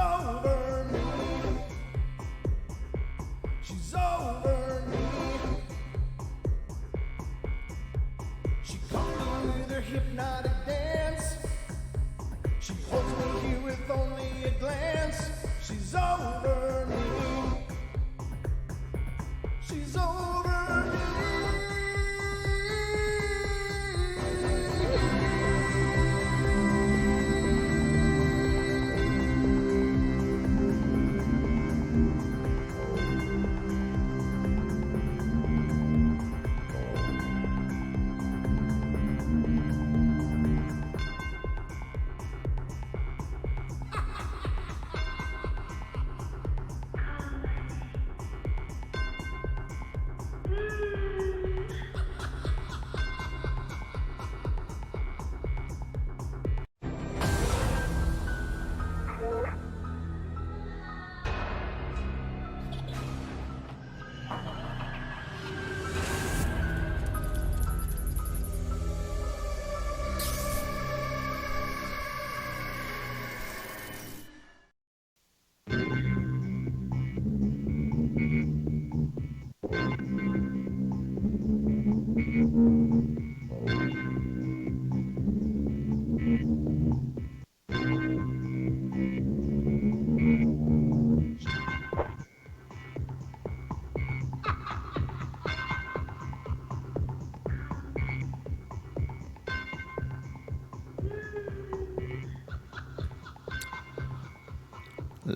over me. She's over me. She comes with her hypnotic dance. She holds me here with only a glance. She's over me. She's over me.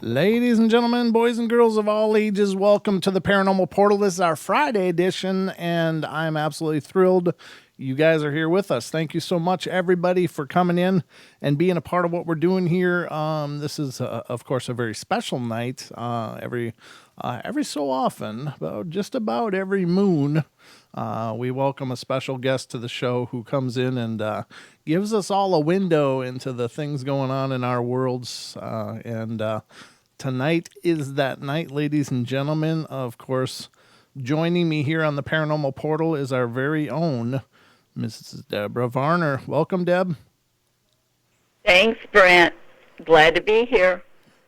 Ladies and gentlemen, boys and girls of all ages, welcome to the Paranormal Portal. This is our Friday edition, and I'm absolutely thrilled you guys are here with us. Thank you so much, everybody, for coming in and being a part of what we're doing here. This is, of course, a very special night. Every so often, just about every moon, we welcome a special guest to the show who comes in and gives us all a window into the things going on in our worlds. Tonight is that night, ladies and gentlemen. Of course, joining me here on the Paranormal Portal is our very own Mrs. Debra Varner. Welcome, Deb. Thanks, Brent. Glad to be here.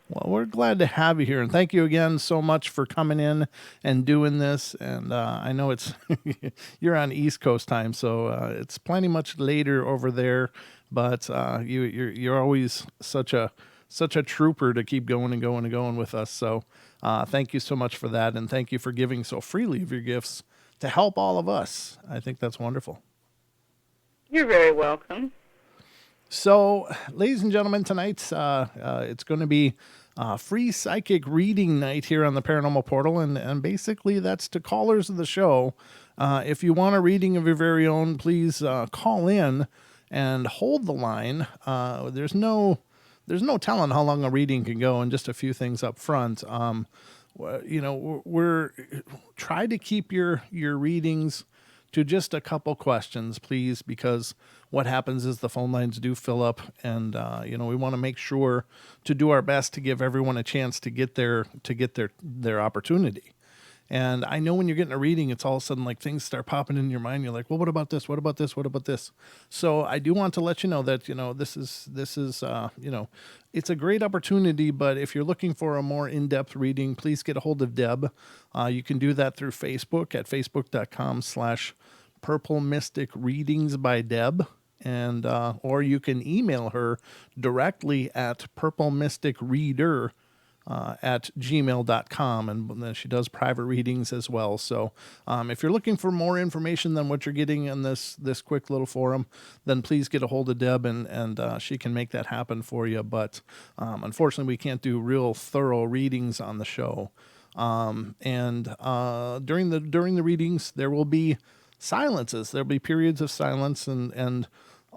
Well, we're glad to have you here, and thank you again so much for coming in and doing this. And I know it's you're on East Coast time, so it's plenty much later over there. But you're always such a trooper to keep going and going and going with us. So thank you so much for that, and thank you for giving so freely of your gifts to help all of us. I think that's wonderful. You're very welcome. So, ladies and gentlemen, tonight it's going to be free psychic reading night here on the Paranormal Portal, and basically that's to callers of the show. If you want a reading of your very own, please call in and hold the line. There's no telling how long a reading can go, and just a few things up front. We're try to keep your readings to just a couple questions, please, because what happens is the phone lines do fill up, and we want to make sure to do our best to give everyone a chance to get their opportunity. And I know when you're getting a reading, it's all of a sudden like things start popping in your mind. You're like, well, what about this? What about this? What about this? So I do want to let you know that, this is it's a great opportunity, but if you're looking for a more in-depth reading, please get a hold of Deb. You can do that through Facebook at facebook.com/Purple Mystic Readings by Deb. And, or you can email her directly at purplemysticreader at gmail.com, and she does private readings as well. So if you're looking for more information than what you're getting in this quick little forum, then please get a hold of Deb, and she can make that happen for you. But unfortunately, we can't do real thorough readings on the show. During the readings, there will be silences. There'll be periods of silence, and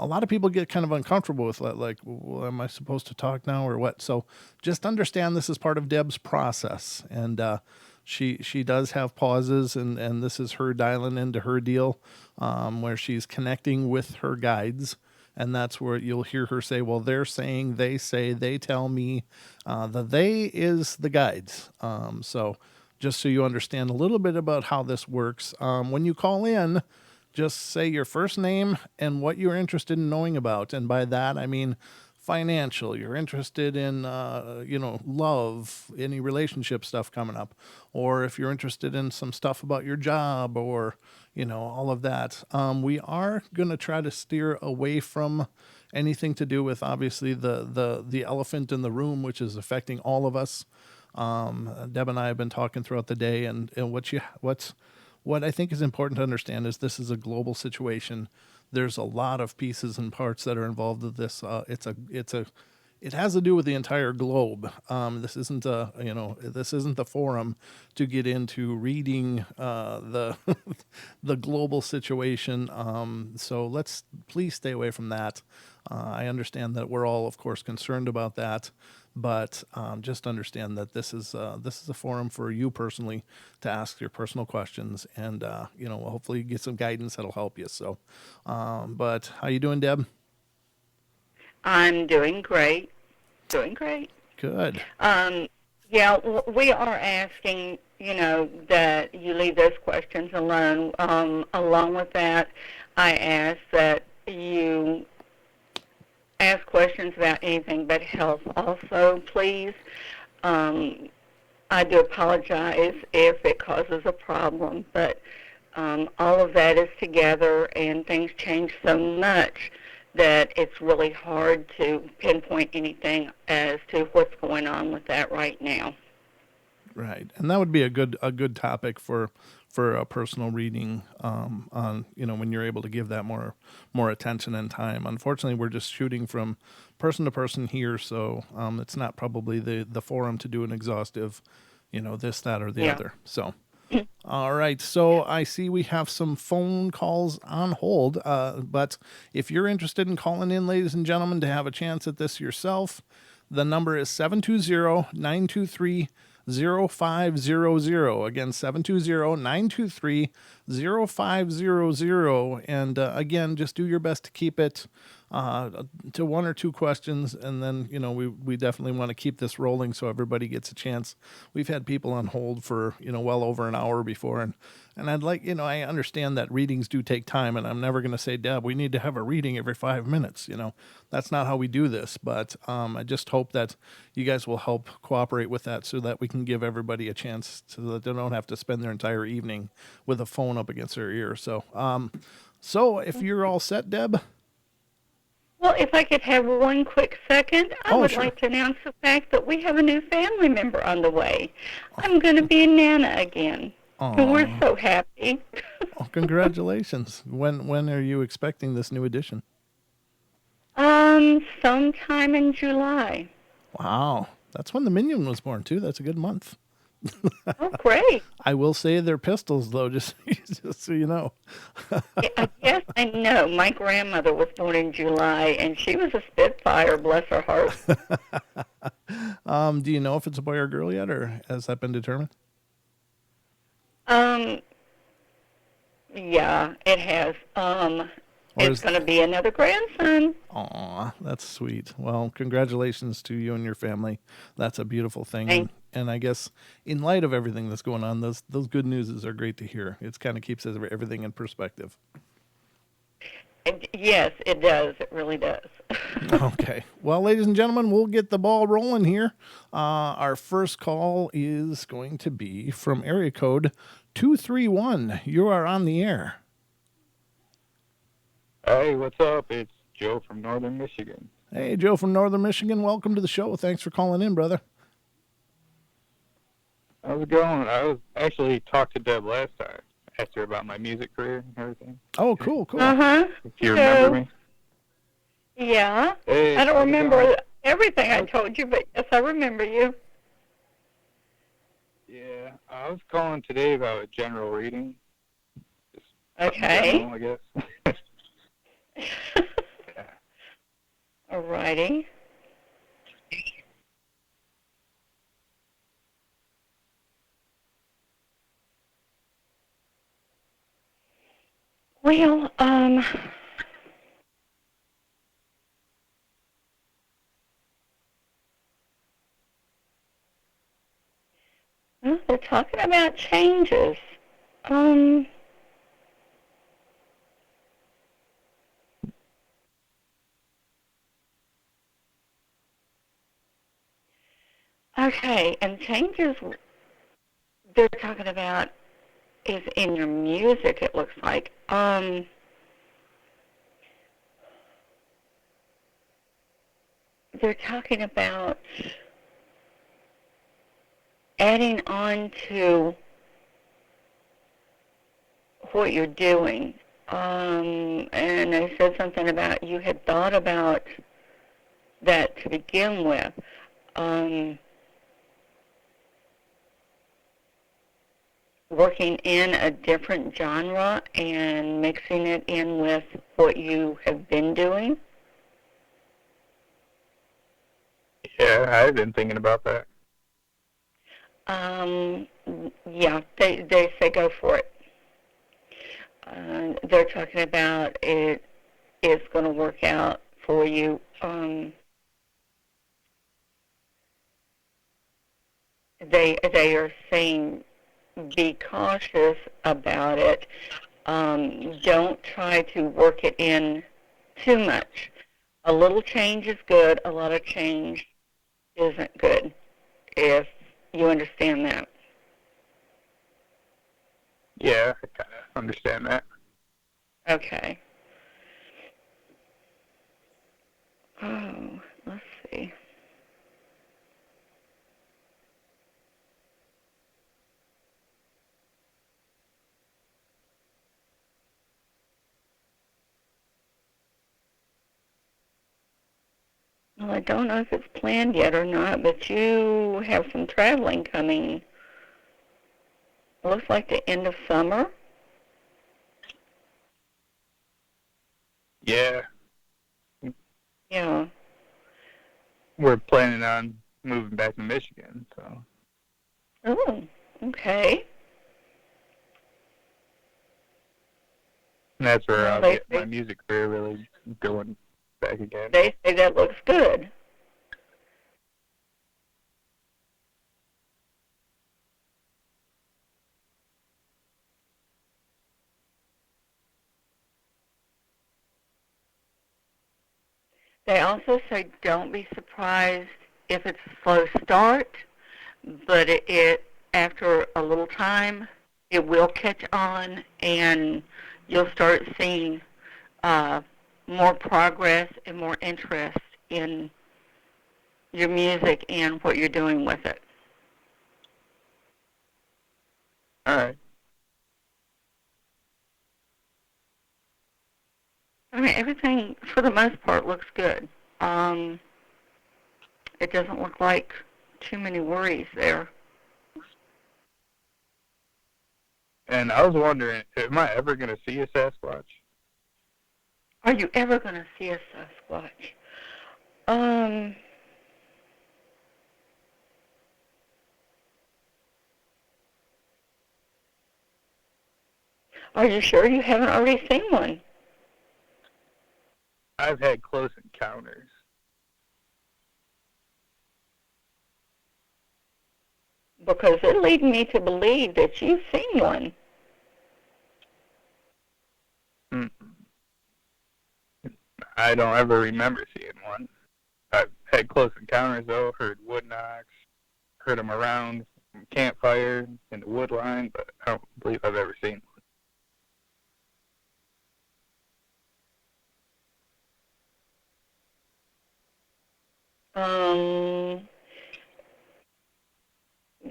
a lot of people get kind of uncomfortable with that, like, well, am I supposed to talk now or what? So just understand this is part of Deb's process, and she does have pauses, and this is her dialing into her deal, where she's connecting with her guides, and that's where you'll hear her say, well, they're saying, they say, they tell me. The they is the guides. So just so you understand a little bit about how this works, when you call in, just say your first name and what you're interested in knowing about. And by that, I mean financial, you're interested in, love, any relationship stuff coming up, or if you're interested in some stuff about your job or, all of that. We are going to try to steer away from anything to do with obviously the elephant in the room, which is affecting all of us. Deb and I have been talking throughout the day, and what I think is important to understand is this is a global situation. There's a lot of pieces and parts that are involved with this. It has to do with the entire globe. This isn't the forum to get into reading the the global situation. So let's please stay away from that. I understand that we're all, of course, concerned about that, but just understand that this is a forum for you personally to ask your personal questions, and hopefully get some guidance that'll help you. So, but how you doing, Deb? I'm doing great. Doing great. Good. Yeah, we are asking, that you leave those questions alone. Along with that, I ask that you ask questions about anything but health also, please. I do apologize if it causes a problem, but all of that is together, and things change so much that it's really hard to pinpoint anything as to what's going on with that right now. Right, and that would be a good topic for a personal reading, on when you're able to give that more attention and time. Unfortunately, we're just shooting from person to person here, so it's not probably the forum to do an exhaustive, this, that, or the Yeah. other. So. All right, so I see we have some phone calls on hold, but if you're interested in calling in, ladies and gentlemen, to have a chance at this yourself, the number is 720-923-0500. Again, 720-923-0500. And again, just do your best to keep it to one or two questions, and then we definitely want to keep this rolling so everybody gets a chance. We've had people on hold for well over an hour before, and I'd like I understand that readings do take time, and I'm never going to say, Deb, we need to have a reading every 5 minutes. That's not how we do this, but I just hope that you guys will help cooperate with that so that we can give everybody a chance so that they don't have to spend their entire evening with a phone up against their ear. So if you're all set, Deb. Well, if I could have one quick second, I would Sure. like to announce the fact that we have a new family member on the way. I'm going to be a Nana again. And we're Aw. so happy. Oh, congratulations. When are you expecting this new edition? Sometime in July. Wow. That's when the Minion was born, too. That's a good month. Oh, great. I will say they're pistols, though, just so you know. Yes, I know. My grandmother was born in July, and she was a Spitfire, bless her heart. Do you know if it's a boy or girl yet, or has that been determined? Yeah, it has. Or It's going to be another grandson. Aw, that's sweet. Well, congratulations to you and your family. That's a beautiful thing. And I guess in light of everything that's going on, those good newses are great to hear. It kind of keeps everything in perspective. Yes, it does. It really does. Okay. Well, ladies and gentlemen, we'll get the ball rolling here. Our first call is going to be from area code 231. You are on the air. Hey, what's up? It's Joe from Northern Michigan. Hey, Joe from Northern Michigan. Welcome to the show. Thanks for calling in, brother. How's it going? I was actually talked to Deb last time. Asked her about my music career and everything. Oh, cool. Uh-huh. If you remember me. Yeah. Hey, I don't how's it remember going? everything I told you, but yes, I remember you. Yeah, I was calling today about a general reading. Just Okay. general, I guess. Yeah. All righty. Well, they're talking about changes. Um, Okay, and changes they're talking about is in your music, it looks like. They're talking about adding on to what you're doing. And they said something about you had thought about that to begin with. Working in a different genre and mixing it in with what you have been doing. Yeah, I've been thinking about that. Yeah, they say go for it. They're talking about it is going to work out for you. They are saying be cautious about it. Don't try to work it in too much. A little change is good. A lot of change isn't good, if you understand that. Yeah, I kind of understand that. Okay. Oh, let's see. Well, I don't know if it's planned yet or not, but you have some traveling coming. It looks like the end of summer. Yeah, Yeah. we're planning on moving back to Michigan, so. Oh, okay. And that's where Well, I'll get my music career really going back again. they say that looks good. They also say don't be surprised if it's a slow start, but it after a little time, it will catch on, and you'll start seeing uh, more progress and more interest in your music and what you're doing with it. All right. I mean, everything for the most part looks good. Um, it doesn't look like too many worries there. And I was wondering, am I ever going to see a Sasquatch? Are you ever going to see a Sasquatch? Um, are you sure you haven't already seen one? I've had close encounters. Because it leads me to believe that you've seen one. Mm. I don't ever remember seeing one. I've had close encounters, though, heard wood knocks, heard them around campfire in the wood line, but I don't believe I've ever seen Um,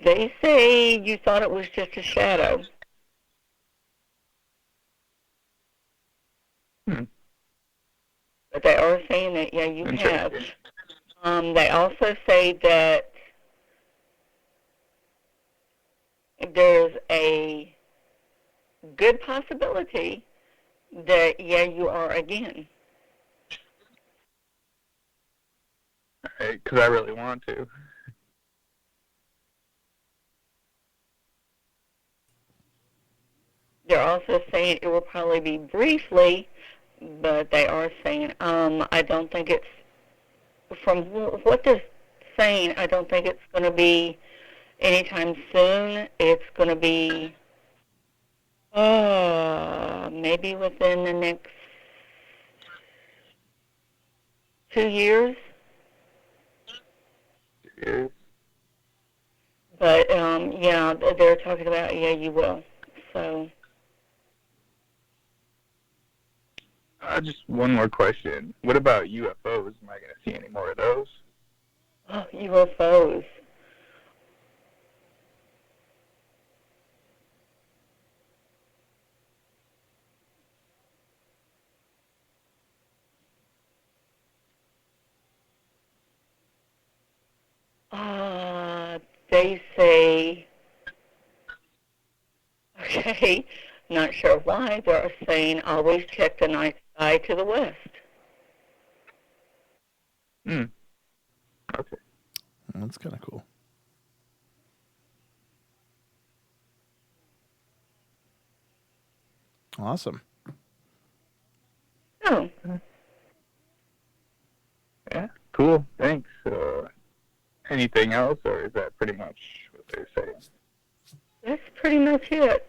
they say you thought it was just a shadow. one. But they are saying that, yeah, you have. Interesting. They also say that there's a good possibility that, yeah, you are again. Because I really want to. They're also saying it will probably be briefly, but they are saying, I don't think it's, from what they're saying, I don't think it's going to be anytime soon. It's going to be maybe within the next 2 years. Yes. But yeah, they're talking about you will. So Just one more question. What about UFOs? Am I going to see any more of those? UFOs. They say, okay, not sure why, they're saying always check the night sky to the west. Hmm. Okay. That's kind of cool. Awesome. Oh, Yeah. Cool. Thanks. Anything else, or is that pretty much what they're saying? that's pretty much it.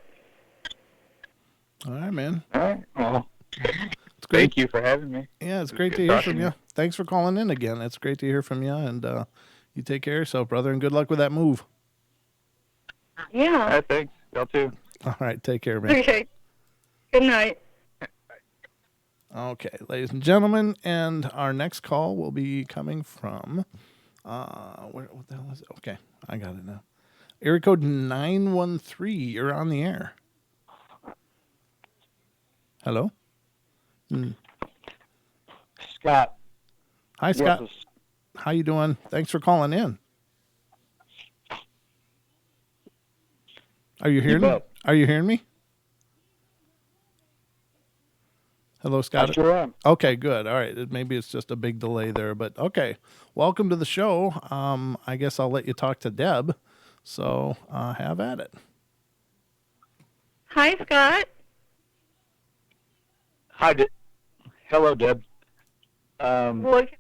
All right, man. All right. Well, It's great. thank you for having me. Yeah, it's It was great good to hear talking from to you. Thanks for calling in again. It's great to hear from you, and you take care of yourself, brother, and good luck with that move. Yeah. Thanks. Y'all too. All right, take care, man. Okay. Good night. Okay, ladies and gentlemen, and our next call will be coming from what the hell is it? Okay, I got it now. Area code 913. You're on the air. Hello? Scott. Hi, Scott. Yes, How you doing? Thanks for calling in. Are you hearing me? bet. Are you hearing me? Hello, I Scott. sure am. Okay, good. All right. Maybe it's just a big delay there, but okay. Welcome to the show. I guess I'll let you talk to Deb. So have at it. Hi, Scott. Hi, hello, Deb. What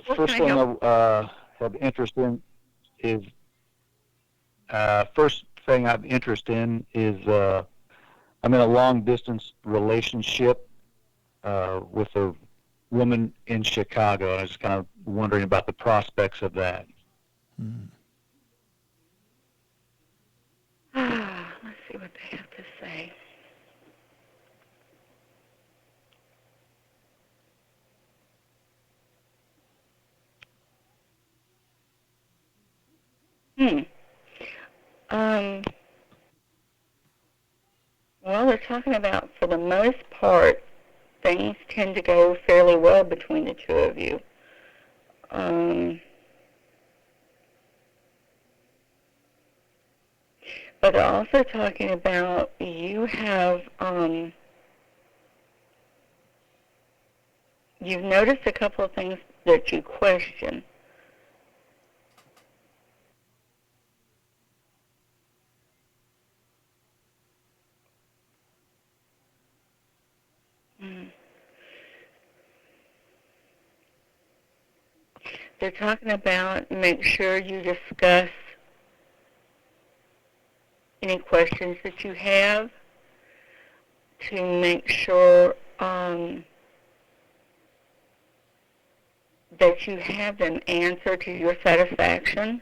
First can I thing help? I have interest in is I'm in a long distance relationship with a woman in Chicago. I was kind of wondering about the prospects of that. Let's see what they have to say. Hmm. Um. Well, they're talking about, for the most part, things tend to go fairly well between the two of you. But they're also talking about you've noticed a couple of things that you question. Mm. They're talking about make sure you discuss any questions that you have to make sure that you have them answered to your satisfaction.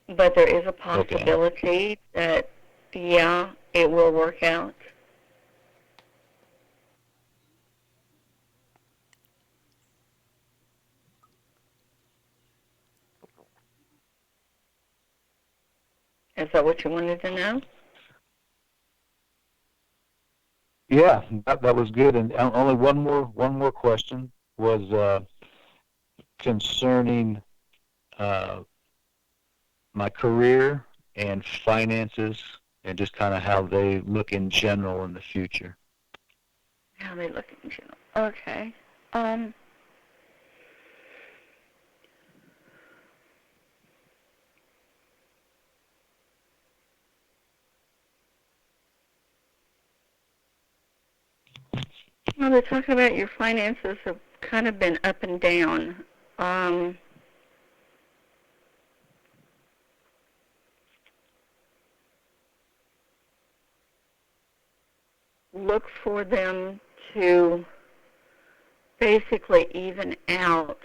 But there is a possibility that, yeah, it will work out. Is that what you wanted to know? Yeah, that was good. And only one more question was concerning my career and finances, and just kind of how they look in general in the future. How they look in general. Okay. Um, well, they're talking about your finances have kind of been up and down. Um, Look for them to basically even out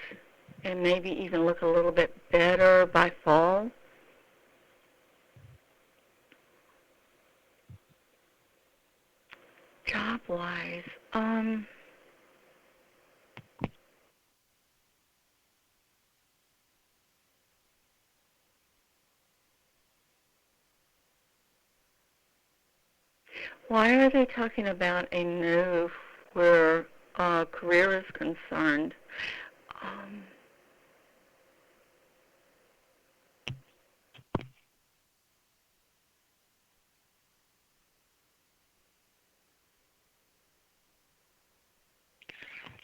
and maybe even look a little bit better by fall. Job-wise, why are they talking about a move where career is concerned? Um,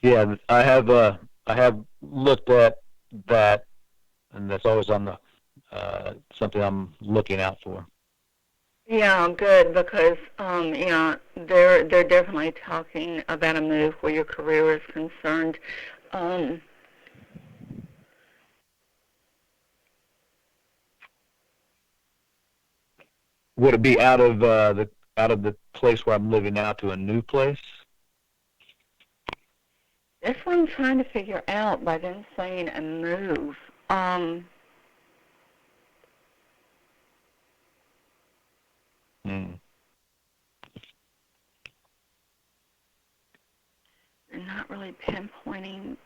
Yeah, I have looked at that, and that's always on the something I'm looking out for. Yeah, good, because yeah, they're definitely talking about a move where your career is concerned. Um, Would it be out of the place where I'm living now to a new place? that's what I'm trying to figure out by them saying a move. Um, Hmm. they're not really pinpointing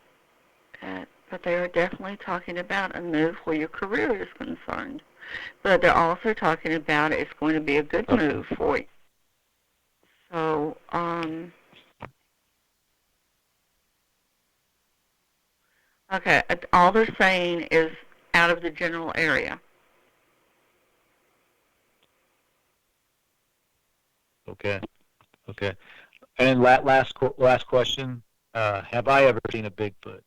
it, but they are definitely talking about a move where your career is concerned. But they're also talking about it's going to be a good Okay. move for you. So, okay, all they're saying is out of the general area. Okay. Okay. And then last question: have I ever seen a Bigfoot?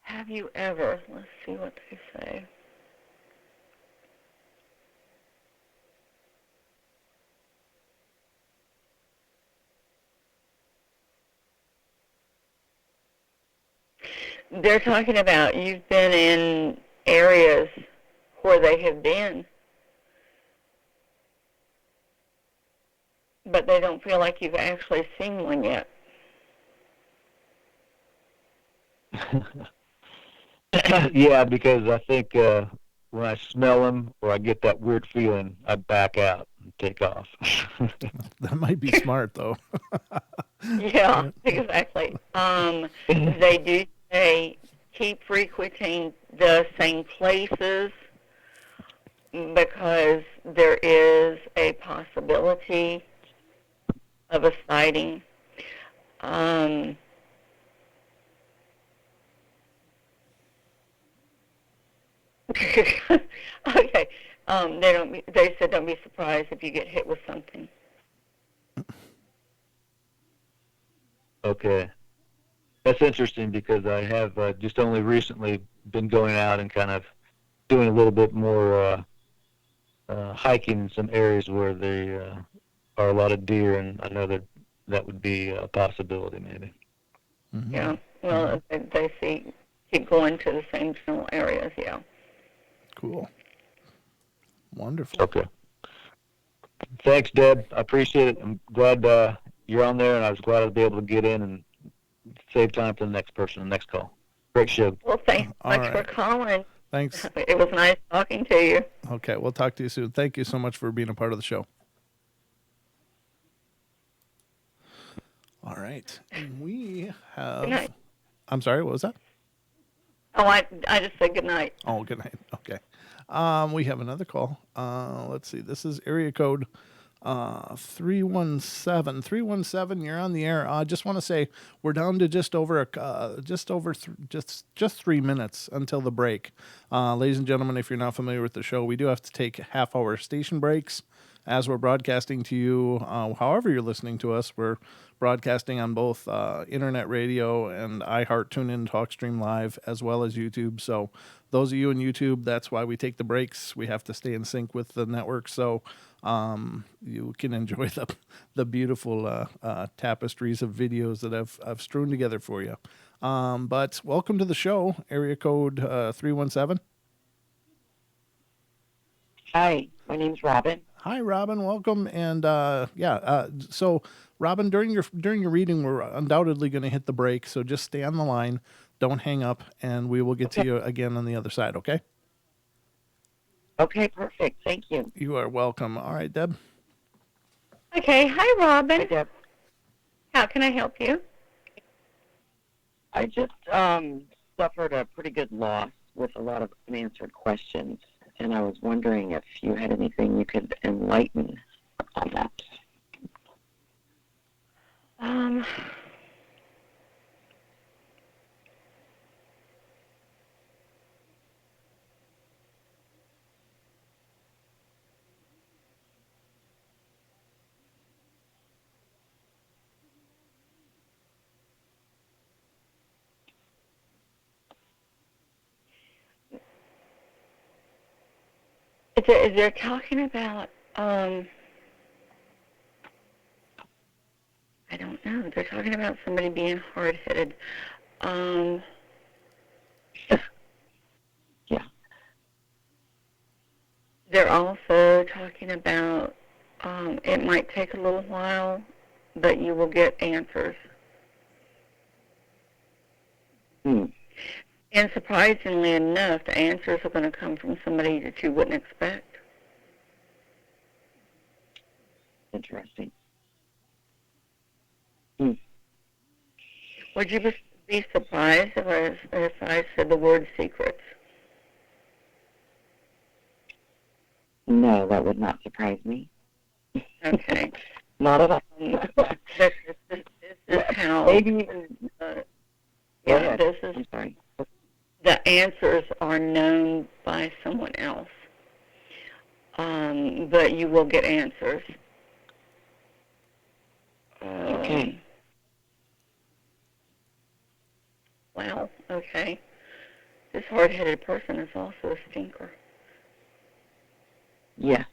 Have you ever? Let's see what they say. They're talking about you've been in areas where they have been, but they don't feel like you've actually seen one yet. Yeah, because I think when I smell them or I get that weird feeling, I back out and take off. That might be smart, though. Yeah, exactly. They do say keep frequenting the same places because there is a possibility of a sighting. Um, okay. They said don't be surprised if you get hit with something. Okay. That's interesting because I have just only recently been going out and kind of doing a little bit more hiking in some areas where there are a lot of deer, and I know that that would be a possibility maybe. Mm-hmm. Yeah. Well, they see keep going to the same general areas. Yeah. Cool. Wonderful. Okay. Thanks, Deb. I appreciate it. I'm glad you're on there, and I was glad I'd be able to get in and save time for the next person, the next call. Great show. Well, thanks so All much for right. calling. Thanks. It was nice talking to you. Okay, we'll talk to you soon. Thank you so much for being a part of the show. All right. And we Good night. have. I'm sorry, what was that? Oh, I just said good night. Oh, good night. Okay. We have another call. Let's see. This is area code 317. 317, you're on the air. I just want to say we're down to just over 3 minutes until the break. Ladies and gentlemen, if you're not familiar with the show, we do have to take half-hour station breaks as we're broadcasting to you. However you're listening to us, we're broadcasting on both internet radio and iHeart, TuneIn, TalkStream Live, as well as YouTube. So those of you in YouTube, that's why we take the breaks. We have to stay in sync with the network. So you can enjoy the beautiful tapestries of videos that I've strewn together for you. But welcome to the show, area code 317. Hi, my name's Robin. Hi, Robin. Welcome. And so Robin, during your reading, we're undoubtedly going to hit the break. So just stay on the line. Don't hang up, and we will get to you again on the other side, okay? Okay, perfect. Thank you. You are welcome. All right, Deb. Okay. Hi, Robin. Hi, Deb. How can I help you? I just suffered a pretty good loss with a lot of unanswered questions, and I was wondering if you had anything you could enlighten on that. Um, they're talking about, I don't know. They're talking about somebody being hard-headed. Um, Yeah. They're also talking about it might take a little while, but you will get answers. Hmm. And surprisingly enough, the answers are going to come from somebody that you wouldn't expect. Interesting. Would you be surprised if I said the word secrets? No, that would not surprise me. Okay. Not at all. This is how. Maybe even. Yeah, ahead. this is. I'm sorry. The answers are known by someone else, but you will get answers. Okay. Wow. Okay. This hard-headed person is also a stinker. Yeah.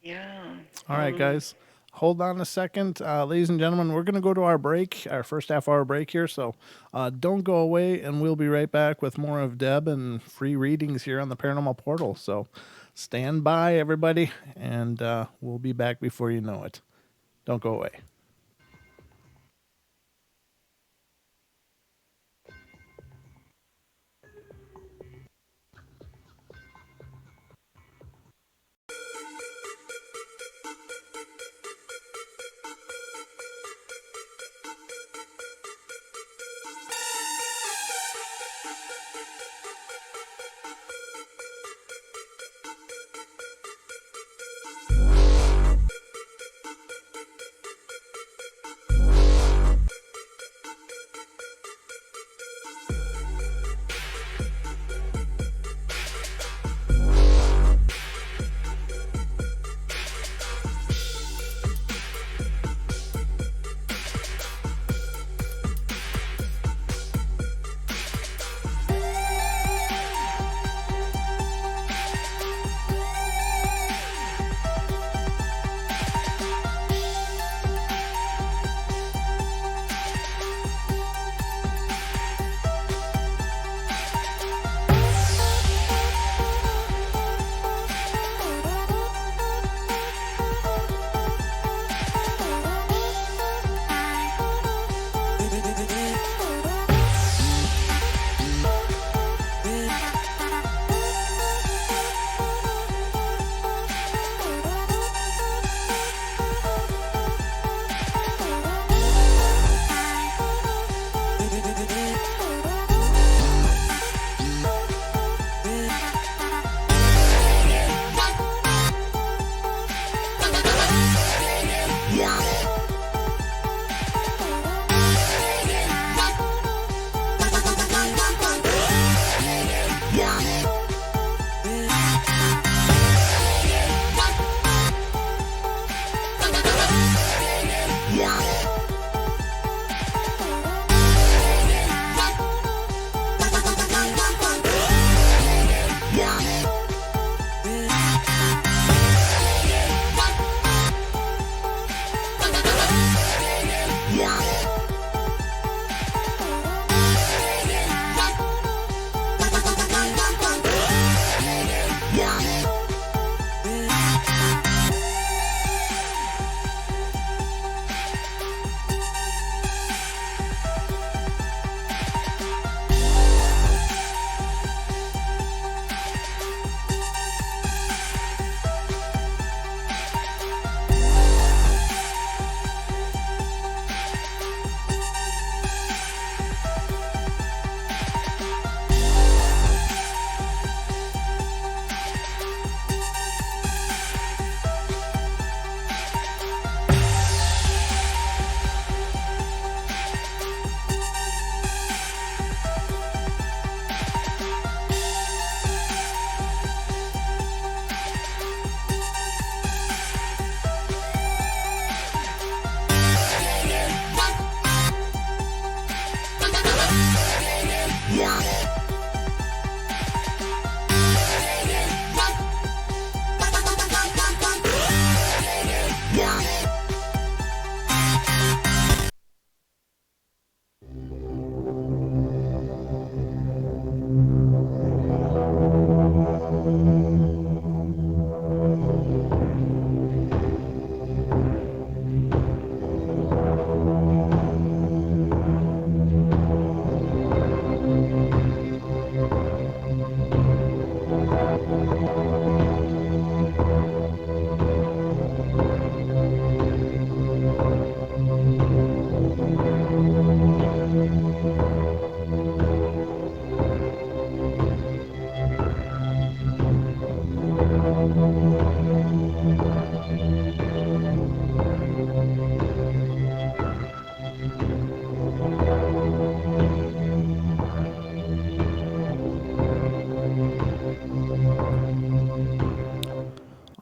Yeah. All right, guys. Hold on a second. Ladies and gentlemen, we're going to go to our break, our first half-hour break here. So don't go away, and we'll be right back with more of Deb and free readings here on the Paranormal Portal. So stand by, everybody, and we'll be back before you know it. Don't go away.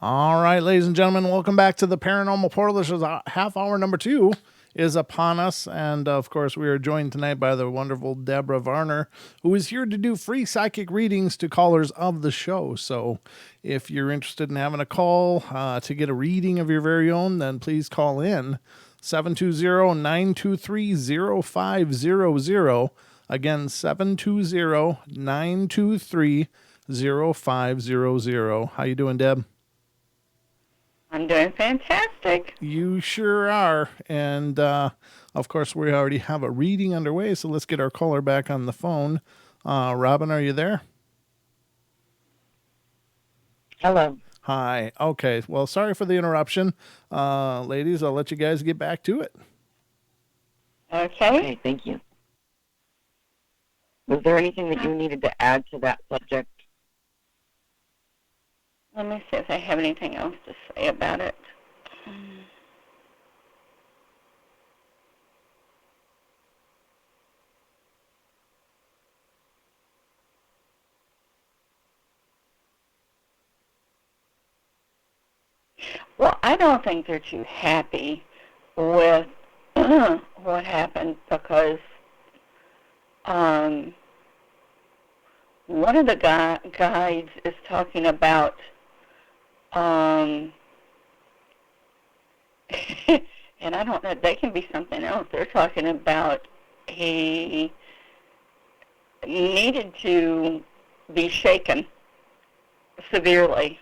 All right, ladies and gentlemen, welcome back to the Paranormal Portal. This is half hour number 2 is upon us. And of course, we are joined tonight by the wonderful Debra Varner, who is here to do free psychic readings to callers of the show. So if you're interested in having a call to get a reading of your very own, then please call in 720-923-0500. Again, 720-923-0500. How you doing, Deb? I'm doing fantastic. You sure are. And, of course, we already have a reading underway, so let's get our caller back on the phone. Robin, are you there? Hello. Hi. Okay. Well, sorry for the interruption. Ladies, I'll let you guys get back to it. Okay. Okay, thank you. Was there anything that you needed to add to that subject? Let me see if I have anything else to say about it. Well, I don't think they're too happy with what happened because one of the guides is talking about and I don't know, they can be something else. They're talking about he needed to be shaken severely.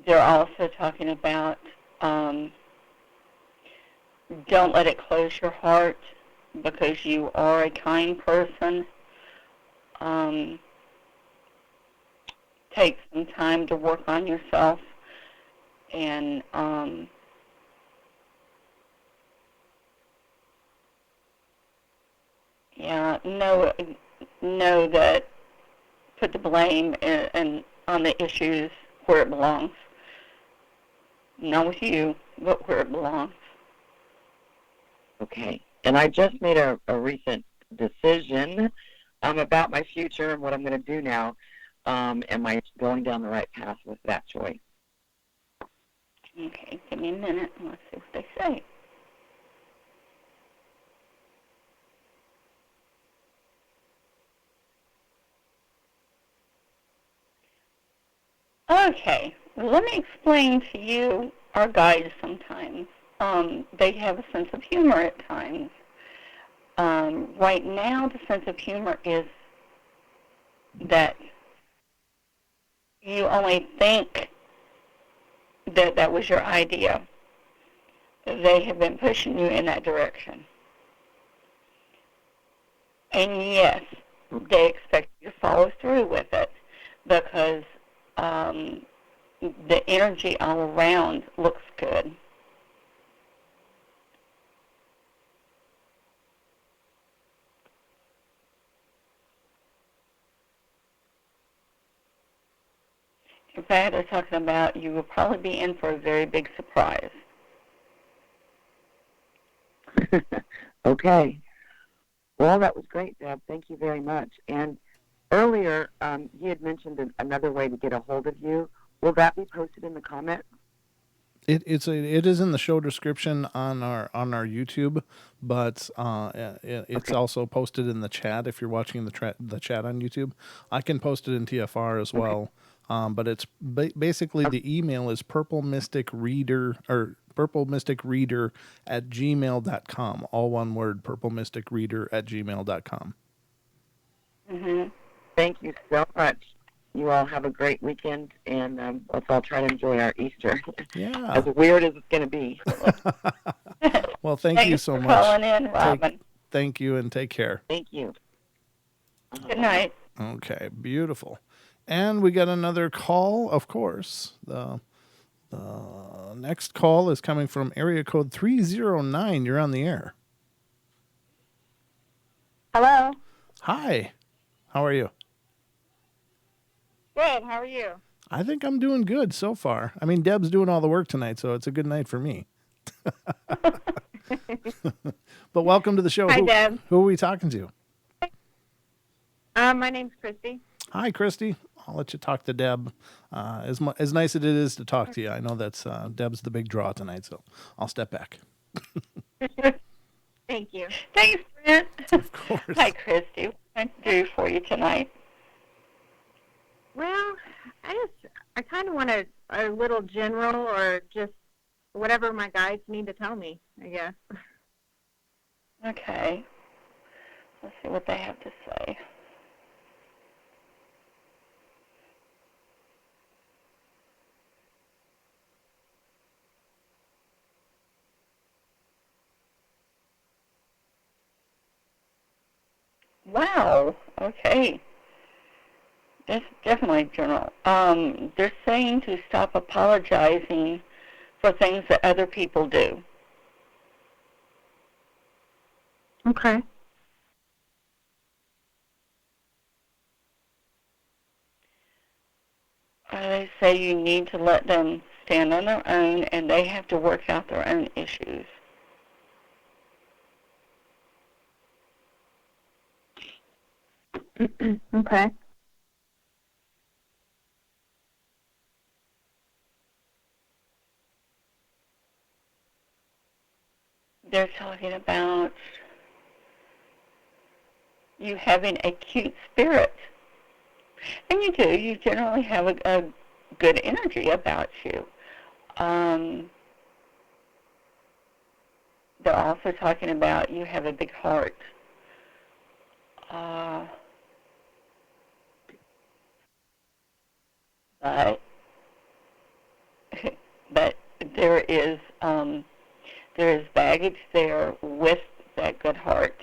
They're also talking about don't let it close your heart because you are a kind person. Take some time to work on yourself and know that put the blame on the issues where it belongs. Not with you, but where it belongs. Okay. And I just made a recent decision about my future and what I'm going to do now. Am I going down the right path with that choice? Okay, give me a minute and let's see what they say. Okay, let me explain to you our guides sometimes. They have a sense of humor at times. Right now, the sense of humor is that you only think that that was your idea. They have been pushing you in that direction. And yes, they expect you to follow through with it because the energy all around looks good. In fact, they're talking about you will probably be in for a very big surprise. Okay. Well, that was great, Deb. Thank you very much. And earlier, you had mentioned another way to get a hold of you. Will that be posted in the comments? It is in the show description on our YouTube, but it's also posted in the chat if you're watching the chat on YouTube. I can post it in TFR as well. But it's basically the email is purplemysticreader at gmail.com. All one word, purplemysticreader at gmail.com. Mm-hmm. Thank you so much. You all have a great weekend, and let's all try to enjoy our Easter. Yeah. As weird as it's going to be. Well, thank you Thanks so for much. calling in, Robin. Thank you and take care. Thank you. Good night. Okay, beautiful. And we got another call, of course. The next call is coming from area code 309. You're on the air. Hello. Hi. How are you? Good. How are you? I think I'm doing good so far. I mean, Deb's doing all the work tonight, so it's a good night for me. But welcome to the show. Hi, Deb. Who are we talking to? My name's Christy. Hi, Christy. I'll let you talk to Deb. As nice as it is to talk to you, I know that's Deb's the big draw tonight, so I'll step back. Thank you. Thanks, Brent. Of course. Hi, Christy. What can I do for you tonight? Well, I kind of want a little general or just whatever my guides need to tell me, I guess. Okay. Let's see what they have to say. Wow. Okay. That's definitely general. They're saying to stop apologizing for things that other people do. Okay. They say you need to let them stand on their own, and they have to work out their own issues. Okay. They're talking about you having a cute spirit. And you do. You generally have a good energy about you. They're also talking about you have a big heart. But but there is baggage there with that good heart.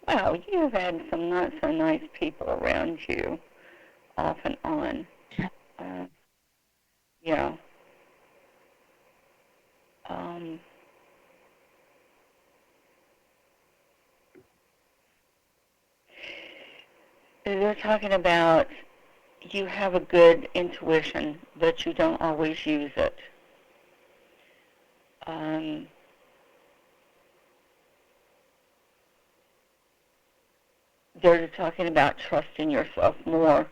Wow, you have had some not so nice people around you off and on. Yeah. They're talking about you have a good intuition, but you don't always use it. They're talking about trusting yourself more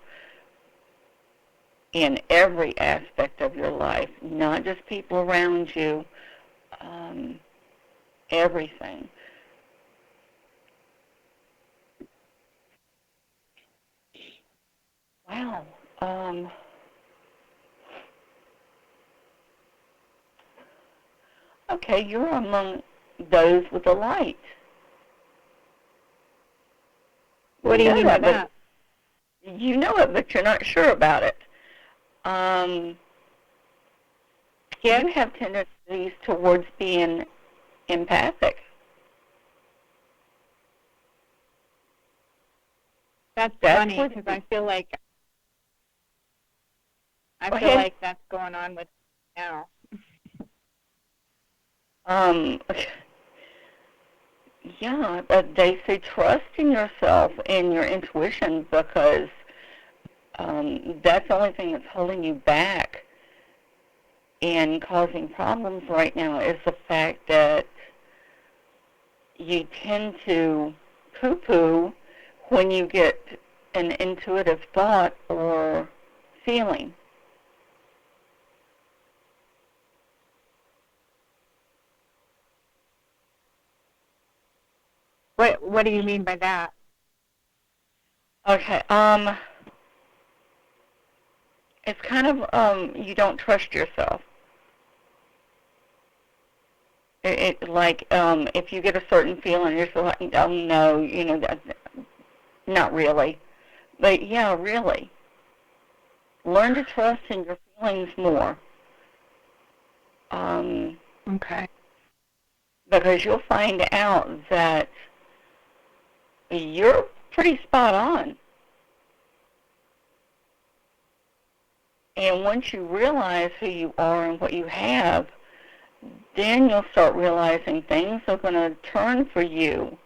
in every aspect of your life, not just people around you, everything. Wow. Okay, you're among those with the light. What do you mean by that? You know it, but you're not sure about it. You have tendencies towards being empathic. That's funny because I feel like that's going on with me now. Yeah, but they say trust in yourself and your intuition because that's the only thing that's holding you back and causing problems right now is the fact that you tend to poo-poo when you get an intuitive thought or feeling. What do you mean by that? Okay. It's kind of you don't trust yourself. Like if you get a certain feeling, you're so like, oh no, not really, but yeah, really. Learn to trust in your feelings more. Okay. Because you'll find out that you're pretty spot on. And once you realize who you are and what you have, then you'll start realizing things are going to turn for you.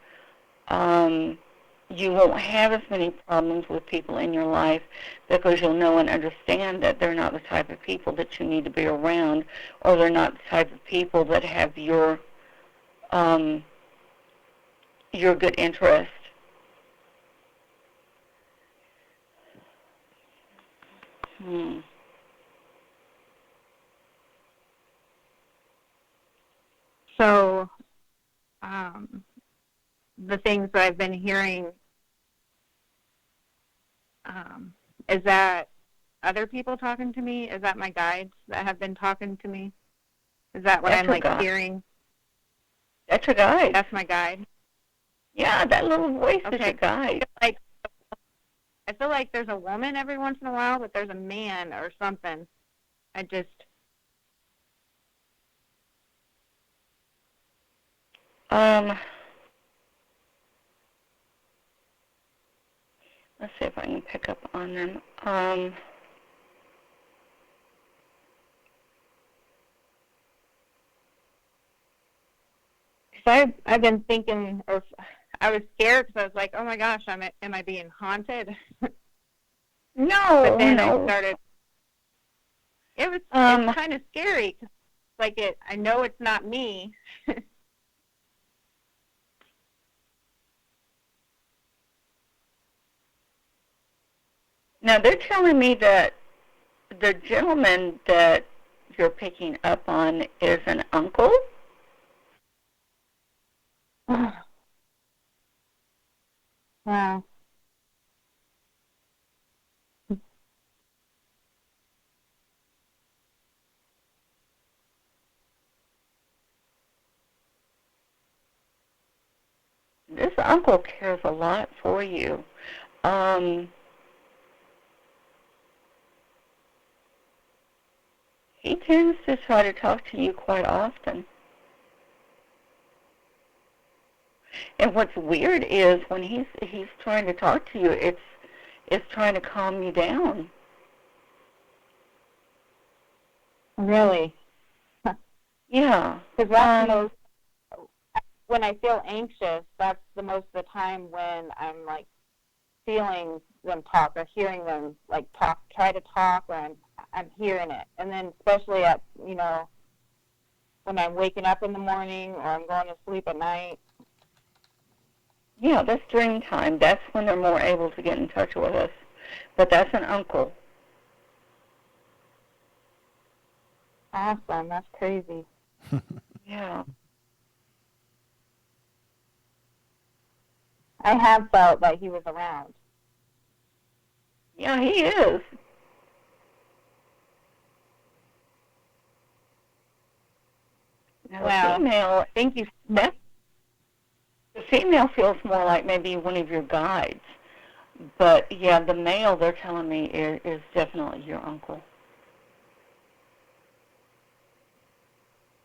You won't have as many problems with people in your life because you'll know and understand that they're not the type of people that you need to be around, or they're not the type of people that have your good interest. So, the things that I've been hearing, is that other people talking to me? Is that my guides that have been talking to me? Is that what That's I'm your guide. hearing? That's your guide. That's my guide. Yeah, that little voice is your guide. I feel like there's a woman every once in a while, but there's a man or something. Let's see if I can pick up on them. I've been thinking, or I was scared because I was like, oh my gosh, am I being haunted? No, but then no. I started. It's kind of scary. I know it's not me. Now, they're telling me that the gentleman that you're picking up on is an uncle. Wow. This uncle cares a lot for you. He tends to try to talk to you quite often. And what's weird is when he's trying to talk to you, it's trying to calm you down. Really? Yeah. Because that's when I feel anxious, that's the most of the time when I'm feeling them talk or hearing them try to talk, or I'm hearing it. And then especially at, when I'm waking up in the morning or I'm going to sleep at night. Yeah, that's dream time. That's when they're more able to get in touch with us. But that's an uncle. Awesome. That's crazy. Yeah. I have felt that he was around. Yeah, he is. Now, Wow. the female, Thank you. the female feels more like maybe one of your guides. But, yeah, the male, they're telling me, is definitely your uncle.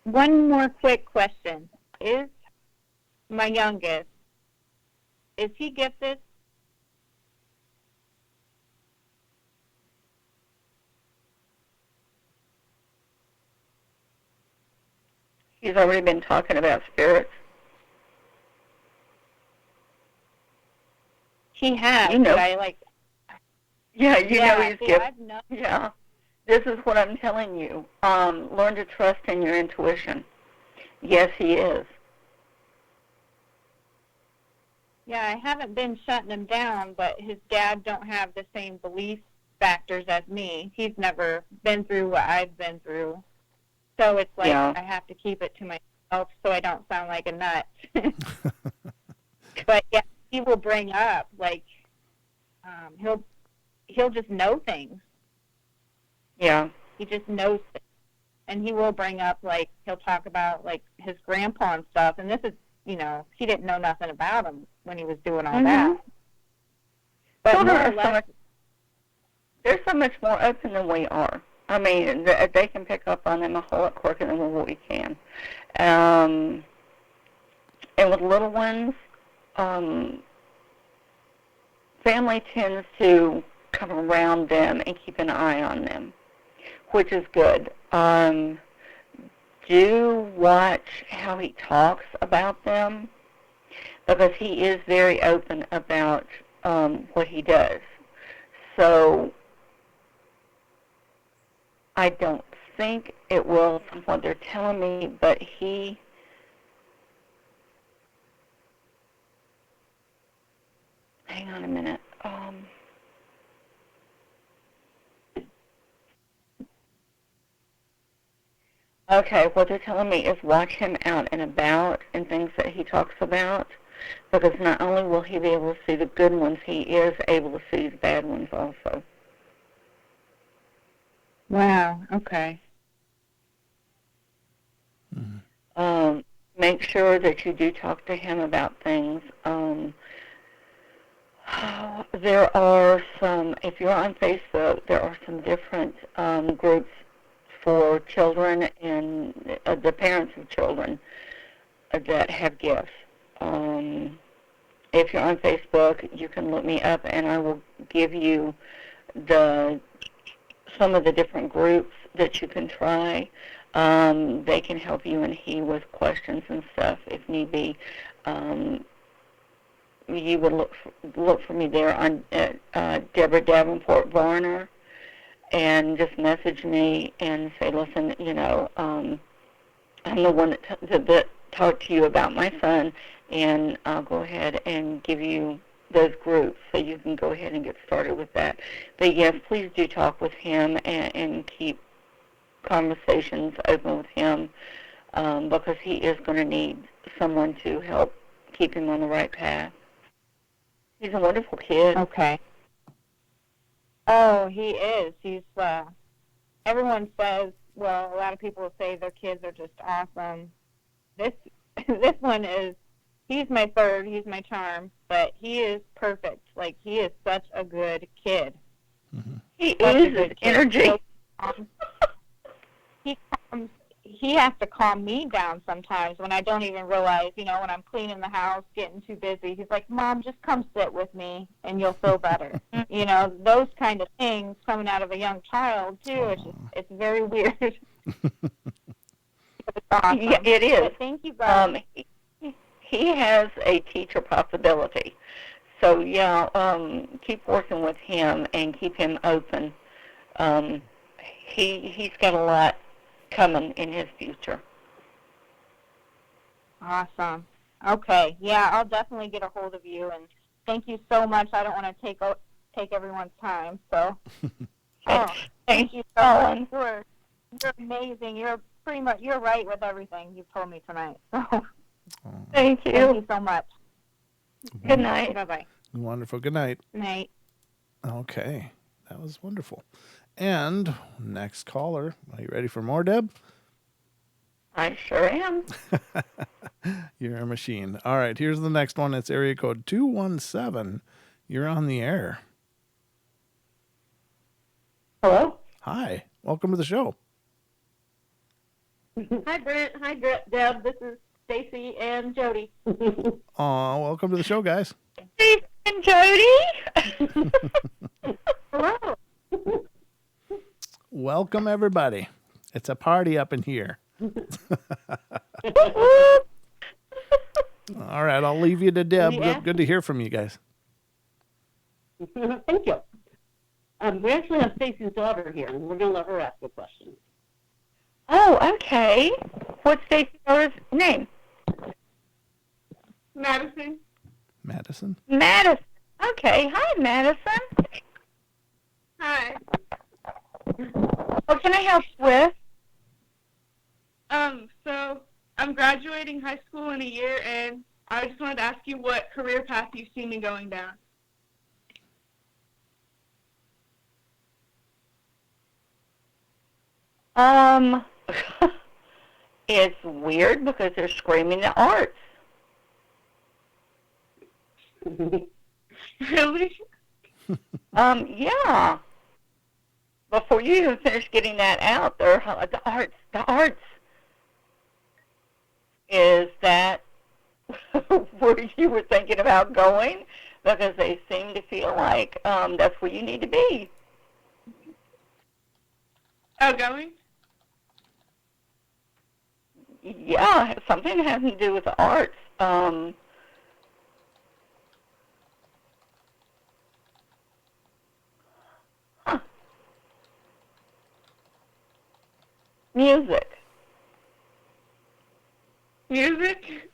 One more quick question. Is my youngest, is he gifted? He's already been talking about spirits. He has. You know. Yeah, you know he's gifted. I've known. Yeah. This is what I'm telling you. Learn to trust in your intuition. Yes, he is. Yeah, I haven't been shutting him down, but his dad don't have the same beliefs factors as me. He's never been through what I've been through. So it's like Yeah. I have to keep it to myself so I don't sound like a nut. But yeah, he will bring up like he'll just know things. Yeah. He just knows things. And he will bring up like he'll talk about like his grandpa and stuff. And this is, you know, he didn't know nothing about him when he was doing all that. But Children more or are so less, much, they're so much more open than we are. I mean, they can pick up on them a whole lot quicker than what we can. And with little ones, family tends to come around them and keep an eye on them, which is good. Do watch how he talks about them, because he is very open about what he does. So I don't think it will, from what they're telling me, but he hang on a minute. Okay, what they're telling me is watch him out and about and things that he talks about, because not only will he be able to see the good ones, he is able to see the bad ones also. wow, okay. Make sure that you do talk to him about things. There are some, if you're on Facebook, there are some different groups for children and the parents of children that have gifts. If you're on Facebook, you can look me up, and I will give you some of the different groups that you can try. They can help you and he with questions and stuff if need be. You would look for me there on Debra Varner, and just message me and say, listen, you know, I'm the one that talked to you about my son, and I'll go ahead and give you those groups so you can go ahead and get started with that. But yes, please do talk with him and keep conversations open with him, because he is going to need someone to help keep him on the right path. He's a wonderful kid. Okay. Oh, he is. He's, everyone says, well, a lot of people say their kids are just awesome. This one is, he's my third, he's my charm, but he is perfect. Like, he is such a good kid. Mm-hmm. He oozes energy. So, he has to calm me down sometimes when I don't even realize, you know, when I'm cleaning the house, getting too busy. He's like, Mom, just come sit with me and you'll feel better. You know, those kind of things coming out of a young child, too. It's very weird. It's awesome. Yeah, it is. But thank you, guys. He has a teacher possibility. So, yeah, keep working with him and keep him open. He's got a lot coming in his future. Awesome. Okay. Yeah, I'll definitely get a hold of you, and thank you so much. I don't want to take everyone's time, so thank you so much. You're amazing. You're right with everything you've told me tonight. So thank you. Thank you so much. Good night. Bye-bye. Wonderful. Good night. Night. Okay. That was wonderful. And next caller. Are you ready for more, Deb? I sure am. You're a machine. All right. Here's the next one. It's area code 217. You're on the air. Hello? Hi. Welcome to the show. Hi, Brent. Hi, Deb. This is Stacy and Jody. Welcome to the show, guys. Steve and Jody. Hello. Welcome, everybody. It's a party up in here. All right, I'll leave you to Deb. Good to hear from you guys. Thank you. We actually have Stacy's daughter here, and we're going to let her ask a question. Oh, okay. What's Stacy's daughter's name? Madison. Madison? Madison. Okay. Hi, Madison. Hi. What can I help with? So I'm graduating high school in a year, and I just wanted to ask you what career path you see me going down. Um, it's weird because they're screaming the arts. Really? Yeah. Before you even finish getting that out, the arts. Is that where you were thinking about going? Because they seem to feel like that's where you need to be. Oh, going? Yeah, something that has to do with the arts. Huh. Music. Music?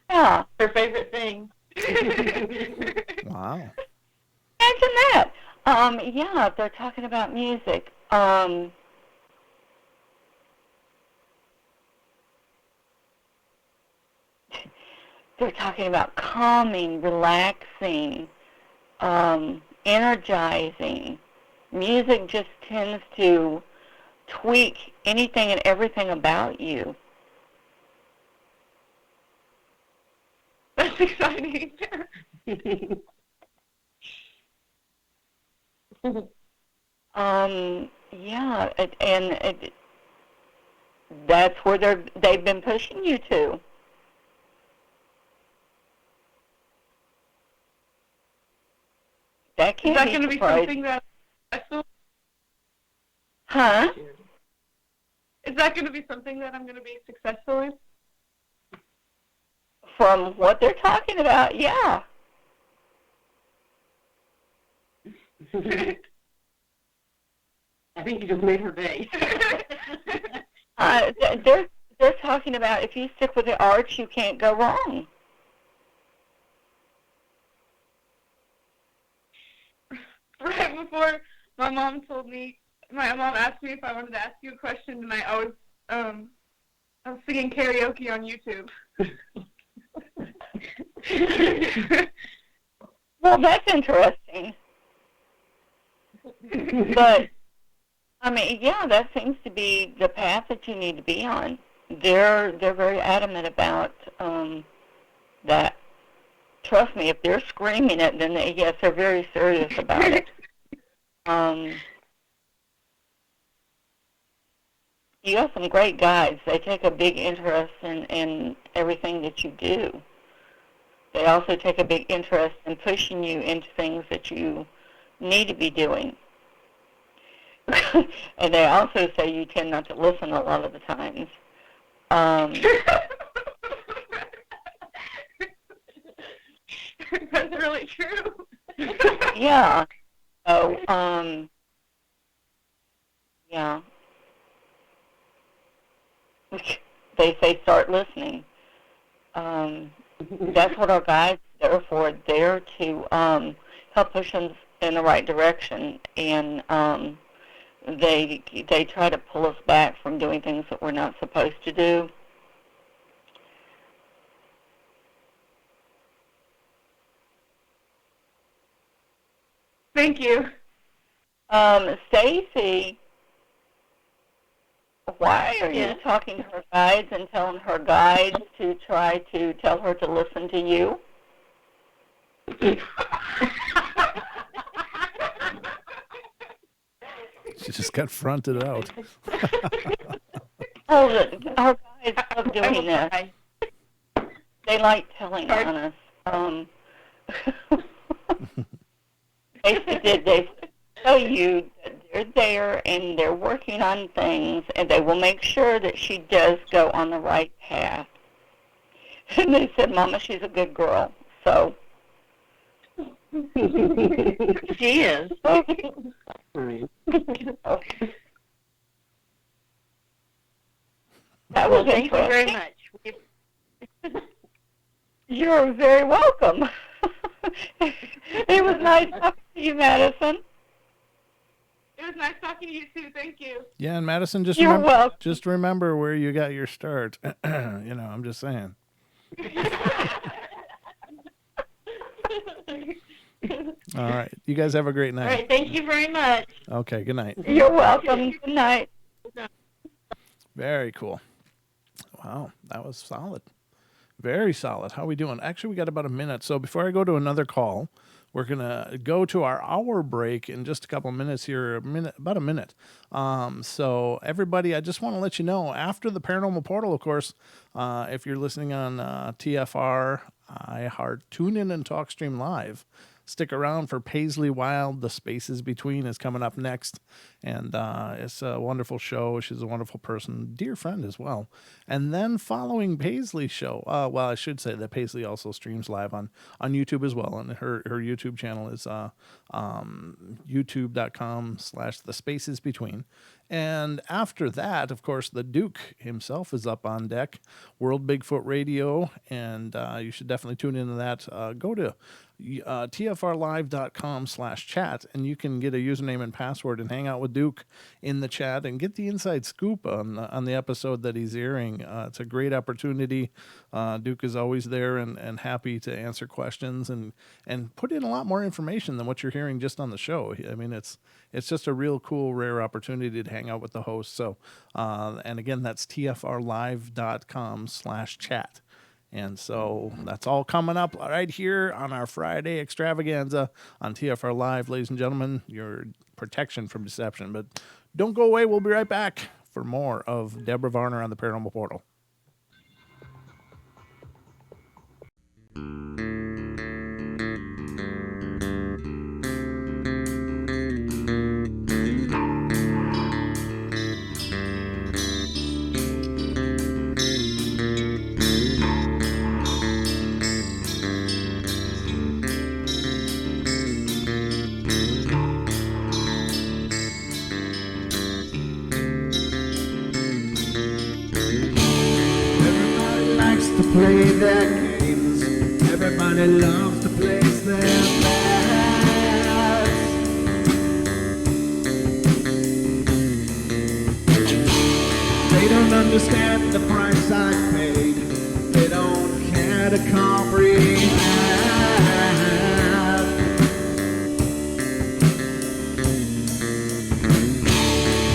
Yeah. Her favorite thing. Wow. Imagine that. Yeah, they're talking about music. They're talking about calming, relaxing, energizing. Music just tends to tweak anything and everything about you. That's exciting. Yeah, that's where they've been pushing you to. That Is can't that be going to be surprising. something that successful? Huh? Is that going to be something that I'm going to be successful in? From what they're talking about, yeah. I think you just made her day. They're talking about if you stick with the arts, you can't go wrong. Right before my mom asked me if I wanted to ask you a question, and I was singing karaoke on YouTube. Well, that's interesting. But I mean, yeah, that seems to be the path that you need to be on. They're very adamant about that. Trust me, if they're screaming it, then yes, they're very serious about it. You have some great guides. They take a big interest in everything that you do. They also take a big interest in pushing you into things that you need to be doing. And they also say you tend not to listen a lot of the times. That's really true. Yeah. So, yeah. They say start listening. That's what our guides are there for. They're to help push us in the right direction, and they try to pull us back from doing things that we're not supposed to do. Thank you. Stacy, why are you talking to her guides and telling her guides to try to tell her to listen to you? She just got fronted out. Oh, our guides love doing this. They like telling on us. They tell you that they're there and they're working on things, and they will make sure that she does go on the right path. And they said, Mama, she's a good girl. So She is. That Well, was thank you very interesting. much. You're very welcome. It was nice talking to you, Madison. was nice talking to you too. Thank you. Yeah, and Madison, You're welcome. just remember where you got your start. I'm just saying. All right. You guys have a great All night. right, thank you very much. Okay, good night. You're welcome. Good night. Very cool. Wow, that was solid. Very solid. How are we doing? Actually, we got about a minute. So before I go to another call, we're going to go to our hour break in just a couple of minutes here, about a minute. So everybody, I just want to let you know, after the Paranormal Portal, of course, if you're listening on TFR, iHeart, TuneIn, and TalkStream Live, stick around for Paisley Wild. The Spaces Between is coming up next. And it's a wonderful show. She's a wonderful person, dear friend as well. And then following Paisley's show, well, I should say that Paisley also streams live on YouTube as well. And her YouTube channel is youtube.com/The Spaces Between. And after that, of course, the Duke himself is up on deck, World Bigfoot Radio, and you should definitely tune into that. Go to tfrlive.com/chat, and you can get a username and password and hang out with Duke in the chat and get the inside scoop on the episode that he's airing. It's a great opportunity. Duke is always there and happy to answer questions and put in a lot more information than what you're hearing just on the show. I mean, it's just a real cool, rare opportunity to hang out with the host. So, and again, that's tfrlive.com/chat. And so that's all coming up right here on our Friday extravaganza on TFR Live, ladies and gentlemen, your protection from deception. But don't go away. We'll be right back for more of Debra Varner on the Paranormal Portal. Play their games. Everybody loves to place their bets. They don't understand the price I paid. They don't care to comprehend.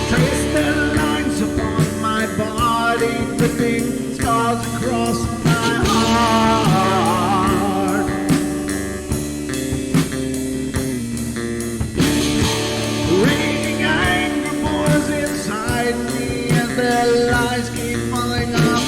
Trace their lines upon my body, dripping scars across my heart. Raging anger boils inside me as their lies keep falling apart.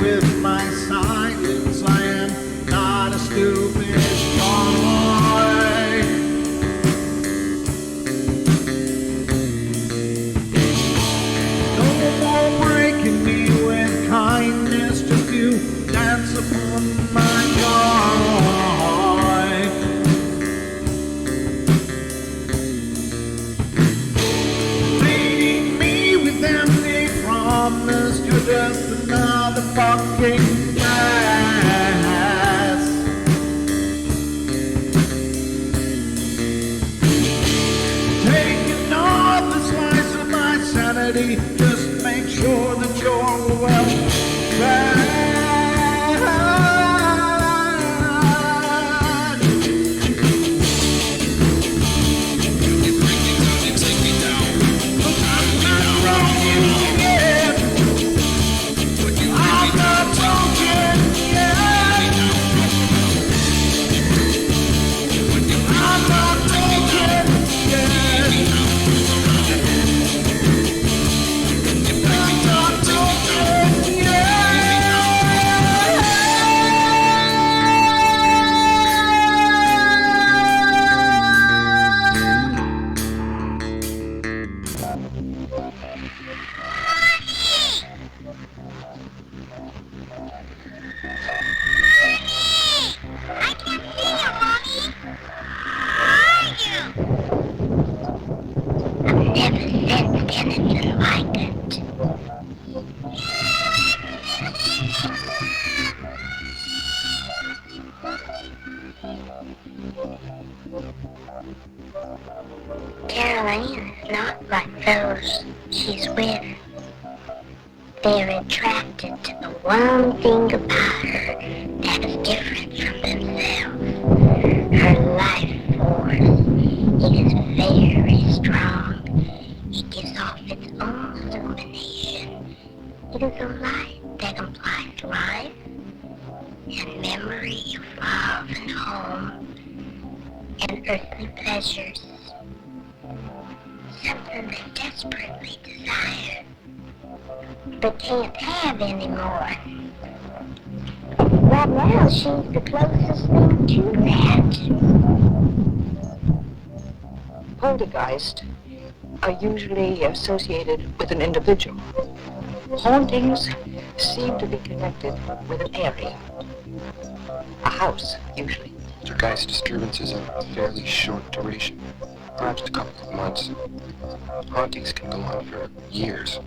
With my silence, I am not a stupid boy. No more breaking me with kindness, just you dance upon my joy. Feeding me with empty promise, you're just another fucking mess. Taking off the slice of my sanity, just make sure that you're well fed. I can see you, Mommy. Where are you? I've never sensed anything like it. Caroline is not like those she's with. They're attracted to the one thing about her that is different from themselves. Her life force is very strong. It gives off its own illumination. It is a light that implies life and memory of love and home and earthly pleasures. Something they desperately desire, but can't have anymore. Right now, she's the closest thing to that. Poltergeists are usually associated with an individual. Hauntings seem to be connected with an area. A house, usually. Poltergeist disturbances are of fairly short duration, perhaps a couple of months. Hauntings can go on for years.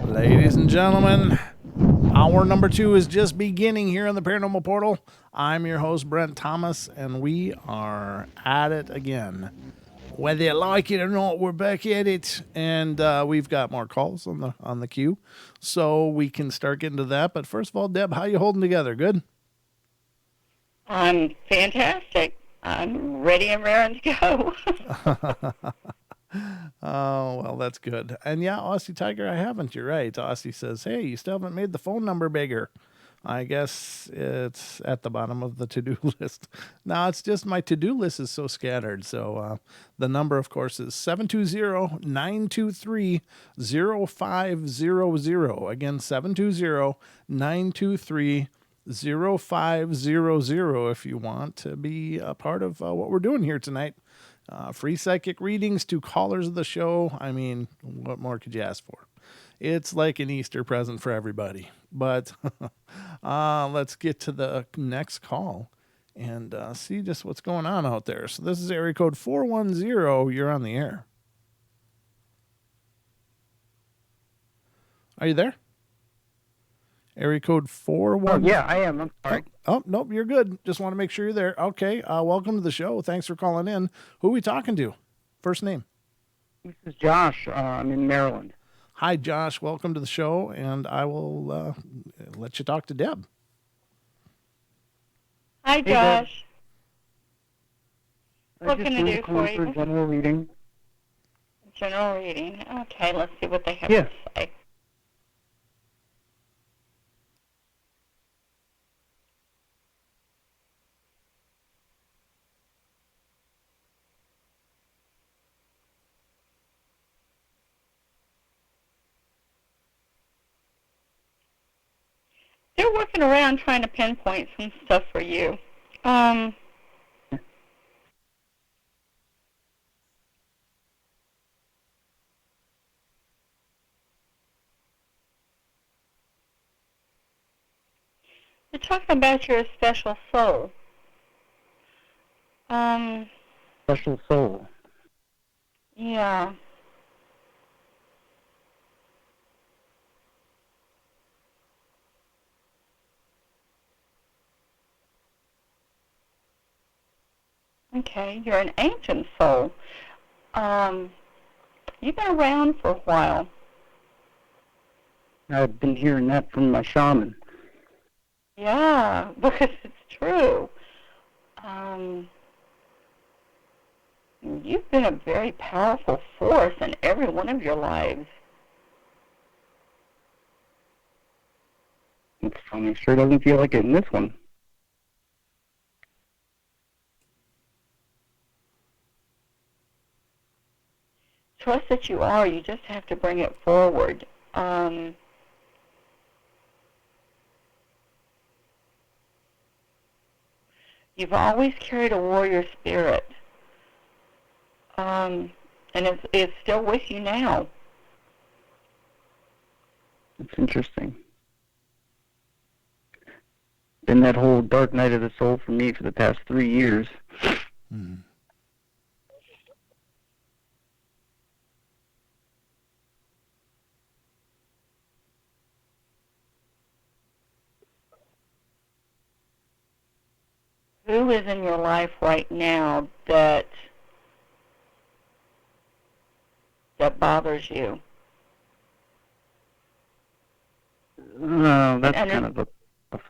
Ladies and gentlemen, hour number 2 is just beginning here on the Paranormal Portal. I'm your host, Brent Thomas, and we are at it again. Whether you like it or not, we're back at it, and we've got more calls on the queue, so we can start getting to that. But first of all, Deb, how you holding together? Good? I'm fantastic. I'm ready and raring to go. Oh, well, that's good. And yeah, Aussie Tiger, I haven't. You're right. Aussie says, hey, you still haven't made the phone number bigger. I guess it's at the bottom of the to-do list. No, it's just my to-do list is so scattered. So the number, of course, is 720-923-0500. Again, 720-923-0500 if you want to be a part of what we're doing here tonight. Free psychic readings to callers of the show. I mean, what more could you ask for? It's like an Easter present for everybody. But let's get to the next call and see just what's going on out there. So this is area code 410. You're on the air. Are you there? Area code 410. Oh, yeah, I am. I'm sorry. Oh, nope, you're good. Just want to make sure you're there. Okay, welcome to the show. Thanks for calling in. Who are we talking to? First name? This is Josh. I'm in Maryland. Hi, Josh. Welcome to the show, and I will let you talk to Deb. Hi, Josh. Hey, What can I do for you? General reading. General reading. Okay, let's see what they have Yeah. to say. They're working around trying to pinpoint some stuff for you. They're talking about your special soul. Special soul. Yeah. Okay, you're an ancient soul. You've been around for a while. I've been hearing that from my shaman. Yeah, because it's true. You've been a very powerful force in every one of your lives. It's funny, sure doesn't feel like it in this one. Trust that you are. You just have to bring it forward. You've always carried a warrior spirit. and it's still with you now. It's interesting. Been that whole dark night of the soul for me for the past 3 years. Mm. Who is in your life right now that bothers you? That's kind of a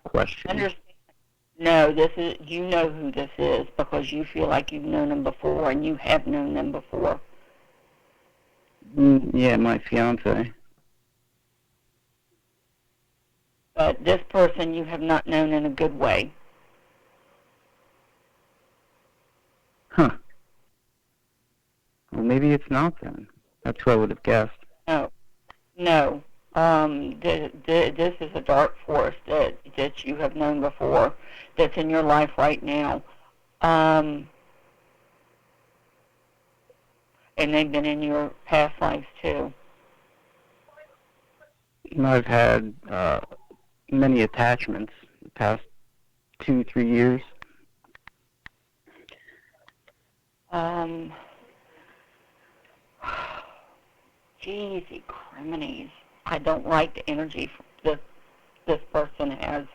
question. No, this is, you know who this is because you feel like you've known them before and you have known them before. Yeah, my fiance. But this person you have not known in a good way. Huh. Well, maybe it's not then. That's who I would have guessed. No. This is a dark force that you have known before that's in your life right now. And they've been in your past lives too. I've had many attachments the past 2-3 years. Jeezy criminies. I don't like the energy this person has.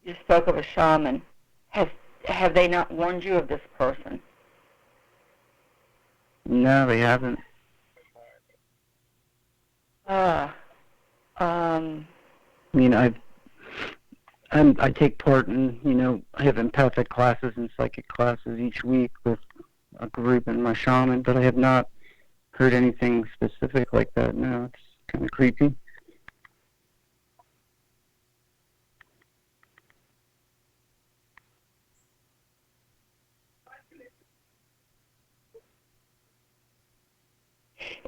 You spoke of a shaman. Have they not warned you of this person? No, they haven't. I mean, I take part in, I have empathic classes and psychic classes each week with a group and my shaman, but I have not heard anything specific like that. No, it's kind of creepy.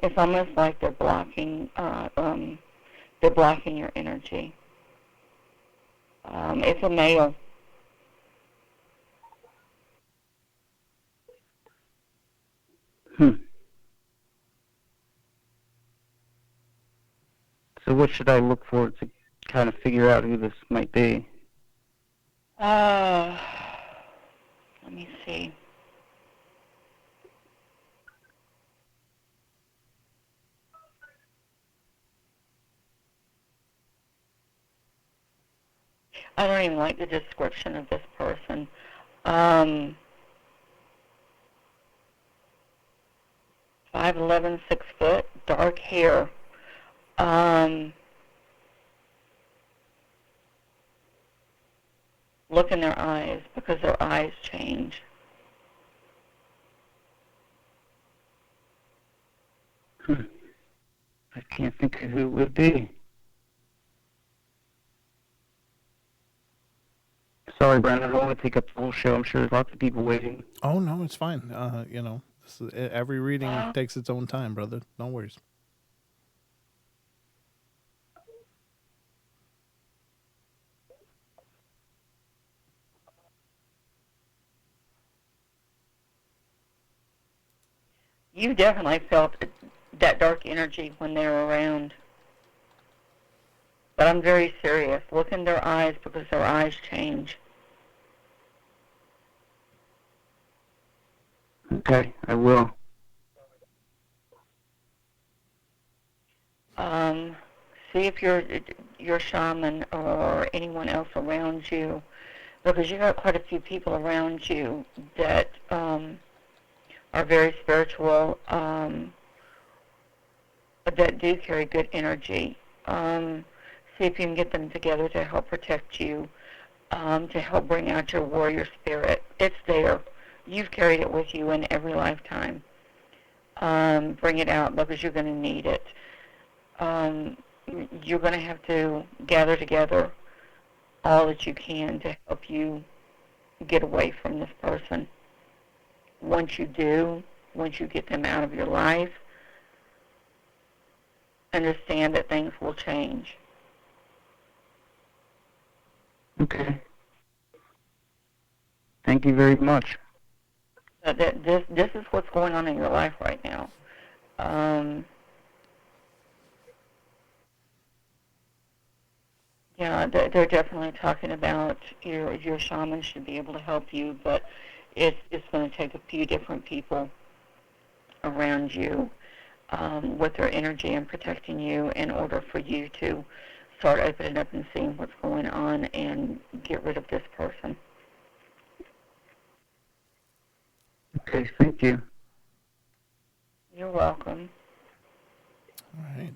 It's almost like they're blocking your energy. It's a male. So what should I look for to kind of figure out who this might be? Let me see. I don't even like the description of this person. 5'11", 6 foot, dark hair. Look in their eyes because their eyes change. I can't think of who it would be. Sorry, Brandon, I don't want to take up the whole show. I'm sure there's lots of people waiting. Oh, no, it's fine. This is, every reading takes its own time, brother. No worries. You definitely felt that dark energy when they were around. But I'm very serious. Look in their eyes because their eyes change. Okay, I will. See if your shaman or anyone else around you, because you got quite a few people around you that are very spiritual, that do carry good energy. See if you can get them together to help protect you, to help bring out your warrior spirit. It's there. You've carried it with you in every lifetime. Bring it out because you're going to need it. You're going to have to gather together all that you can to help you get away from this person. Once you do, once you get them out of your life, understand that things will change. Okay. Thank you very much. This is what's going on in your life right now. Yeah, they're definitely talking about your shaman should be able to help you, but it's going to take a few different people around you with their energy and protecting you in order for you to start opening up and seeing what's going on and get rid of this person. Okay, thank you. You're welcome. All right.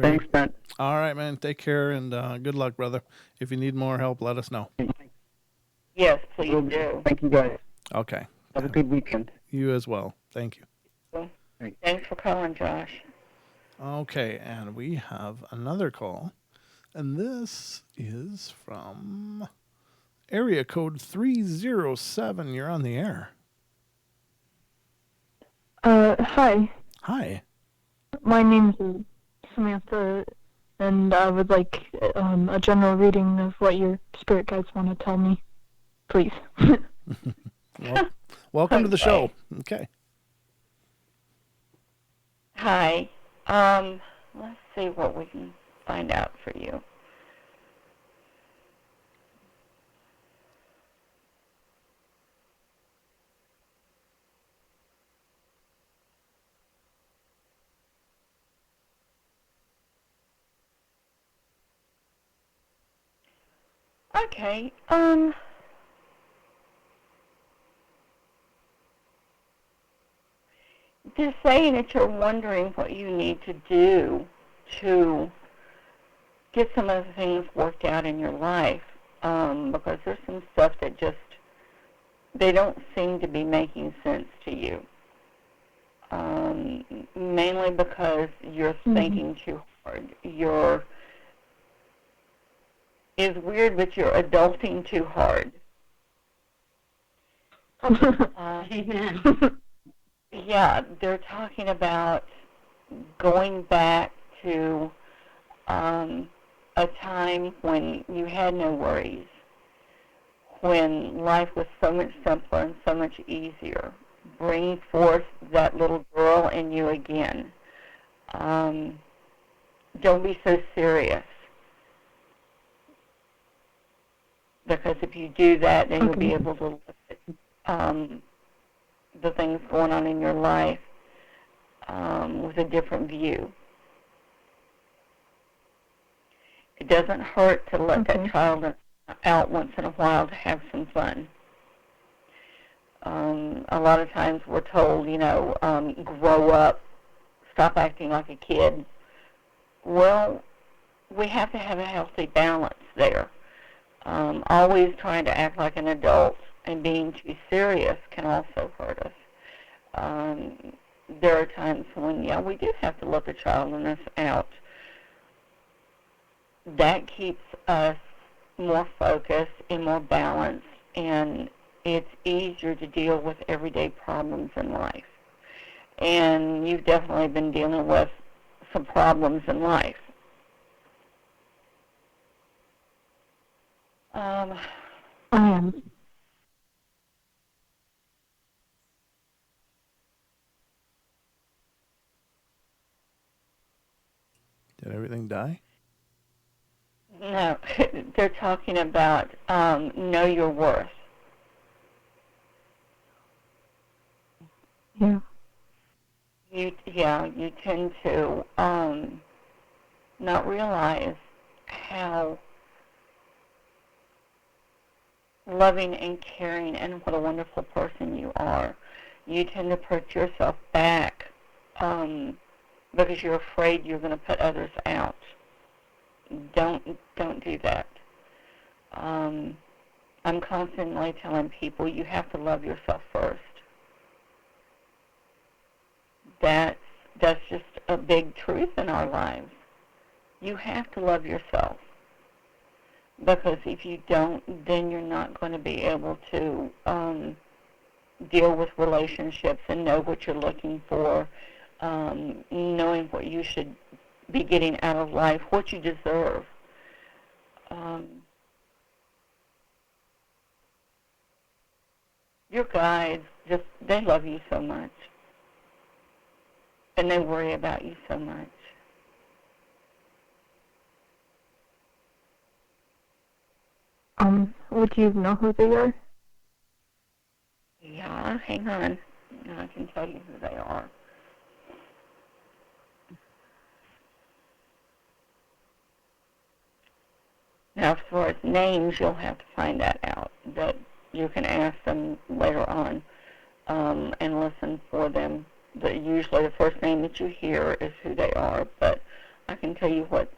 Thanks, Ben. All right, man. Take care and good luck, brother. If you need more help, let us know. Yes, please do. Thank you, guys. Okay. Have a good weekend. You as well. Thank you. Thanks for calling, Josh. Okay, and we have another call. And this is from area code 307. You're on the air. Hi. Hi. My name is Samantha, and I would like a general reading of what your spirit guides want to tell me, please. Well, welcome to the show. Okay. Hi. Let's see what we can find out for you. Okay. Just saying that you're wondering what you need to do to get some of the things worked out in your life, because there's some stuff that just, they don't seem to be making sense to you. Mainly because you're thinking too hard. It's weird, but you're adulting too hard. Amen. Yeah, they're talking about going back to a time when you had no worries, when life was so much simpler and so much easier. Bring forth that little girl in you again. Don't be so serious. Because if you do that, then you'll be able to look at the things going on in your life with a different view. It doesn't hurt to let that child out once in a while to have some fun. A lot of times we're told, grow up, stop acting like a kid. Well, we have to have a healthy balance there. Always trying to act like an adult and being too serious can also hurt us. There are times when, we do have to let the childness out. That keeps us more focused and more balanced, and it's easier to deal with everyday problems in life. And you've definitely been dealing with some problems in life. I am. Did everything die? No, they're talking about know your worth. Yeah. You tend to not realize how loving and caring and what a wonderful person you are. You tend to put yourself back because you're afraid you're going to put others out. Don't do that. I'm constantly telling people you have to love yourself first. That's just a big truth in our lives. You have to love yourself. Because if you don't, then you're not going to be able to deal with relationships and know what you're looking for, knowing what you should be getting out of life, what you deserve. your guides, just, they love you so much. And they worry about you so much. Would you know who they are? Yeah, hang on. I can tell you who they are. Now, as far as names, you'll have to find that out. That you can ask them later on and listen for them. But usually the first name that you hear is who they are, but I can tell you what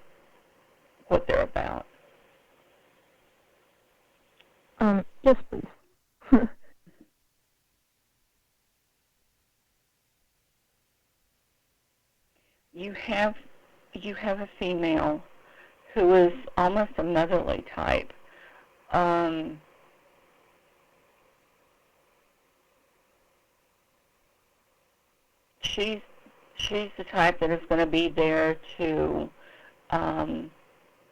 they're about. Yes, please. You have a female who is almost a motherly type. She's the type that is going to be there to,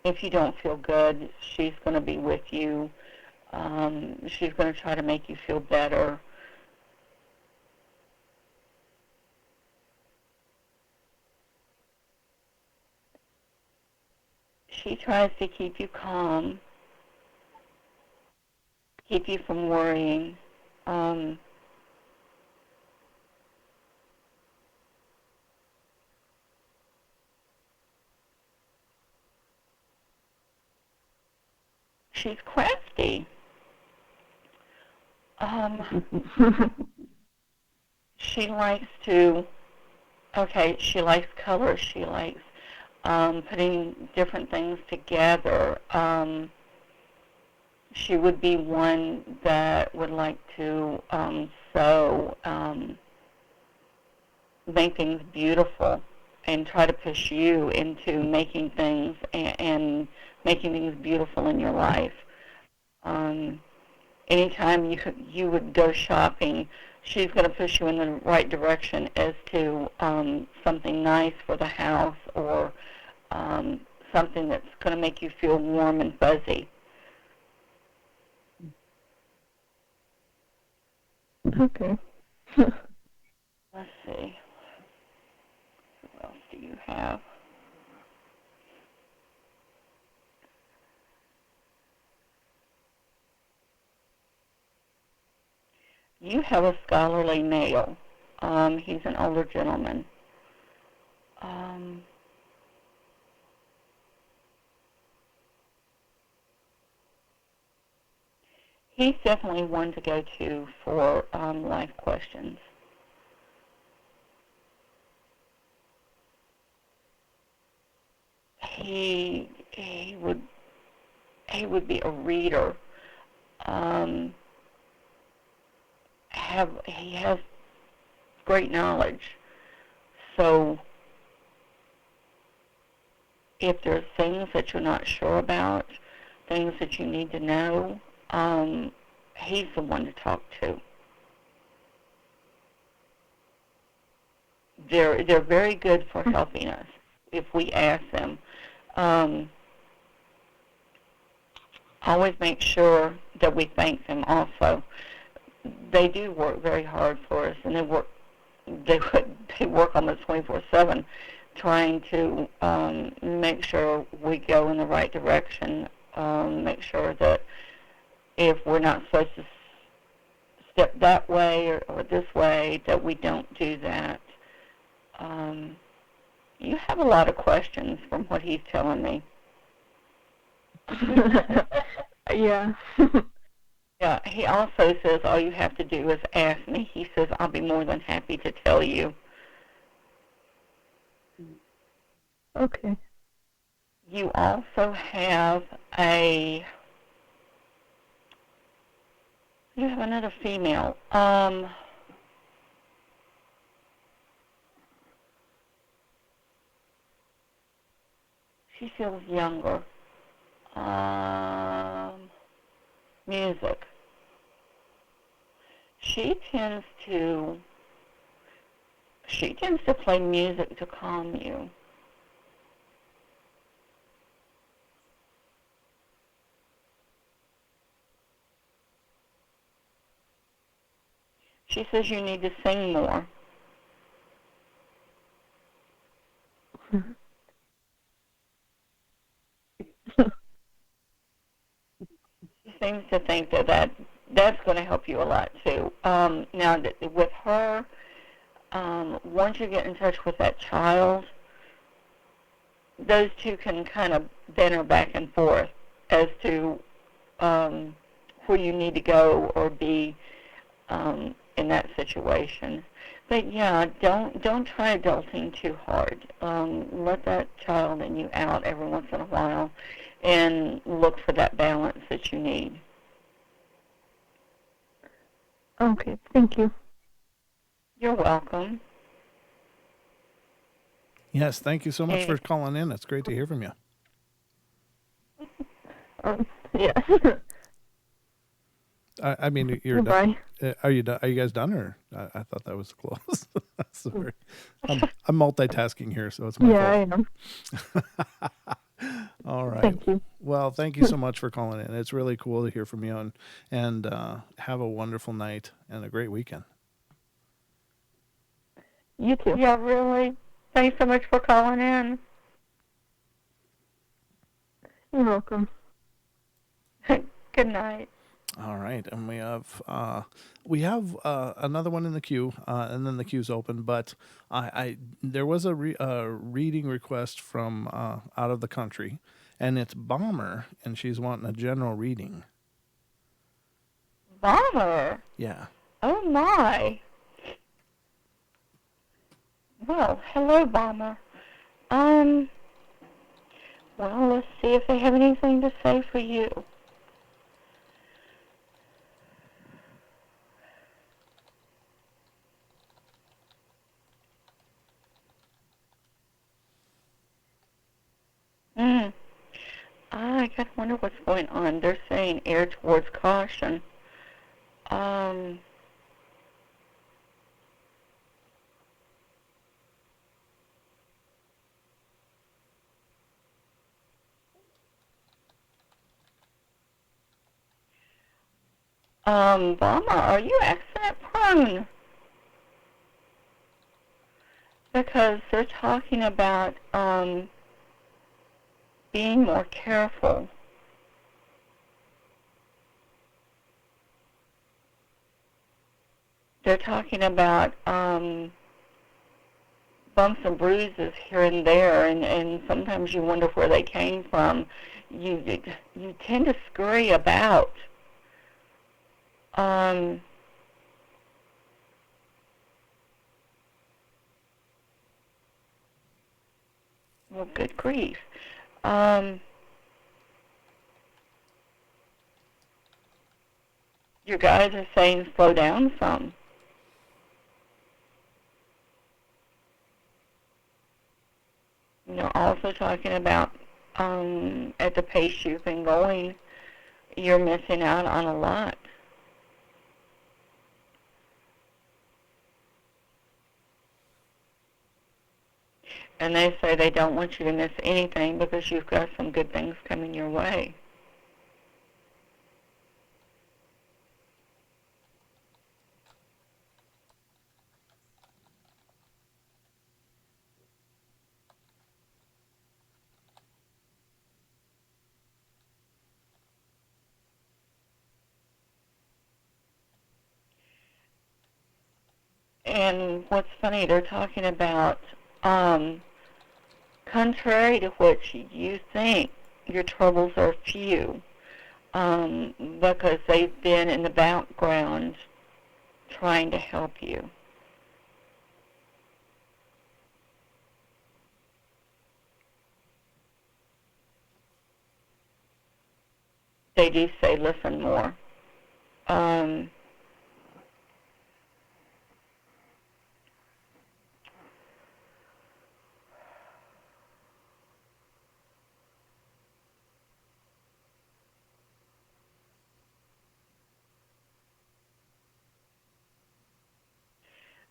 if you don't feel good, she's going to be with you. She's going to try to make you feel better. She tries to keep you calm, keep you from worrying. She's crafty. She likes to, she likes colors. She likes putting different things together. She would be one that would like to sew, make things beautiful, and try to push you into making things and making things beautiful in your life. Anytime you would go shopping, she's going to push you in the right direction as to something nice for the house or something that's going to make you feel warm and fuzzy. Okay. Let's see. Who else do you have? You have a scholarly male. He's an older gentleman. He's definitely one to go to for life questions. He would be a reader. He has great knowledge. So if there's things that you're not sure about, things that you need to know, he's the one to talk to. They're very good for helping us if we ask them. Always make sure that we thank them also. They do work very hard for us, and they work almost 24/7 trying to make sure we go in the right direction, make sure that if we're not supposed to step that way or this way, that we don't do that. You have a lot of questions from what he's telling me. Yeah. Yeah, he also says all you have to do is ask me. He says I'll be more than happy to tell you. Okay. You also have another female. She feels younger. Music. She tends to play music to calm you. She says you need to sing more. She seems to think that's going to help you a lot too. Now, with her, once you get in touch with that child, those two can kind of banter back and forth as to where you need to go or be in that situation. But yeah, don't try adulting too hard. Let that child and you out every once in a while, and look for that balance that you need. Okay, thank you. You're welcome. Yes, thank you so much for calling in. It's great to hear from you. Yeah. I mean, you're done. Are you done? Are you guys done, or I thought that was close. Sorry, I'm multitasking here, so it's my fault. I am. All right. Thank you. Well, thank you so much for calling in. It's really cool to hear from you, and have a wonderful night and a great weekend. You too. Yeah, really. Thanks so much for calling in. You're welcome. Good night. All right, and we have another one in the queue, and then the queue's open. But there was a reading request from out of the country, and it's Bomber, and she's wanting a general reading. Bomber? Yeah. Oh my. Well, hello, Bomber. Well, let's see if they have anything to say for you. I gotta wonder what's going on. They're saying err towards caution. Bomber, are you accident prone? Because they're talking about, being more careful. They're talking about bumps and bruises here and there, and sometimes you wonder where they came from. You tend to scurry about. Well, good grief. Your guys are saying slow down some. Also talking about at the pace you've been going, you're missing out on a lot. And they say they don't want you to miss anything because you've got some good things coming your way. And what's funny, they're talking about, contrary to what you think, your troubles are few, because they've been in the background trying to help you. They do say listen more.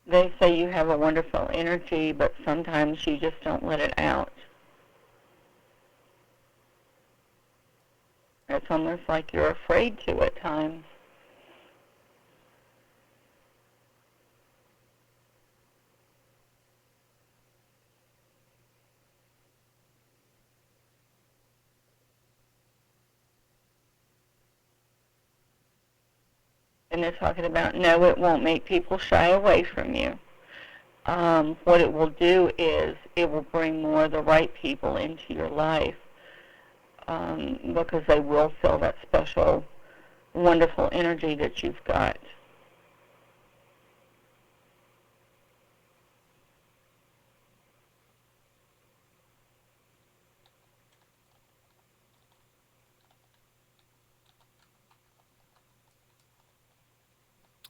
They say you have a wonderful energy, but sometimes you just don't let it out. It's almost like you're afraid to at times. and they're talking about, no, it won't make people shy away from you. What it will do is it will bring more of the right people into your life, because they will feel that special, wonderful energy that you've got.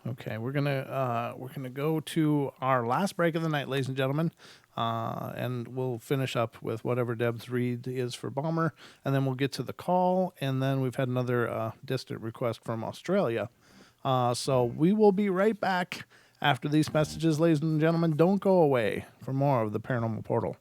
Okay, we're gonna go to our last break of the night, ladies and gentlemen, and we'll finish up with whatever Deb's read is for Bomber, and then we'll get to the call, and then we've had another distant request from Australia. So we will be right back after these messages, ladies and gentlemen. Don't go away for more of the Paranormal Portal.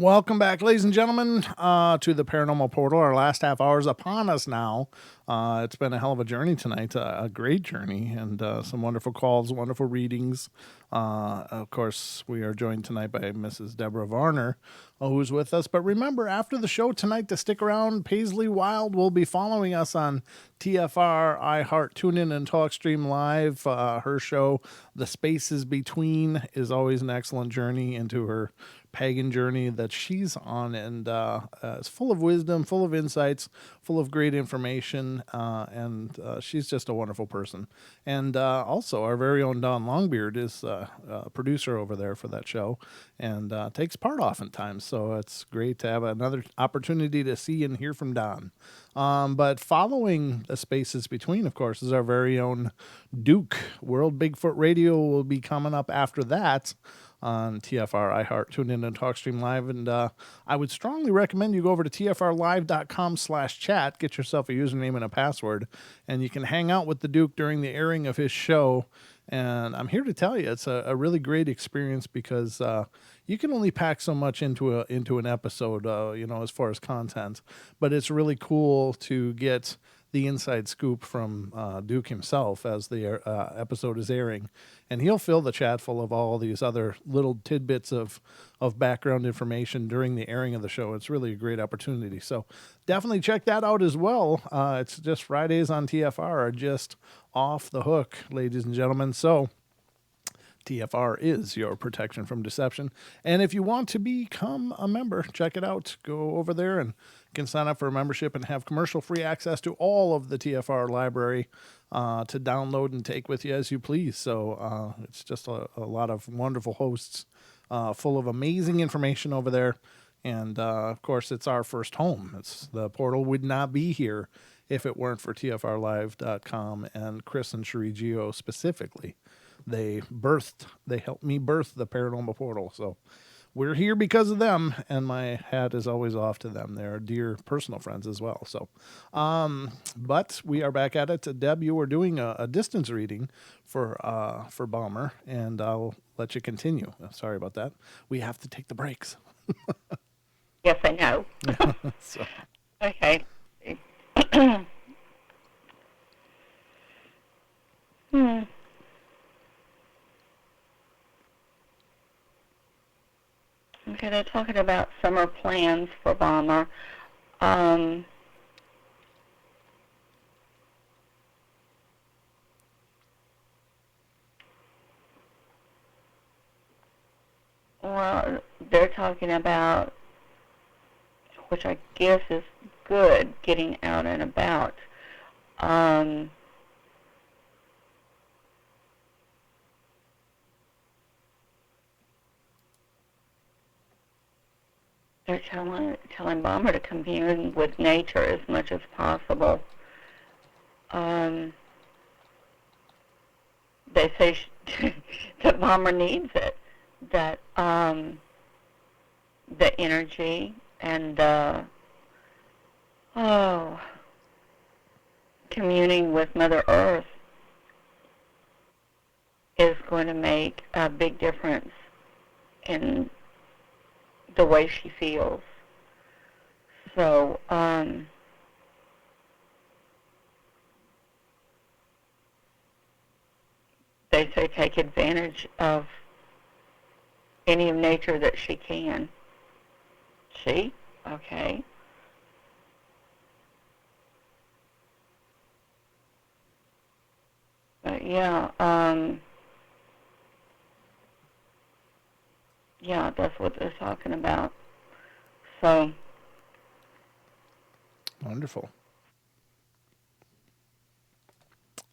Welcome back, ladies and gentlemen, to the Paranormal Portal. Our last half hour is upon us now. It's been a hell of a journey tonight, a great journey, and some wonderful calls, wonderful readings. Of course, we are joined tonight by Mrs. Debra Varner, who's with us. But remember, after the show tonight, to stick around, Paisley Wild will be following us on TFR, iHeart, TuneIn, and TalkStream Live. Her show, The Spaces Between, is always an excellent journey into her pagan journey that she's on, and it's full of wisdom, full of insights, full of great information, and she's just a wonderful person. And also, our very own Don Longbeard is a producer over there for that show, and takes part oftentimes, so it's great to have another opportunity to see and hear from Don. But following The Spaces Between, of course, is our very own Duke. World Bigfoot Radio will be coming up after that on TFR, iHeart, TuneIn, and TalkStream Live. And I would strongly recommend you go over to tfrlive.com/chat, get yourself a username and a password, and you can hang out with the Duke during the airing of his show. And I'm here to tell you, it's a really great experience because you can only pack so much into an episode, as far as content. But it's really cool to get the inside scoop from Duke himself as the episode is airing. And he'll fill the chat full of all these other little tidbits of background information during the airing of the show. It's really a great opportunity. So definitely check that out as well. It's just Fridays on TFR are just off the hook, ladies and gentlemen. So TFR is your protection from deception. And if you want to become a member, check it out. Go over there and you can sign up for a membership and have commercial-free access to all of the TFR library to download and take with you as you please. So it's just a lot of wonderful hosts full of amazing information over there. And, of course, it's our first home. The portal would not be here if it weren't for TFRlive.com and Chris and Cherie Gio specifically. They helped me birth the Paranormal Portal. So we're here because of them, and my hat is always off to them. They're dear personal friends as well. So, but we are back at it. Deb, you were doing a distance reading for Balmer, and I'll let you continue. Sorry about that. We have to take the breaks. Yes, I know. So. Okay. Okay, they're talking about summer plans for Balmer. Well, they're talking about, which I guess is good, getting out and about. They're telling Balmer to commune with nature as much as possible. They say that Balmer needs it, that the energy and communing with Mother Earth is going to make a big difference in the way she feels. So, they say take advantage of any of nature that she can. She? Okay. But yeah, yeah, that's what they're talking about. So. Wonderful.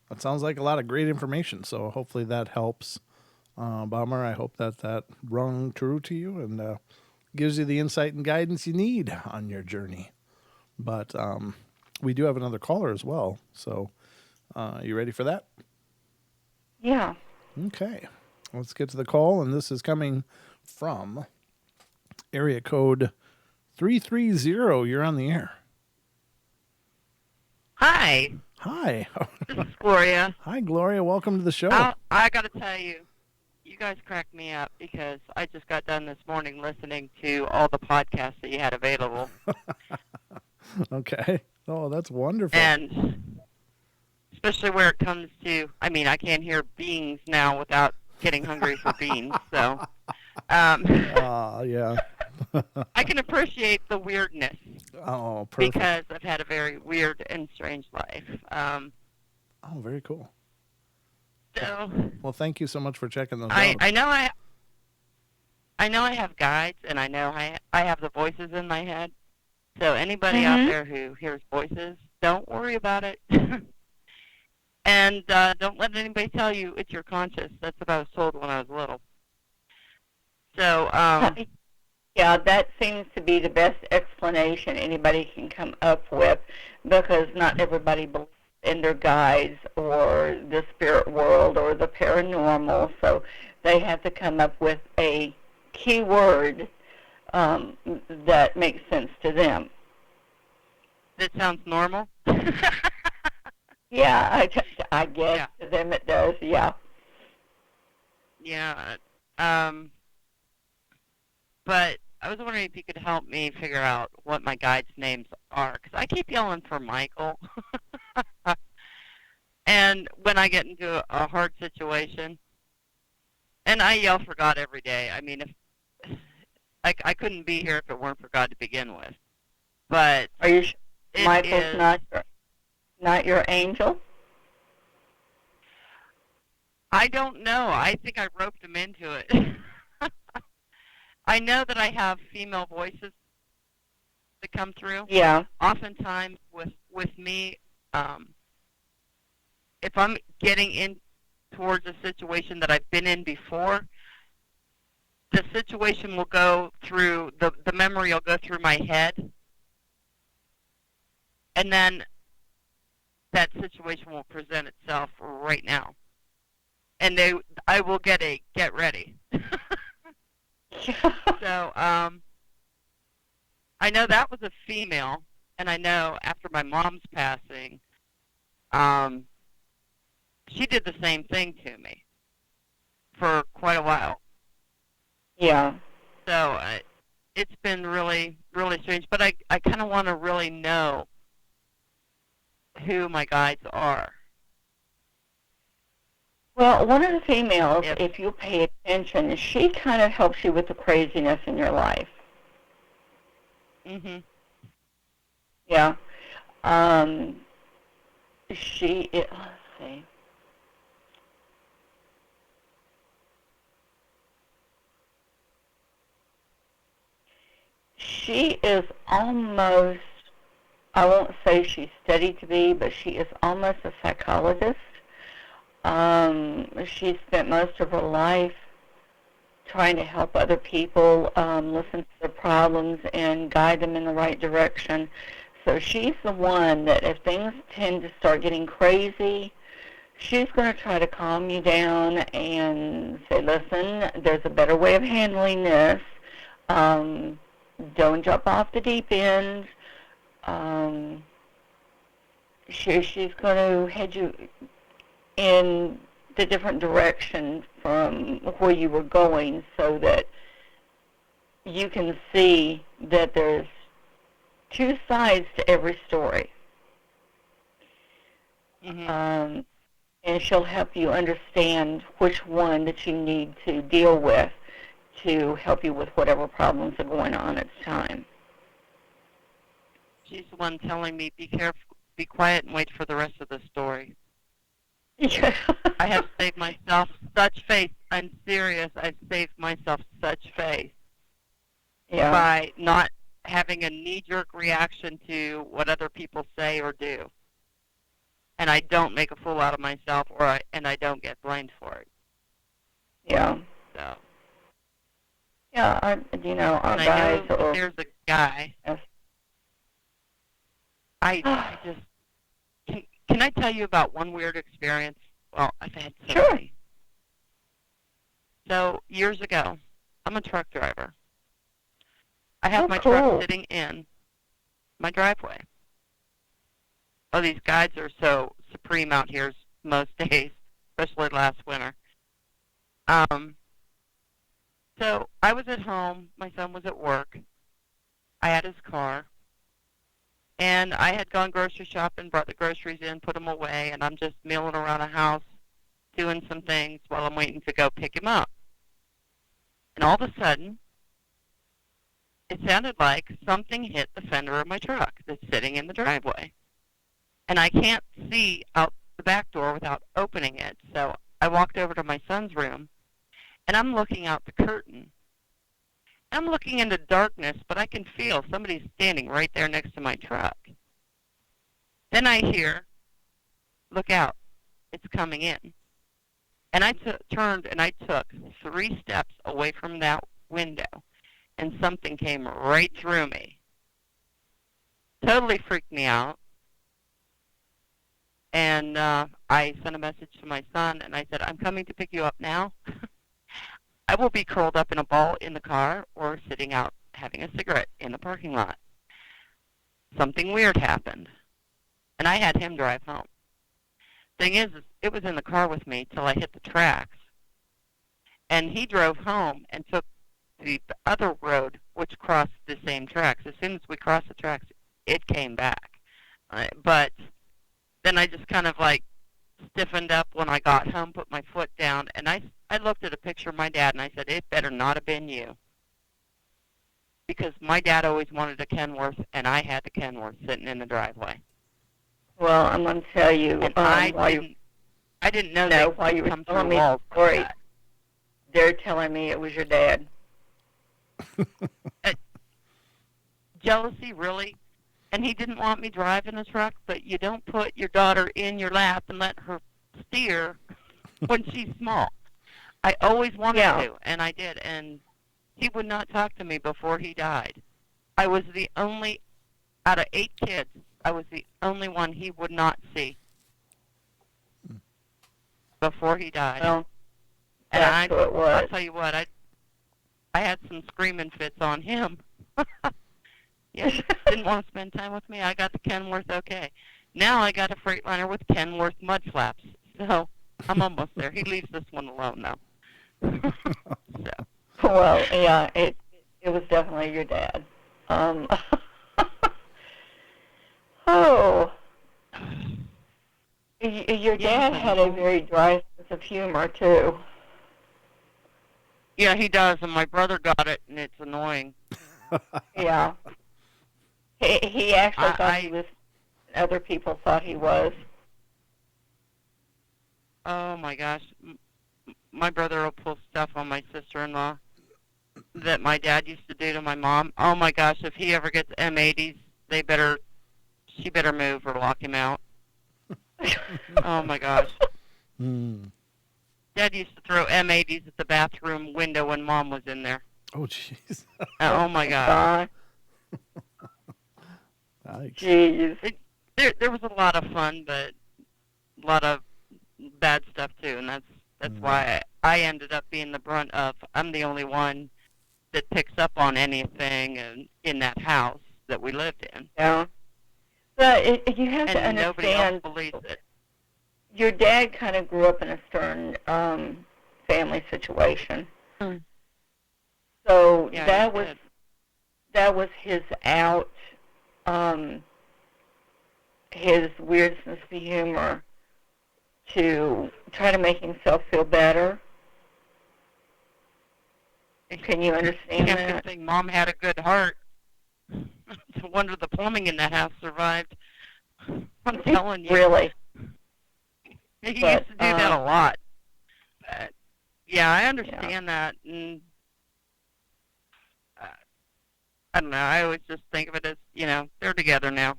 That sounds like a lot of great information. So hopefully that helps, Balmer. I hope that rung true to you and gives you the insight and guidance you need on your journey. But we do have another caller as well. So you ready for that? Yeah. Okay. Let's get to the call. And this is coming from area code 330. You're on the air. Hi. Hi. This is Gloria. Hi, Gloria. Welcome to the show. I got to tell you, You guys cracked me up because I just got done this morning listening to all the podcasts that you had available. Okay. Oh, that's wonderful. And especially where it comes to, I mean, I can't hear beans now without getting hungry for beans. So, yeah. I can appreciate the weirdness. Oh, perfect. Because I've had a very weird and strange life. Oh, very cool. So, well, thank you so much for checking those out. I know I have guides, and I know I have the voices in my head. So anybody out there who hears voices, don't worry about it. And don't let anybody tell you it's your conscience. That's what I was told when I was little. So, yeah, that seems to be the best explanation anybody can come up with, because not everybody believes in their guides or the spirit world or the paranormal, so they have to come up with a key word that makes sense to them. That sounds normal? Yeah, I guess to them it does, yeah. Yeah. But I was wondering if you could help me figure out what my guides' names are, because I keep yelling for Michael. And when I get into a hard situation, and I yell for God every day. I mean, if I couldn't be here if it weren't for God to begin with. But are you sure Michael's not your angel? I don't know. I think I roped him into it. I know that I have female voices that come through. Yeah. Oftentimes with me, if I'm getting in towards a situation that I've been in before, the situation will go through, the memory will go through my head, and then that situation will present itself right now. And I will get a get ready. So, I know that was a female, and I know after my mom's passing, she did the same thing to me for quite a while. Yeah. So it's been really, really strange. But I kind of want to really know who my guides are. Well, one of the females, if you pay attention, she kind of helps you with the craziness in your life. Mhm. Yeah. Let's see. She is almost, I won't say she's studied to be, but she is almost a psychologist. She spent most of her life trying to help other people listen to their problems and guide them in the right direction. So she's the one that if things tend to start getting crazy, she's going to try to calm you down and say, listen, there's a better way of handling this. Don't jump off the deep end. She's going to head you in the different direction from where you were going so that you can see that there's two sides to every story. Mm-hmm. And she'll help you understand which one that you need to deal with to help you with whatever problems are going on at the time. She's the one telling me, be careful, be quiet, and wait for the rest of the story. Yeah. I have saved myself such face. I'm serious. I've saved myself such face by not having a knee-jerk reaction to what other people say or do. And I don't make a fool out of myself, and I don't get blamed for it. Yeah. So. Yeah, our and guys. I know there's a guy. Yes. I just can I tell you about one weird experience? Well, I've had so many. So years ago, I'm a truck driver. I have my truck sitting in my driveway. Oh, these guides are so supreme out here most days, especially last winter. I was at home. My son was at work. I had his car. And I had gone grocery shopping, brought the groceries in, put them away, and I'm just milling around the house doing some things while I'm waiting to go pick him up. And all of a sudden, it sounded like something hit the fender of my truck that's sitting in the driveway. And I can't see out the back door without opening it. So I walked over to my son's room, and I'm looking out the curtain. I'm looking into darkness, but I can feel somebody's standing right there next to my truck. Then I hear, "Look out, it's coming in." And I turned and I took 3 steps away from that window, and something came right through me. Totally freaked me out. And I sent a message to my son, and I said, "I'm coming to pick you up now. I will be curled up in a ball in the car or sitting out having a cigarette in the parking lot." Something weird happened, and I had him drive home. Thing is, it was in the car with me till I hit the tracks, and he drove home and took the other road, which crossed the same tracks. As soon as we crossed the tracks, it came back. But then I just kind of like stiffened up when I got home, put my foot down, and I looked at a picture of my dad, and I said, "It better not have been you." Because my dad always wanted a Kenworth, and I had the Kenworth sitting in the driveway. Well, I'm going to tell you, And I didn't know they while you could were come through telling me walls the like story, that. they're telling me it was your dad. Jealousy, really? And he didn't want me driving the truck, but you don't put your daughter in your lap and let her steer when she's small. I always wanted to, and I did, and he would not talk to me before he died. I was the only, out of 8 kids, I was the only one he would not see before he died. Well, and that's who it was. I'll tell you what, I had some screaming fits on him. Yeah, didn't want to spend time with me. I got the Kenworth okay. Now I got a Freightliner with Kenworth mud flaps. So I'm almost there. He leaves this one alone now. So. Well, yeah, it was definitely your dad. Oh. Your dad had a very dry sense of humor, too. Yeah, he does, and my brother got it, and it's annoying. Yeah. He actually thought he was, other people thought he was. Oh, my gosh. My brother will pull stuff on my sister-in-law that my dad used to do to my mom. Oh, my gosh, if he ever gets M80s, she better move or lock him out. Oh, my gosh. Dad used to throw M80s at the bathroom window when Mom was in there. Oh, jeez. Oh, my God. Jeez. There was a lot of fun, but a lot of bad stuff, too, and that's why I ended up being the brunt of, I'm the only one that picks up on anything in that house that we lived in. Yeah. But you have to And nobody else understand, believes it. your dad kind of grew up in a stern family situation. So Yeah, that was his out, his weird sense of humor to try to make himself feel better. Can you understand Can't that? think Mom had a good heart. No wonder the plumbing in that house survived. I'm telling you. Really? He used But, to do that a lot. But, yeah, I understand that. And I don't know. I always just think of it as, they're together now.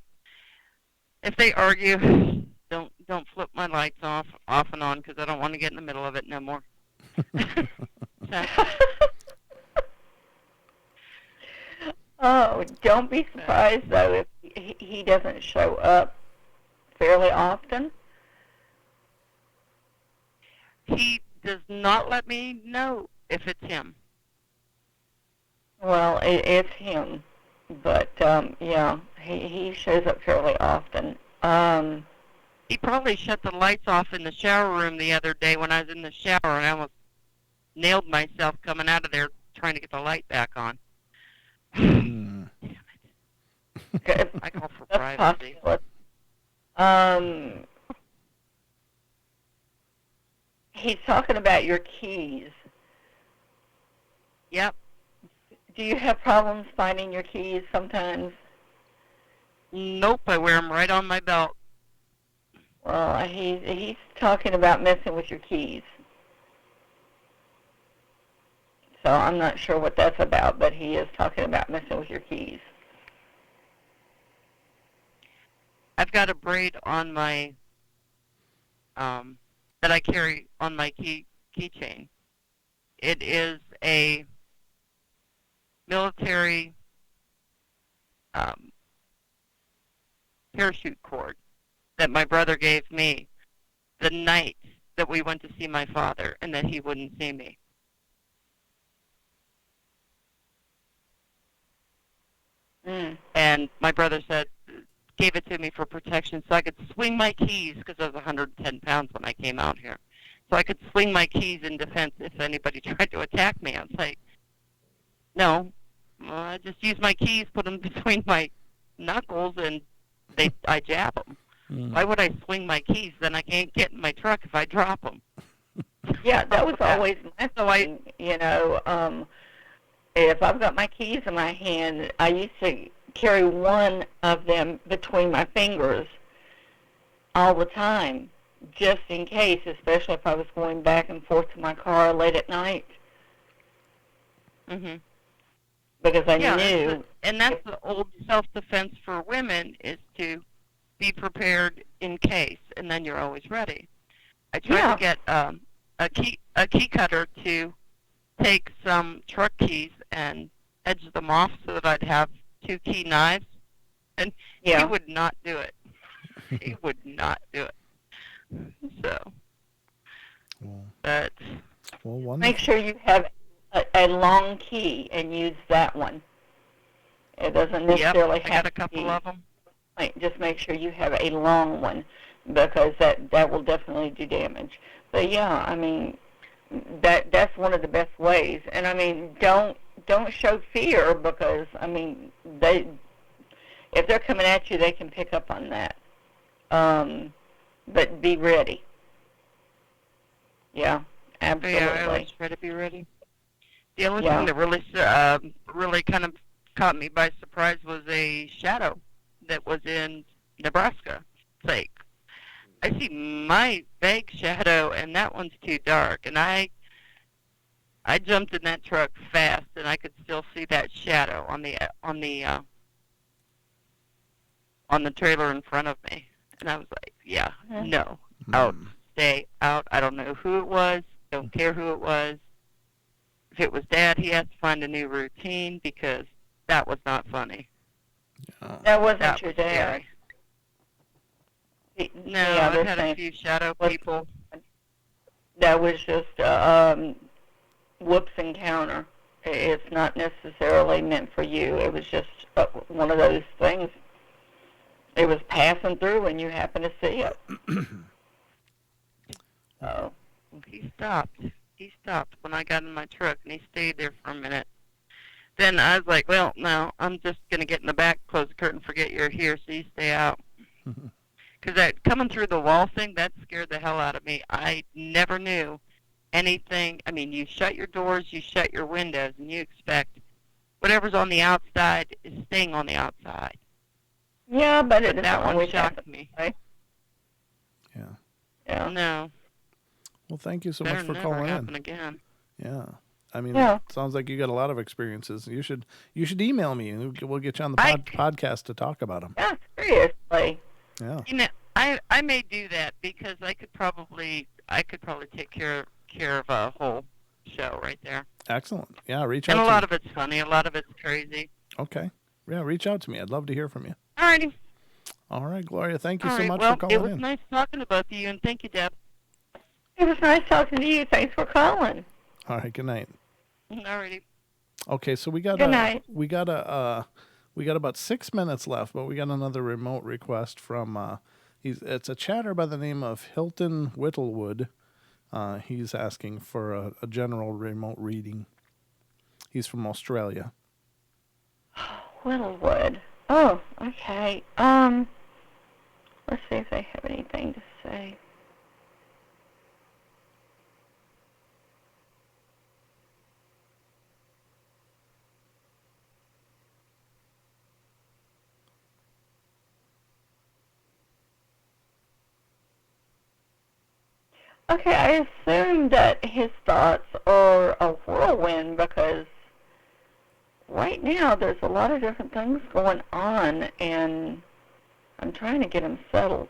If they argue, don't flip my lights off and on, because I don't want to get in the middle of it no more. So. Oh, don't be surprised, though, if he doesn't show up fairly often. He does not let me know if it's him. Well, it's him. But, yeah, he shows up fairly often. He probably shut the lights off in the shower room the other day when I was in the shower, and I almost nailed myself coming out of there trying to get the light back on. I call for That's privacy. possible. He's talking about your keys. Yep. Do you have problems finding your keys sometimes? Nope, I wear them right on my belt. Well, he's talking about messing with your keys. So I'm not sure what that's about, but he is talking about messing with your keys. I've got a braid on my that I carry on my keychain. It is a military parachute cord that my brother gave me the night that we went to see my father and that he wouldn't see me. And my brother gave it to me for protection so I could swing my keys because I was 110 pounds when I came out here. So I could swing my keys in defense if anybody tried to attack me. I was like, no, I just use my keys, put them between my knuckles, and I jab them. Why would I swing my keys? Then I can't get in my truck if I drop them. Yeah, that was always my thing. If I've got my keys in my hand, I used to carry one of them between my fingers all the time, just in case, especially if I was going back and forth to my car late at night. Mm-hmm. Because I knew. And that's the old self-defense for women, is to be prepared in case, and then you're always ready. I tried to get a key cutter to take some truck keys and edge them off so that I'd have 2 key knives, and he would not do it. He would not do it. So, but make sure you have a long key and use that one. It doesn't necessarily have I got a couple of them. Just make sure you have a long one, because that will definitely do damage. But yeah, I mean, that's one of the best ways. And I mean, don't show fear, because I mean, if they're coming at you, they can pick up on that. But be ready. Yeah, absolutely. Yeah, I always try to be ready. The only thing that really kind of caught me by surprise was a shadow that was in Nebraska. It's like, I see my vague shadow, and that one's too dark. And I jumped in that truck fast, and I could still see that shadow on the trailer in front of me. And I was like, yeah, no, out, stay out. I don't know who it was. Don't care who it was. If it was Dad, he has to find a new routine, because that was not funny. That wasn't your dad. No, I've had a few shadow people. That was just whoops encounter. It's not necessarily meant for you. It was just one of those things. It was passing through, and you happened to see it. Oh. He stopped. He stopped when I got in my truck, and he stayed there for a minute. Then I was like, well, no, I'm just going to get in the back, close the curtain, forget you're here, so you stay out. Because that coming through the wall thing, that scared the hell out of me. I never knew anything. I mean, you shut your doors, you shut your windows, and you expect whatever's on the outside is staying on the outside. Yeah, but that one shocked me. Right? Yeah. No. Well, thank you so much for calling in. Happen again. Yeah. I mean, it sounds like you got a lot of experiences. You should email me, and we'll get you on the podcast to talk about them. Yeah, seriously. Yeah. You know, I may do that, because I could probably take care of a whole show right there. Excellent. Yeah, reach out. And a lot of it's funny, a lot of it's crazy. Okay. Yeah, reach out to me. I'd love to hear from you. Alrighty. All right, Gloria. Thank you so much for calling in. It was nice talking to both of you, and thank you, Deb. It was nice talking to you. Thanks for calling. All right. Good night. Alrighty. Okay, so we got good night. We got about 6 minutes left, but we got another remote request from it's a chatter by the name of Hilton Whittlewood. He's asking for a general remote reading. He's from Australia. Littlewood. Oh, okay. Let's see if they have anything to say. Okay, I assume that his thoughts are a whirlwind because right now there's a lot of different things going on, and I'm trying to get him settled.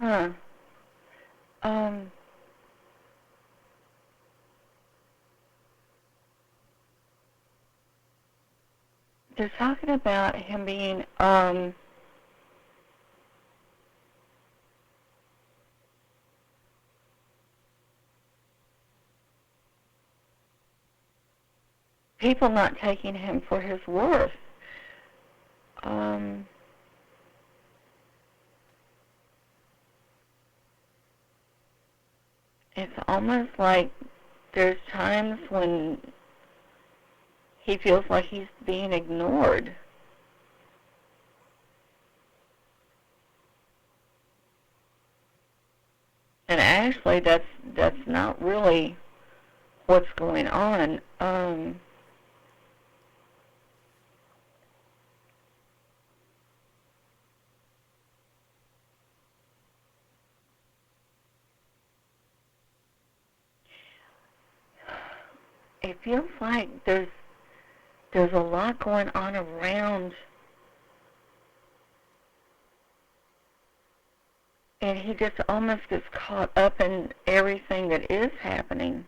Huh. Um, they're talking about him being, people not taking him for his worth. It's almost like there's times when he feels like he's being ignored. And actually, that's not really what's going on. It feels like there's a lot going on around, and he just almost gets caught up in everything that is happening.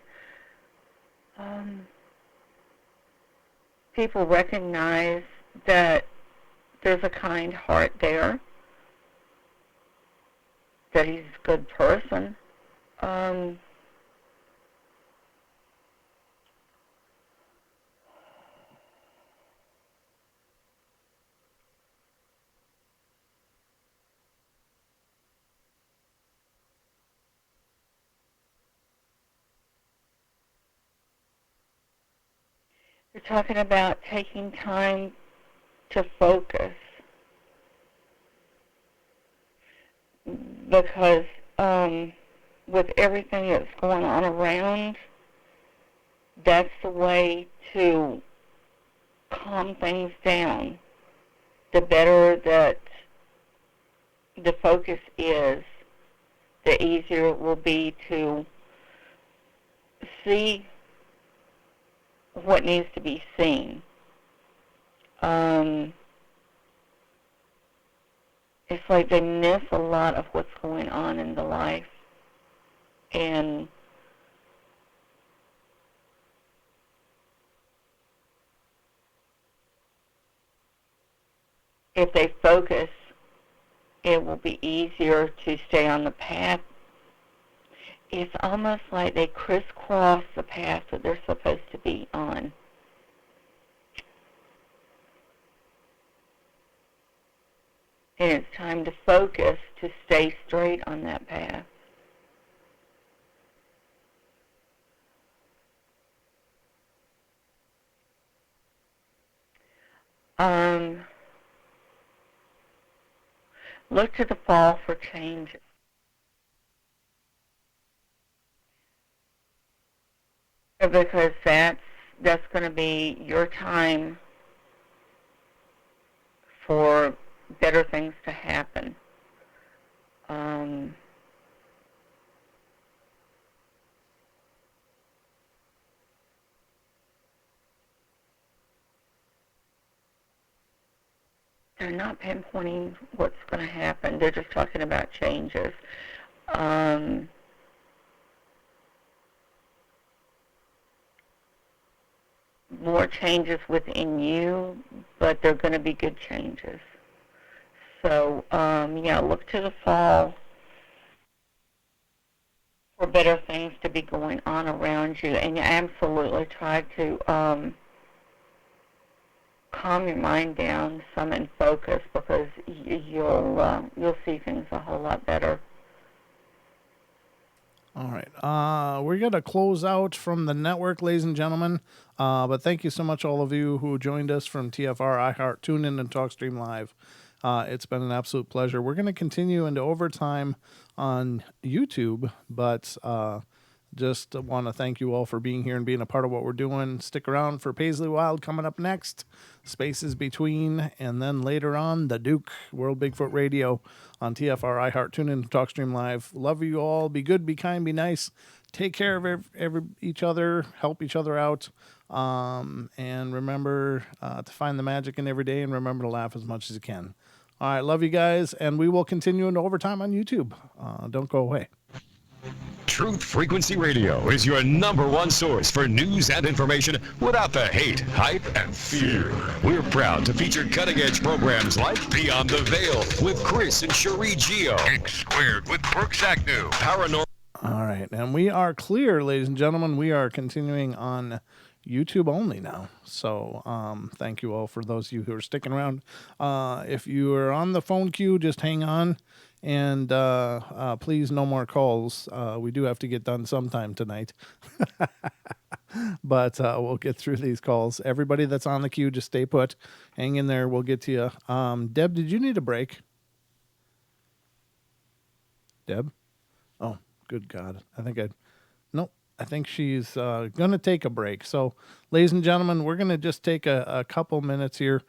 People recognize that there's a kind heart there, that he's a good person. We're talking about taking time to focus because with everything that's going on around, that's the way to calm things down. The better that the focus is, the easier it will be to see what needs to be seen. It's like they miss a lot of what's going on in the life. And if they focus, it will be easier to stay on the path. It's almost like they crisscross the path that they're supposed to be on. And it's time to focus to stay straight on that path. Look to the fall for changes. Because that's going to be your time for better things to happen. They're not pinpointing what's going to happen. They're just talking about changes. More changes within you, but they're going to be good changes. So, yeah, look to the fall for better things to be going on around you, and you absolutely try to calm your mind down some and focus, because you'll see things a whole lot better. All right. We're going to close out from the network, ladies and gentlemen. But thank you so much, all of you who joined us from TFR, iHeart, TuneIn, and TalkStream Live. It's been an absolute pleasure. We're going to continue into overtime on YouTube, but just want to thank you all for being here and being a part of what we're doing. Stick around for Paisley Wild coming up next, Spaces Between, and then later on, The Duke, World Bigfoot Radio on TFR, iHeart, TuneIn, TalkStream Live. Love you all. Be good, be kind, be nice. Take care of each other. Help each other out. And remember to find the magic in every day, and remember to laugh as much as you can. All right, love you guys, and we will continue into overtime on YouTube. Don't go away. Truth Frequency Radio is your #1 source for news and information without the hate, hype, and fear. We're proud to feature cutting-edge programs like Beyond the Veil with Chris and Cherie Geo, X Squared with Brooks Agnew, Paranormal. All right, and we are clear, ladies and gentlemen. We are continuing on YouTube only now. So thank you all for those of you who are sticking around. If you are on the phone queue, just hang on. And please, no more calls. We do have to get done sometime tonight. But we'll get through these calls. Everybody that's on the queue, just stay put. Hang in there. We'll get to you. Deb, did you need a break? Deb? Oh, good God. Nope. I think she's going to take a break. So, ladies and gentlemen, we're going to just take a couple minutes here.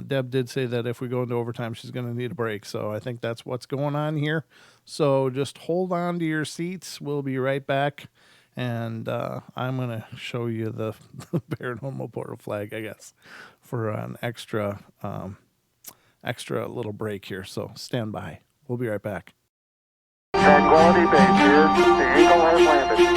Deb did say that if we go into overtime, she's going to need a break. So I think that's what's going on here. So just hold on to your seats. We'll be right back. And I'm going to show you the Paranormal Portal flag, I guess, for an extra little break here. So stand by. We'll be right back. Tranquility Base here. The Eagle has landed.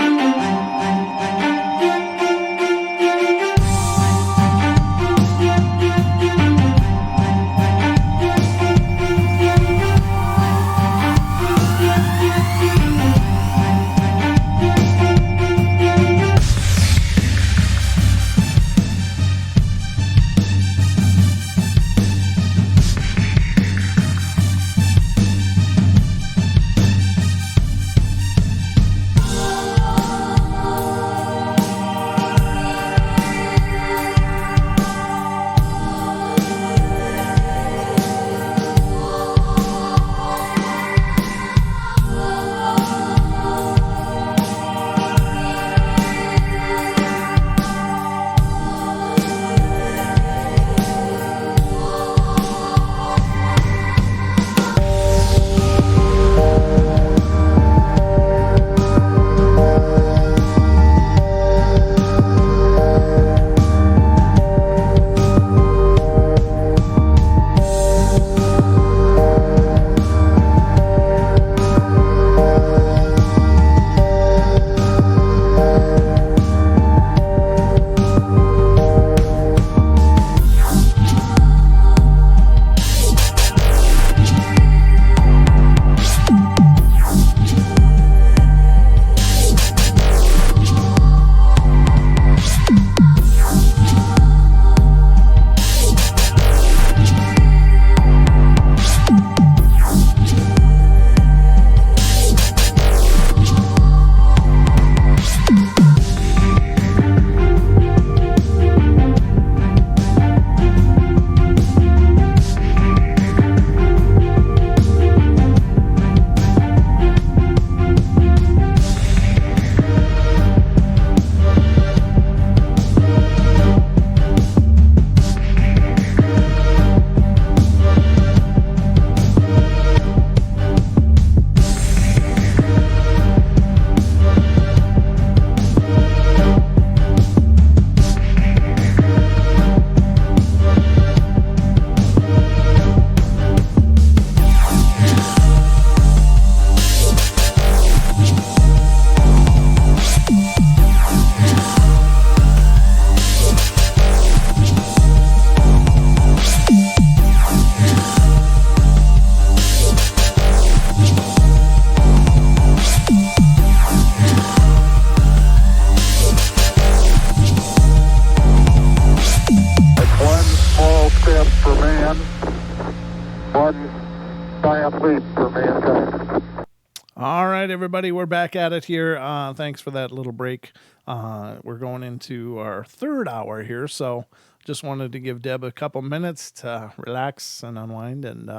everybody. We're back at it here. Thanks for that little break. We're going into our third hour here, so just wanted to give Deb a couple minutes to relax and unwind, and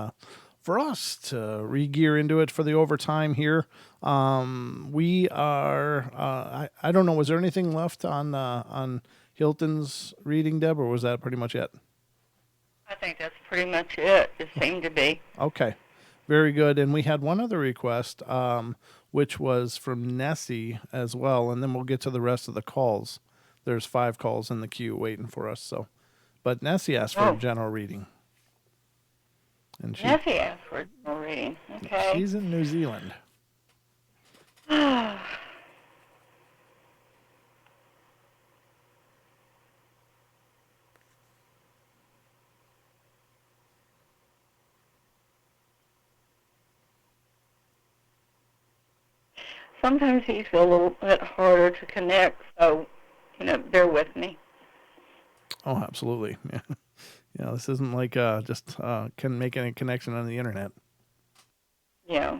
for us to re-gear into it for the overtime here. We are. I don't know. Was there anything left on Hilton's reading, Deb, or was that pretty much it? I think that's pretty much it. It seemed to be. Okay. Very good. And we had one other request, which was from Nessie as well, and then we'll get to the rest of the calls. There's 5 calls in the queue waiting for us. So, but Nessie asked for a general reading. And Nessie asked for a general reading. Okay. She's in New Zealand. Sometimes these feel a little bit harder to connect, so, bear with me. Oh, absolutely. Yeah. Yeah, this isn't like just can make any connection on the internet. Yeah.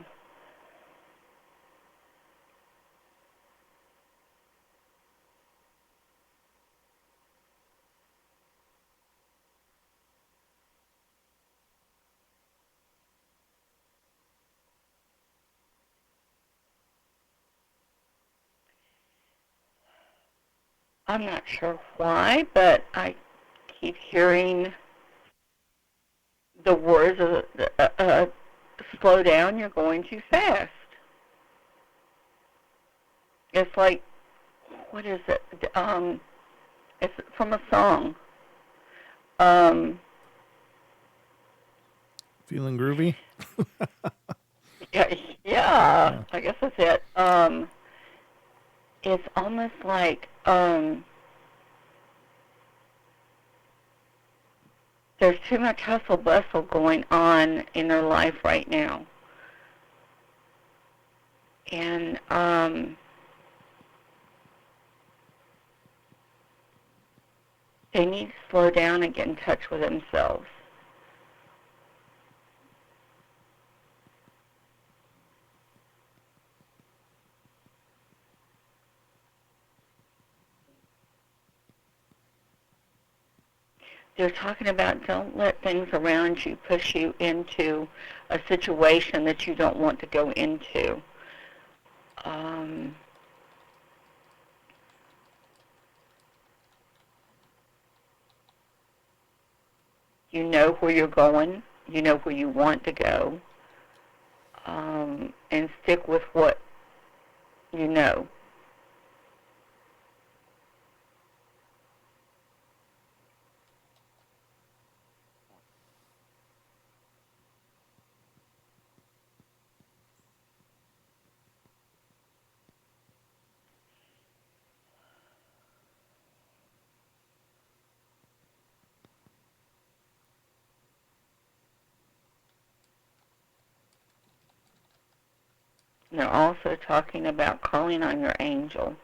I'm not sure why, but I keep hearing the words of slow down, you're going too fast. It's like, what is it? It's from a song. Feeling groovy? Yeah, I guess that's it. It's almost like there's too much hustle bustle going on in their life right now. And they need to slow down and get in touch with themselves. They're talking about don't let things around you push you into a situation that you don't want to go into. You know where you're going. You know where you want to go. And stick with what you know. And they're also talking about calling on your angel.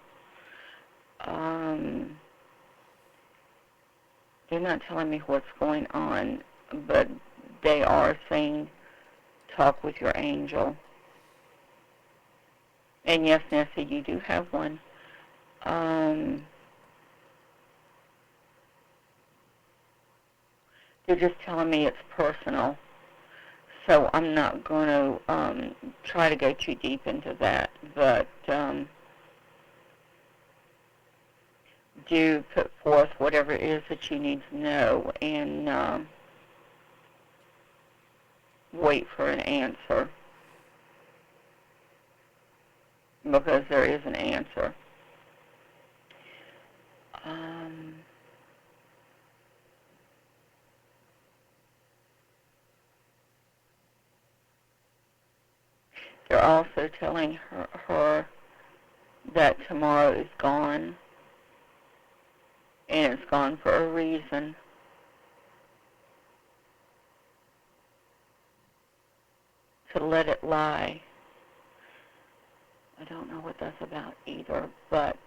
They're not telling me what's going on, but they are saying talk with your angel. And yes, Nessie, you do have one. They're just telling me it's personal. So I'm not going to try to go too deep into that, but do put forth whatever it is that you need to know and wait for an answer, because there is an answer. They're also telling her that tomorrow is gone, and it's gone for a reason. To let it lie. I don't know what that's about either, but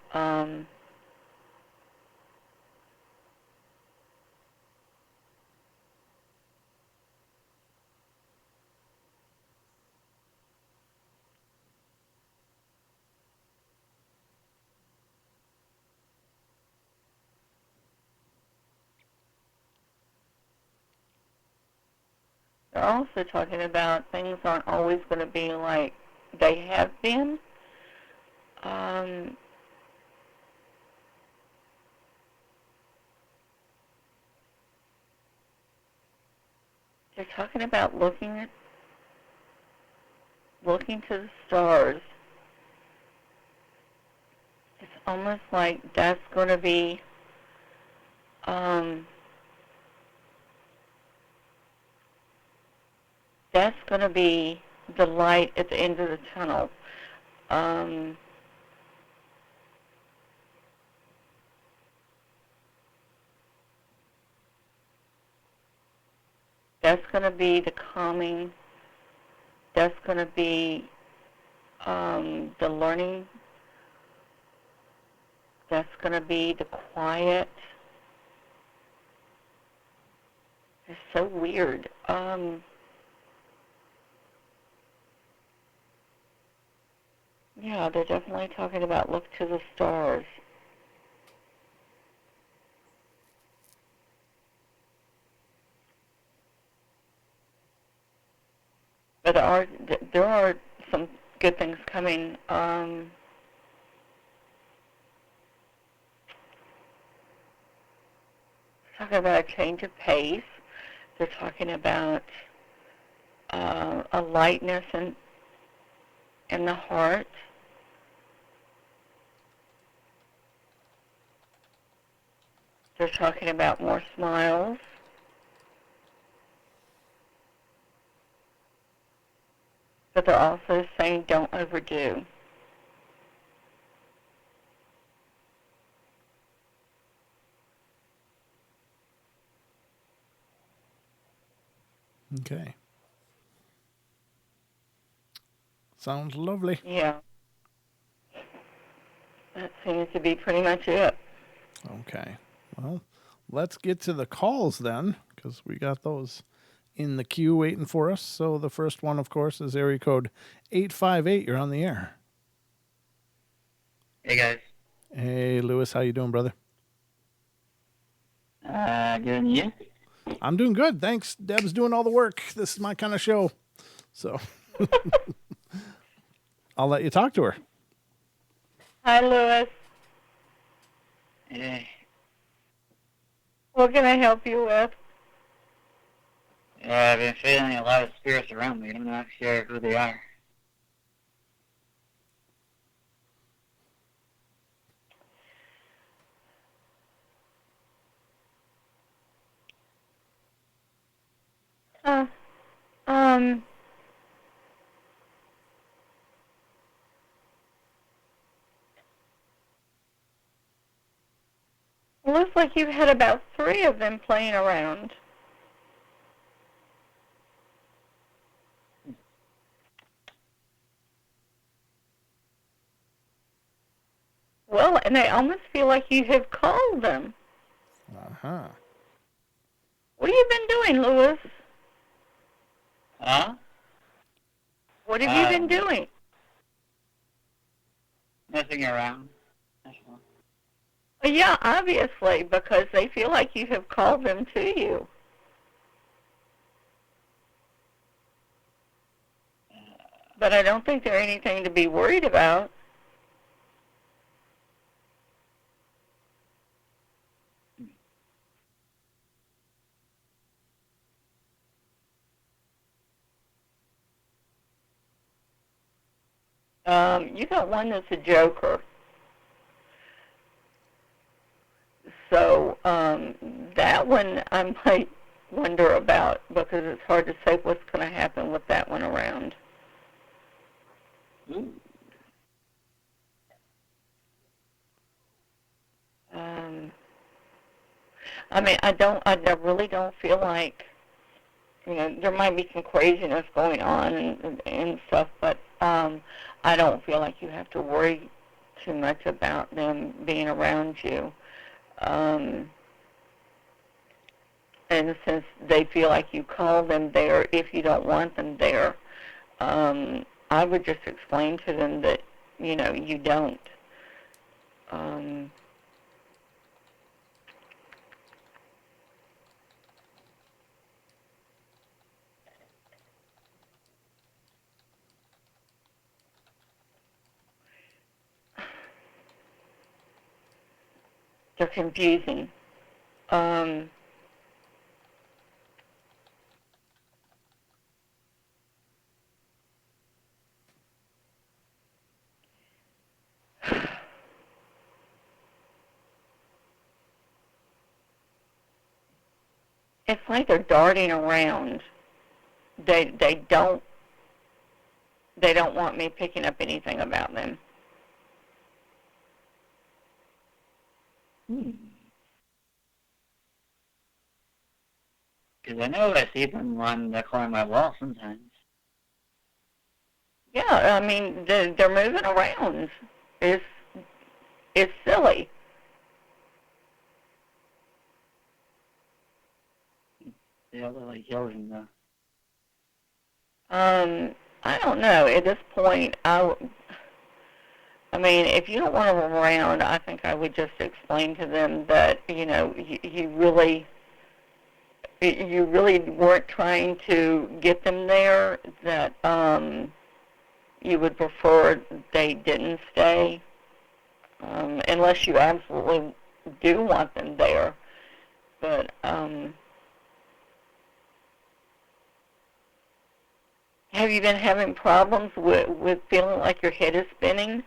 they're also talking about things aren't always going to be like they have been. They're talking about looking to the stars. It's almost like that's going to be the light at the end of the tunnel. That's going to be the calming. That's going to be the learning. That's going to be the quiet. It's so weird. Yeah, they're definitely talking about look to the stars. But there are some good things coming. Talking about a change of pace. They're talking about a lightness in the heart. They're talking about more smiles. But they're also saying don't overdo. Okay. Sounds lovely. Yeah. That seems to be pretty much it. Okay. Well, let's get to the calls then, because we got those in the queue waiting for us. So the first one, of course, is area code 858. You're on the air. Hey, guys. Hey, Lewis. How you doing, brother? Good, and you? I'm doing good. Thanks. Deb's doing all the work. This is my kind of show. So I'll let you talk to her. Hi, Lewis. Hey. What can I help you with? Yeah, I've been feeling a lot of spirits around me. I'm not sure who they are. It looks like you've had about 3 of them playing around. Well, and I almost feel like you have called them. Uh-huh. What have you been doing, Lewis? Huh? What have you been doing? Messing around. Well, yeah, obviously, because they feel like you have called them to you. But I don't think they're anything to be worried about. You got one that's a joker. So that one I might wonder about because it's hard to say what's going to happen with that one around. I mean, I really don't feel like, there might be some craziness going on and stuff, but I don't feel like you have to worry too much about them being around you. And since they feel like you call them there if you don't want them there, I would just explain to them that, you don't. they're confusing. It's like they're darting around. They don't want me picking up anything about them. Because I know I see them on the corner of my wall sometimes. Yeah, I mean they're moving around. It's silly. They're like yelling though. I don't know. At this point, I mean, if you don't want them around, I think I would just explain to them that you really weren't trying to get them there. That you would prefer they didn't stay, unless you absolutely do want them there. But have you been having problems with feeling like your head is spinning?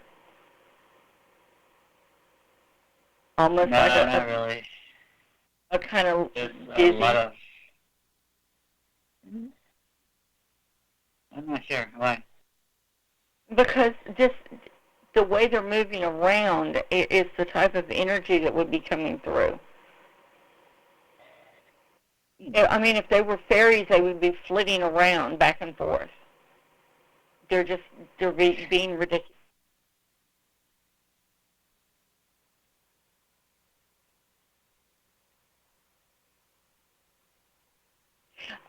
Almost No, like not really. a kind of There's dizzy. a lot of. I'm not sure why. Because just the way they're moving around is the type of energy that would be coming through. I mean, if they were fairies, they would be flitting around back and forth. They're being ridiculous.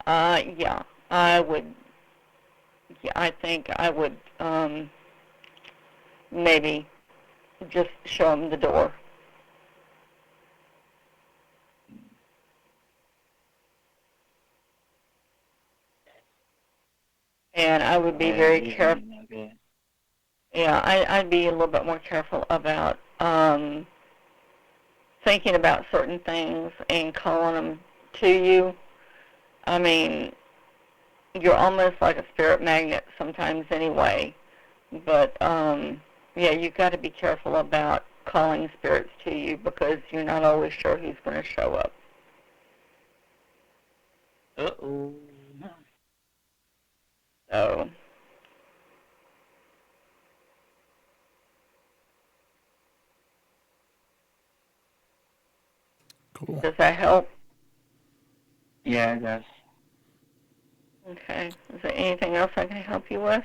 Yeah, I would. Yeah, I think I would maybe just show them the door. And I would be very careful. Okay. Yeah, I'd be a little bit more careful about thinking about certain things and calling them to you. I mean, you're almost like a spirit magnet sometimes anyway. But, yeah, you've got to be careful about calling spirits to you because you're not always sure who's going to show up. Uh-oh. So, cool. Does that help? Yeah, it does. Okay. Is there anything else I can help you with?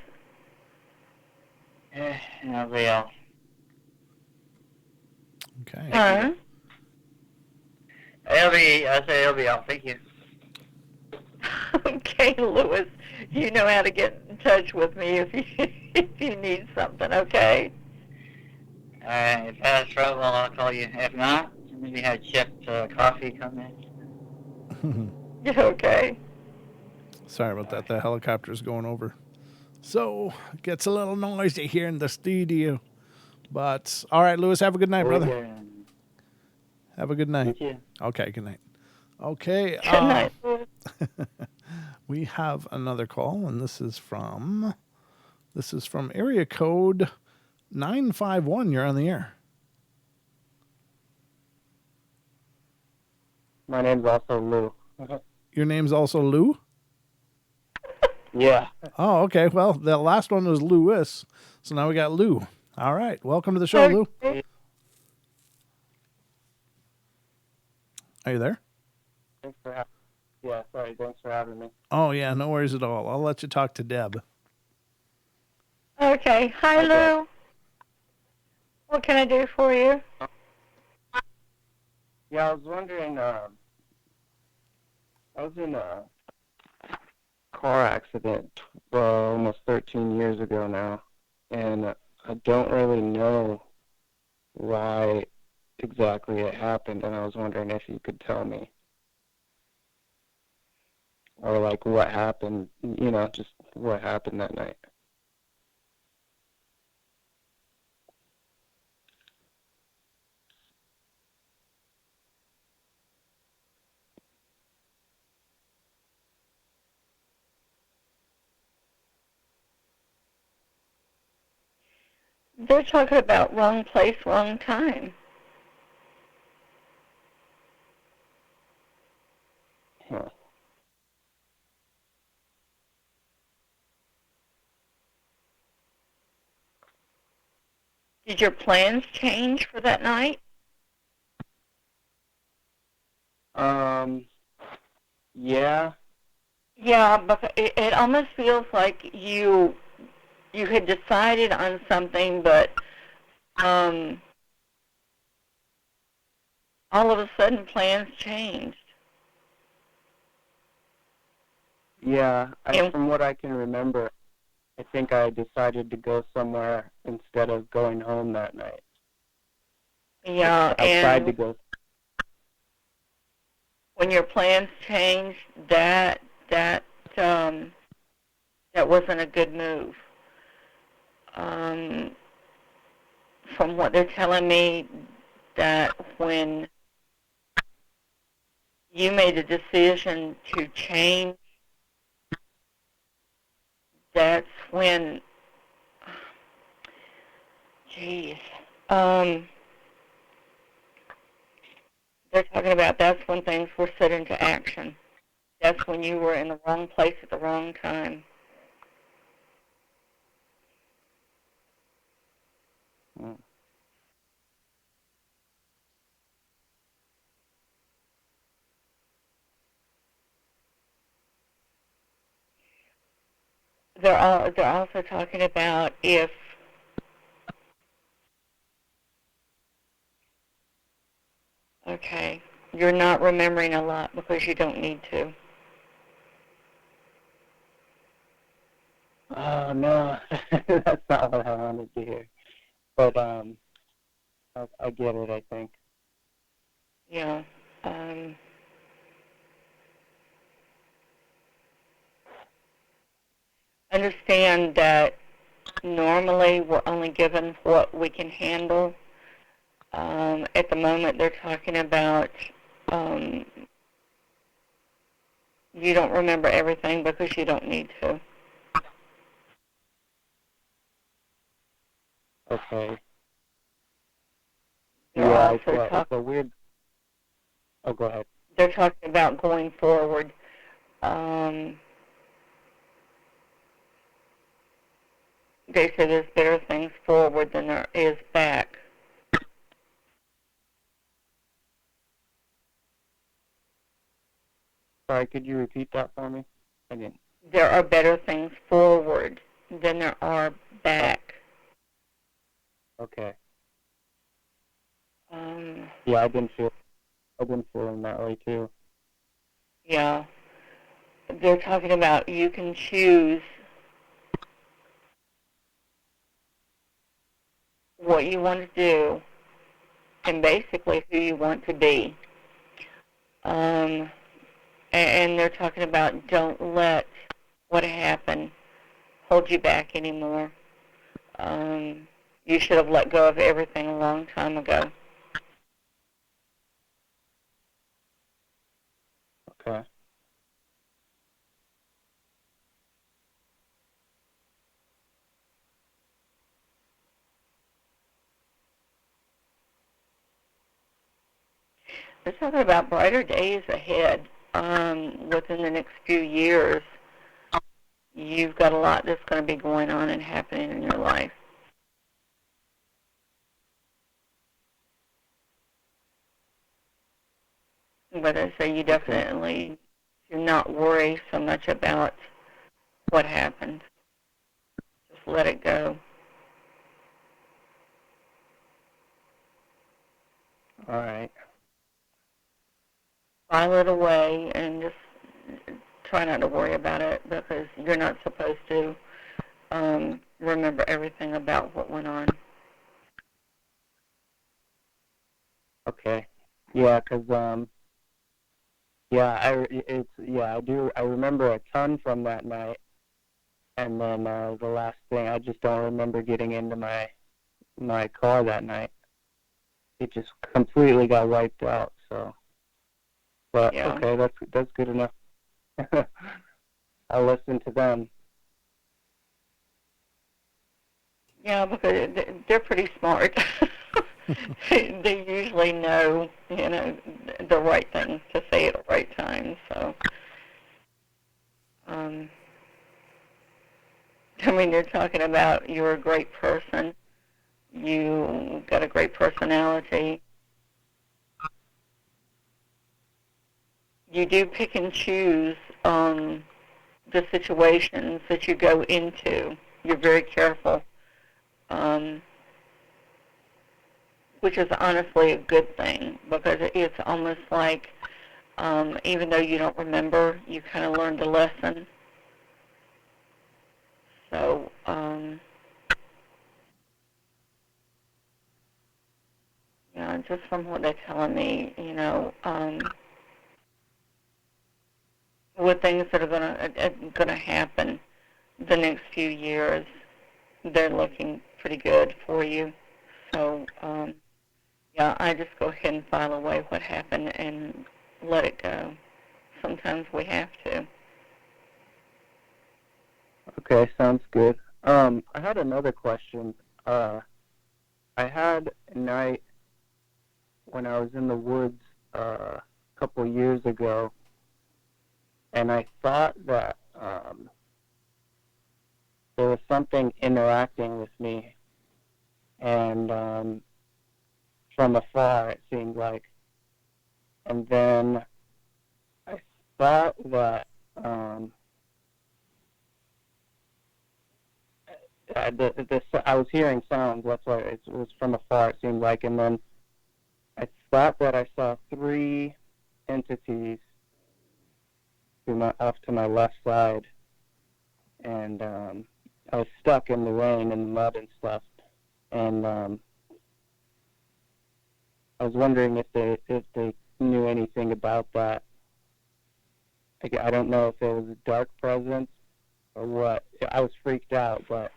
Nobody else. Okay. Huh? I say it'll be all. Thank you. Okay, Lewis. You know how to get in touch with me if you need something, okay? Alright, if I have trouble, I'll call you. If not, maybe have chipped coffee come in. Okay. Sorry about that. The helicopter's going over. So, it gets a little noisy here in the studio. But, all right, Lewis, have a good night, brother. Okay. Have a good night. You too. Okay, good night. Okay. Good night. We have another call, and this is from area code 951. You're on the air. My name's also Lou. Your name's also Lou? Yeah. Oh, okay. Well, the last one was Lewis, so now we got Lou. All right. Welcome to the show, Lou. Are you there? Thanks for thanks for having me. Oh, yeah. No worries at all. I'll let you talk to Deb. Okay. Hi, Lou. What can I do for you? Yeah, I was wondering, I was in a car accident almost 13 years ago now, and I don't really know why exactly it happened, and I was wondering if you could tell me. Or, like, what happened, just what happened that night. They're talking about wrong place, wrong time. Huh. Did your plans change for that night? Yeah. Yeah, but it almost feels like you had decided on something, but all of a sudden plans changed. Yeah, And from what I can remember, I think I decided to go somewhere instead of going home that night. yeah, I tried to and go. when your plans changed, that wasn't a good move. Um, from what they're telling me, that when you made a decision to change, that's when, geez, they're talking about that's when things were set into action. That's when you were in the wrong place at the wrong time. Mm. They're also talking about if okay, you're not remembering a lot because you don't need to. Oh no, that's not what I wanted to hear. But I get it. I think. Yeah. Understand that normally we're only given what we can handle. At the moment, they're talking about you don't remember everything because you don't need to. Okay. They're Yeah, also it's a weird. Oh, go ahead. they're talking about going forward. They say there's better things forward than there is back. Sorry, could you repeat that for me? I didn't. There are better things forward than there are back. Okay. Um, Yeah, I've been feeling that way too. yeah. They're talking about you can choose what you want to do and basically who you want to be. And they're talking about don't let what happened hold you back anymore. You should have let go of everything a long time ago. Okay. They're talking about brighter days ahead. Within the next few years, you've got a lot that's going to be going on and happening in your life. But I say you definitely do not worry so much about what happened. Just let it go. All right. File it away and just try not to worry about it because you're not supposed to remember everything about what went on. Okay. Yeah, 'cause yeah, I do. I remember a ton from that night, and then the last thing, I just don't remember getting into my car that night. It just completely got wiped out. So, but Yeah. okay, that's good enough. I'll listen to them. Yeah, because they're pretty smart. They usually know, the right thing to say at the right time. So, you're talking about you're a great person. You got a great personality. You do pick and choose the situations that you go into. You're very careful, which is honestly a good thing because it's almost like even though you don't remember, you kind of learned a lesson. So, just from what they're telling me, with things that are gonna happen the next few years, they're looking pretty good for you. So, I just go ahead and file away what happened and let it go. Sometimes we have to. Okay, sounds good. I had another question. I had a night when I was in the woods a couple years ago, and I thought that there was something interacting with me, and from afar it seemed like. And then I thought that I was hearing sounds. That's why it was from afar. It seemed like, and then I thought that I saw three entities off to my left side, and I was stuck in the rain and mud and stuff, and I was wondering if they knew anything about that. I don't know if it was a dark presence or what. I was freaked out, but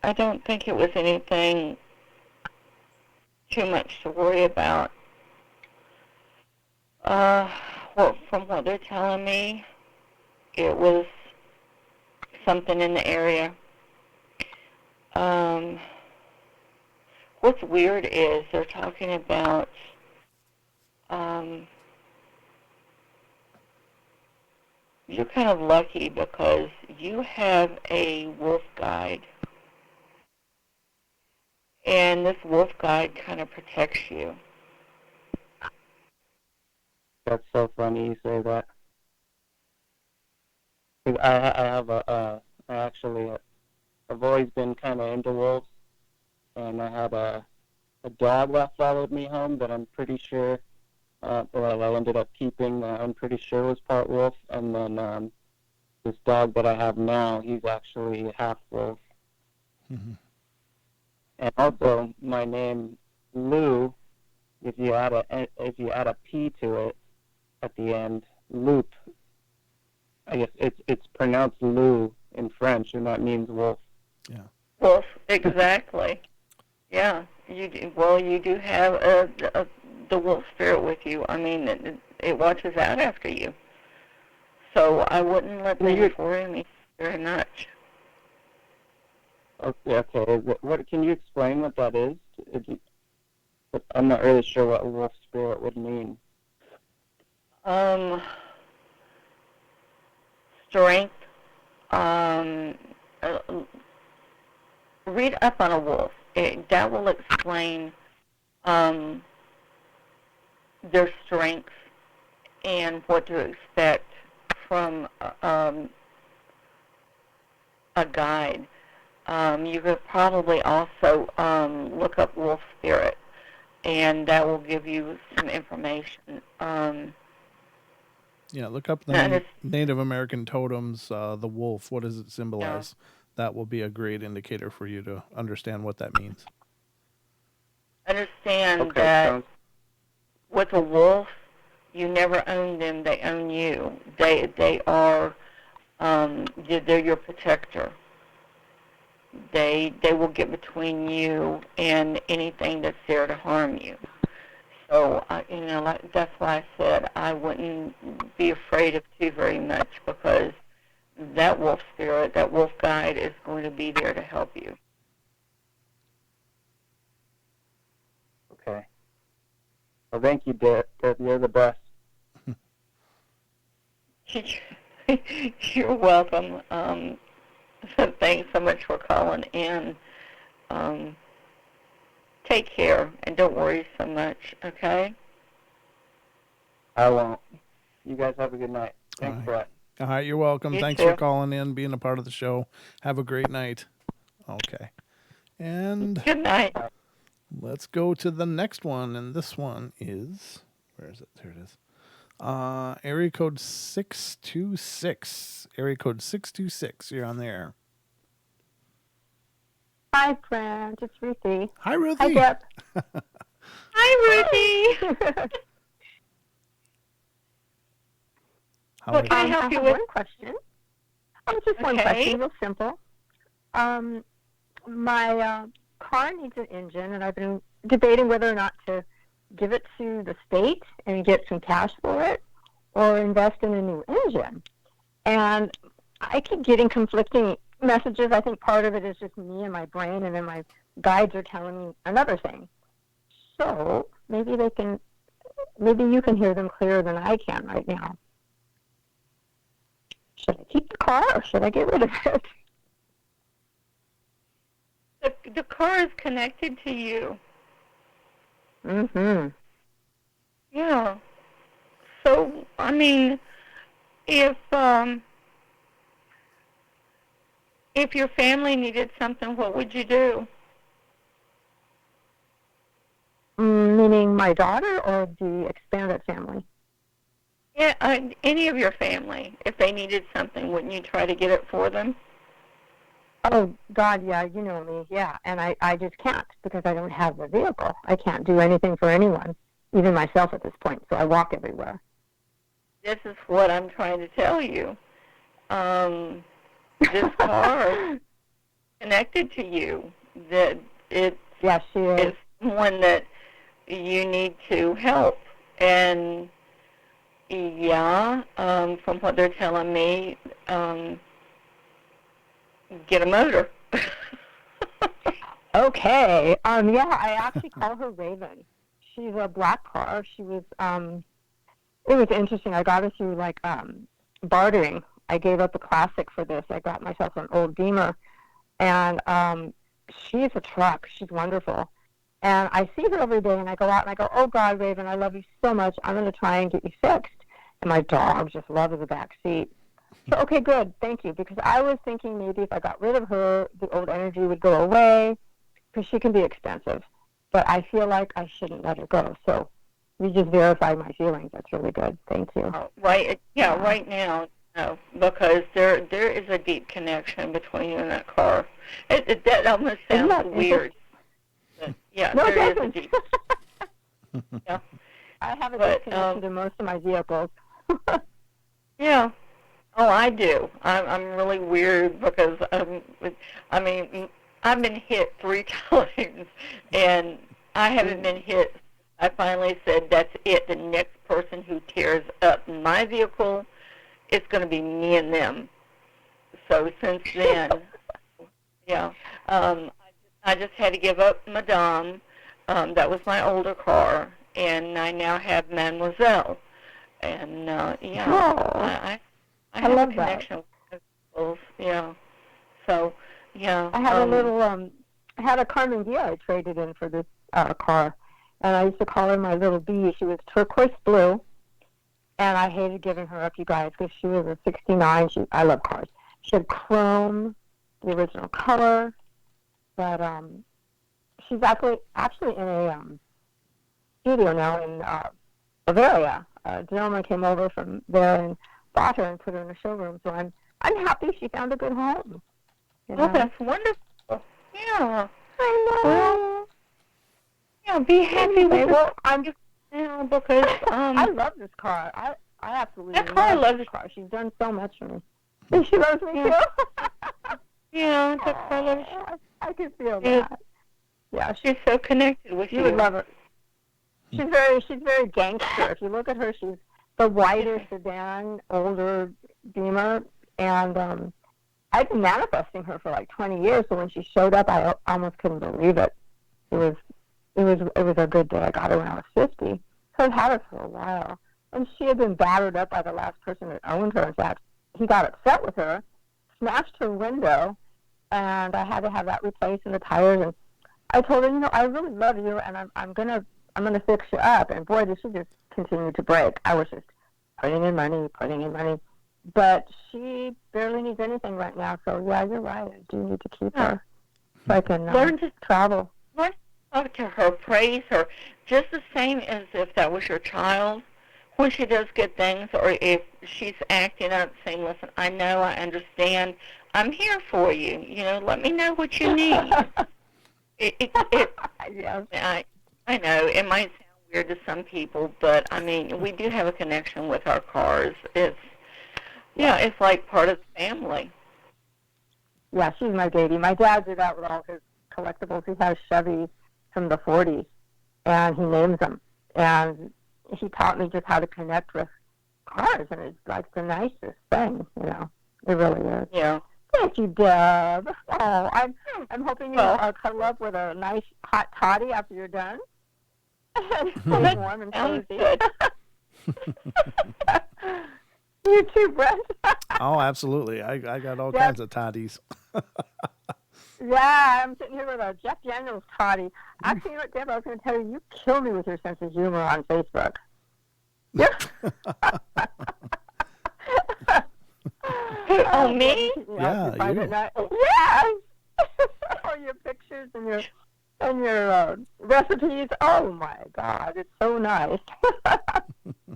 I don't think it was anything too much to worry about. From what they're telling me, it was something in the area. What's weird is they're talking about you're kind of lucky because you have a wolf guide, and this wolf guide kind of protects you. that's so funny you say that. 'Cause I have I've always been kind of into wolves, and I had a dog that followed me home that I'm pretty sure, well, I ended up keeping, I'm pretty sure was part wolf, and then this dog that I have now, he's actually half wolf. Mm-hmm. And also, my name, Lou, if you add a P to it at the end, Loop, I guess it's pronounced Lou in French, and that means wolf. Yeah. Wolf, exactly. Yeah, you do have the wolf spirit with you. I mean, it watches out after you. So I wouldn't let things worry me very much. Okay. What can you explain what that is? I'm not really sure what wolf spirit would mean. Strength. Read up on a wolf. That will explain their strengths and what to expect from a guide. You could probably also look up wolf spirit, and that will give you some information. Yeah, look up the Native American totems, the wolf. What does it symbolize? Yeah. That will be a great indicator for you to understand what that means. Understand that with a wolf, you never own them; they own you. They are they're your protector. they will get between you and anything that's there to harm you. So, that's why I said I wouldn't be afraid of too very much, because that wolf spirit, that wolf guide is going to be there to help you. Okay. Well, thank you, Deb. You're the best. You're welcome. Thanks so much for calling in. Take care and don't worry so much, okay? I won't. You guys have a good night. Thanks, Brett. All right, you're welcome. You Thanks too. for calling in, being a part of the show. Have a great night. Okay. And good night. Let's go to the next one. And this one is, where is it? There it is. Area code 626. Area code 626. You're on the air. Hi, friend. It's Ruthie. Hi, Ruthie. Hi, Deb. Hi, Ruthie. What can I help you with? One question. Just one Okay. question, real simple. My car needs an engine, and I've been debating whether or not to give it to the state and get some cash for it, or invest in a new engine. And I keep getting conflicting messages. I think part of it is just me and my brain, and then my guides are telling me another thing. So maybe you can hear them clearer than I can right now. Should I keep the car or should I get rid of it? The car is connected to you. Mm-hmm. Yeah. So, I mean, if your family needed something, what would you do? Meaning my daughter or the expanded family? Yeah, any of your family. If they needed something, wouldn't you try to get it for them? Oh, God, yeah, you know me, yeah. And I just can't because I don't have the vehicle. I can't do anything for anyone, even myself at this point, so I walk everywhere. This is what I'm trying to tell you. This car is connected to you. That it's one that you need to help. And yeah, from what they're telling me, get a motor. Okay. Yeah, I actually call her Raven. She's a black car. She was, it was interesting. I got her through, bartering. I gave up a classic for this. I got myself an old Beamer. And she's a truck. She's wonderful. And I see her every day, and I go out, and I go, oh, God, Raven, I love you so much. I'm going to try and get you fixed. And my dog just loves the back seat. So, okay, good. Thank you. Because I was thinking maybe if I got rid of her, the old energy would go away, because she can be expensive. But I feel like I shouldn't let her go. So you just verified my feelings. That's really good. Thank you. Right now, no, because there is a deep connection between you and that car. That almost sounds weird. But, yeah, No, there it is a doesn't. deep. Yeah. I have a deep connection to most of my vehicles. Yeah. Oh, I do. I'm really weird because I've been hit 3 times, and I haven't been hit. I finally said, that's it. The next person who tears up my vehicle, it's going to be me and them. So since then, yeah, I just had to give up Madame. That was my older car, and I now have Mademoiselle. And I have love a connection with vehicles. Yeah. So, yeah. I had a little, I had a Carmen Gia I traded in for this car. And I used to call her my little bee. She was turquoise blue. And I hated giving her up, you guys, because she was a 69. I love cars. She had chrome, the original color. But she's actually in a studio now in Bavaria. A gentleman came over from there and bought her and put her in a showroom. So I'm happy she found a good home. You know? Oh, that's wonderful. Yeah. I know. Well, yeah, be happy with well, I'm just because I love this car. I absolutely that car love this car. She's done so much for me. And she loves me too. Yeah, the colors. I can feel Yeah. that. Yeah, She's so connected with you you. would love her. She's very gangster. If you look at her, she's the whiter sedan, older Beamer, and I've been manifesting her for like 20 years. So when she showed up, I almost couldn't believe it. It was a good day. I got her when I was 50. So I've had her for a while, and she had been battered up by the last person that owned her. In fact, he got upset with her, smashed her window, and I had to have that replaced in the tires. And I told her, I really love you, and I'm gonna fix you up. And boy, did she just continue to break. I was just putting in money. But she barely needs anything right now. So yeah, you're right. I do need to keep her so I can Learn to travel. Learn to talk to her, praise her, just the same as if that was your child. When she does good things, or if she's acting up, saying, "Listen, I know, I understand. I'm here for you. Let me know what you need." Yes. I know it might sound weird to some people, but I mean, we do have a connection with our cars. It's like part of the family. Yeah, she's my baby. My dad did that with all his collectibles. He has Chevys from the 40s, and he names them. And he taught me just how to connect with cars, and it's like the nicest thing, It really is. Yeah. Thank you, Deb. Oh, I'm hoping you cuddle up with a nice hot toddy after you're done. Stay warm and cozy. You too, Brent. Oh, absolutely. I got all kinds of toddies. Yeah, I'm sitting here with a Jack Daniels toddy. Actually, Deb, I was going to tell you, you kill me with your sense of humor on Facebook. Yeah. Oh, me? Yeah, you. Yes. Or your pictures and your recipes. Oh my God, it's so nice.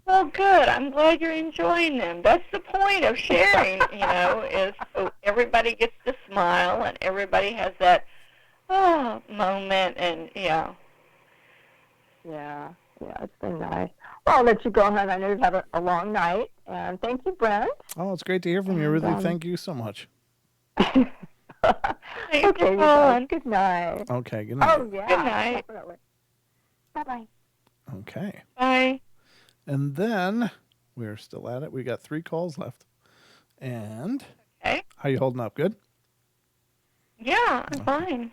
Well, good. I'm glad you're enjoying them. That's the point of sharing, is so everybody gets to smile and everybody has that moment, and Yeah, it's been nice. Well, I'll let you go, hon. I know you've had a long night, and thank you, Brent. Oh, it's great to hear from you, Ruthie. Thank you so much. Okay, you guys. Good night. Okay, good night. Oh, yeah. Good night. Definitely. Bye-bye. Okay. Bye. And then we're still at it. We got 3 calls left. And how you holding up? Good? Yeah, I'm fine.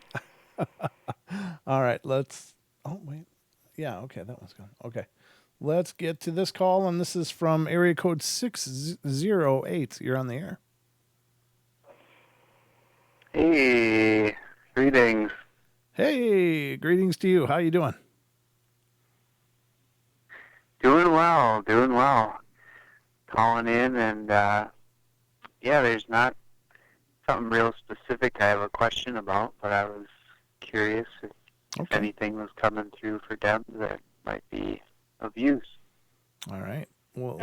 All right, let's... Oh, wait. Yeah, okay, that one's gone. Okay. Let's get to this call, and this is from area code 608. You're on the air. Hey, greetings. Hey, greetings to you. How you doing? Doing well. Calling in, and there's not something real specific I have a question about, but I was curious if anything was coming through for Deb that might be of use. All right. Well,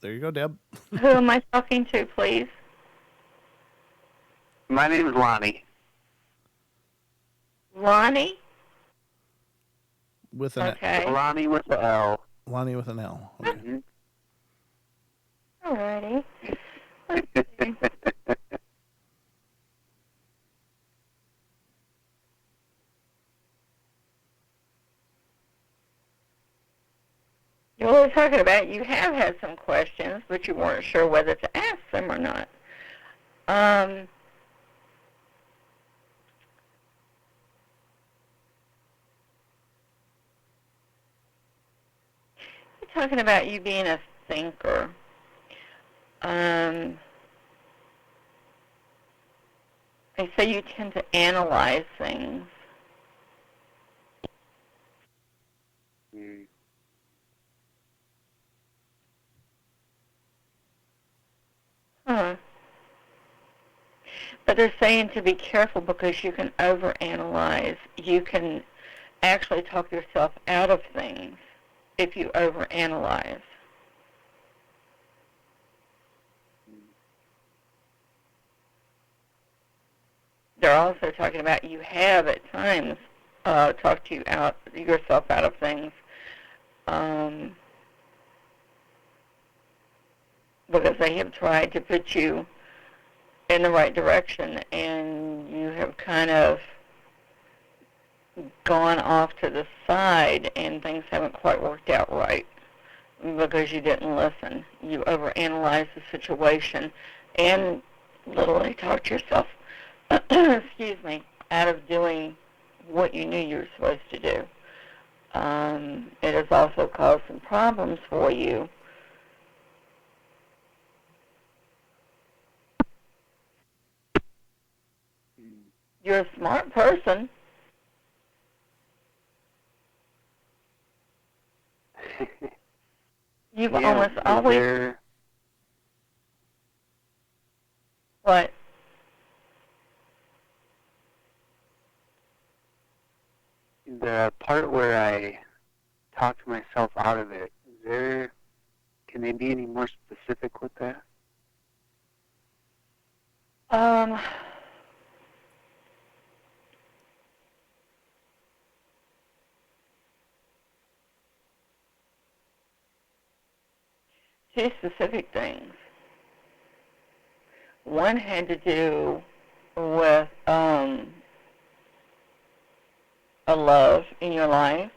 there you go, Deb. Who am I talking to, please? My name is Lonnie. Lonnie? With an Lonnie with an L. Lonnie with an L. Okay. Mm-hmm. Alrighty. Let's see. You were talking about you have had some questions, but you weren't sure whether to ask them or not. You're talking about you being a thinker. They say you tend to analyze things. Huh. But they're saying to be careful because you can overanalyze. You can actually talk yourself out of things if you overanalyze. They're also talking about you have at times talked yourself out of things because they have tried to put you in the right direction, and you have kind of gone off to the side, and things haven't quite worked out right because you didn't listen. You overanalyzed the situation and literally talked yourself, excuse me, out of doing what you knew you were supposed to do. It has also caused some problems for you. You're a smart person. You've Yeah, almost is always... there What? the part where I talk myself out of it? Can they be any more specific with that? Two specific things. One had to do with a love in your life.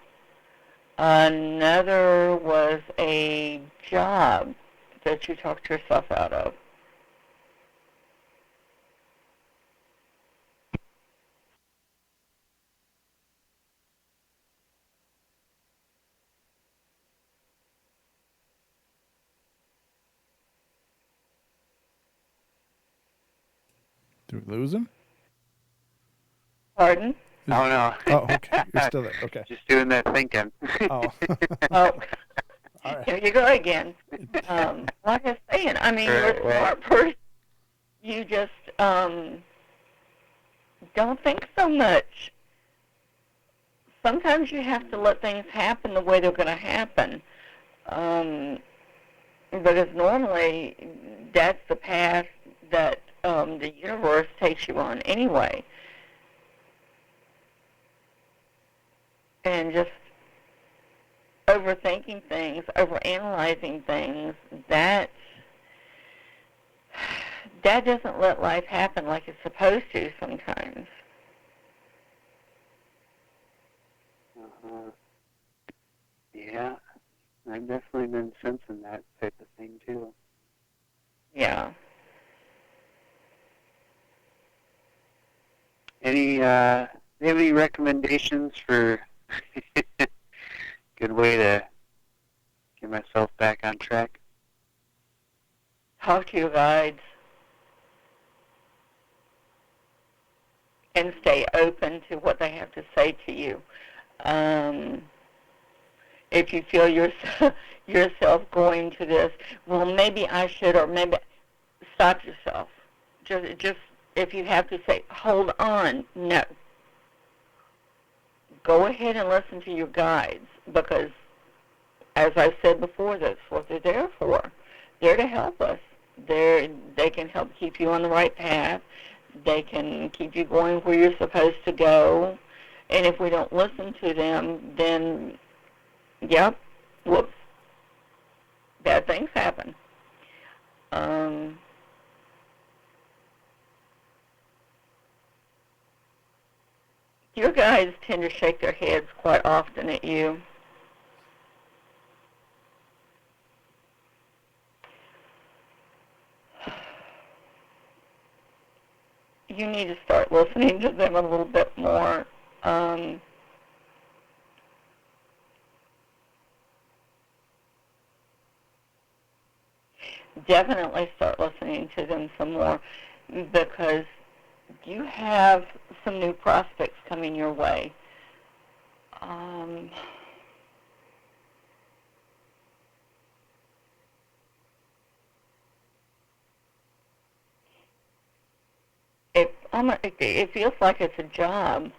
Another was a job that you talked yourself out of. Did we lose him? Pardon? Oh, no. Oh, okay. You're still there. Okay. Just doing that thinking. Oh. Oh, All right. here you go again. Like I was saying, I mean, you're a smart person. You just don't think so much. Sometimes you have to let things happen the way they're going to happen. Because normally that's the path that the universe takes you on anyway. And just overthinking things, overanalyzing things, that doesn't let life happen like it's supposed to sometimes. Yeah, I've definitely been sensing that type of thing too. Yeah. Do you have any recommendations for good way to get myself back on track? Talk to your guides and stay open to what they have to say to you. If you feel yourself going to this, well, maybe I should, or maybe stop yourself. Just if you have to say, hold on, no. Go ahead and listen to your guides, because, as I said before, that's what they're there for. They're to help us. They can help keep you on the right path. They can keep you going where you're supposed to go. And if we don't listen to them, then, yep, whoops, bad things happen. Your guides tend to shake their heads quite often at you. You need to start listening to them a little bit more. Definitely start listening to them some more, because you have some new prospects coming your way. It feels like it's a job.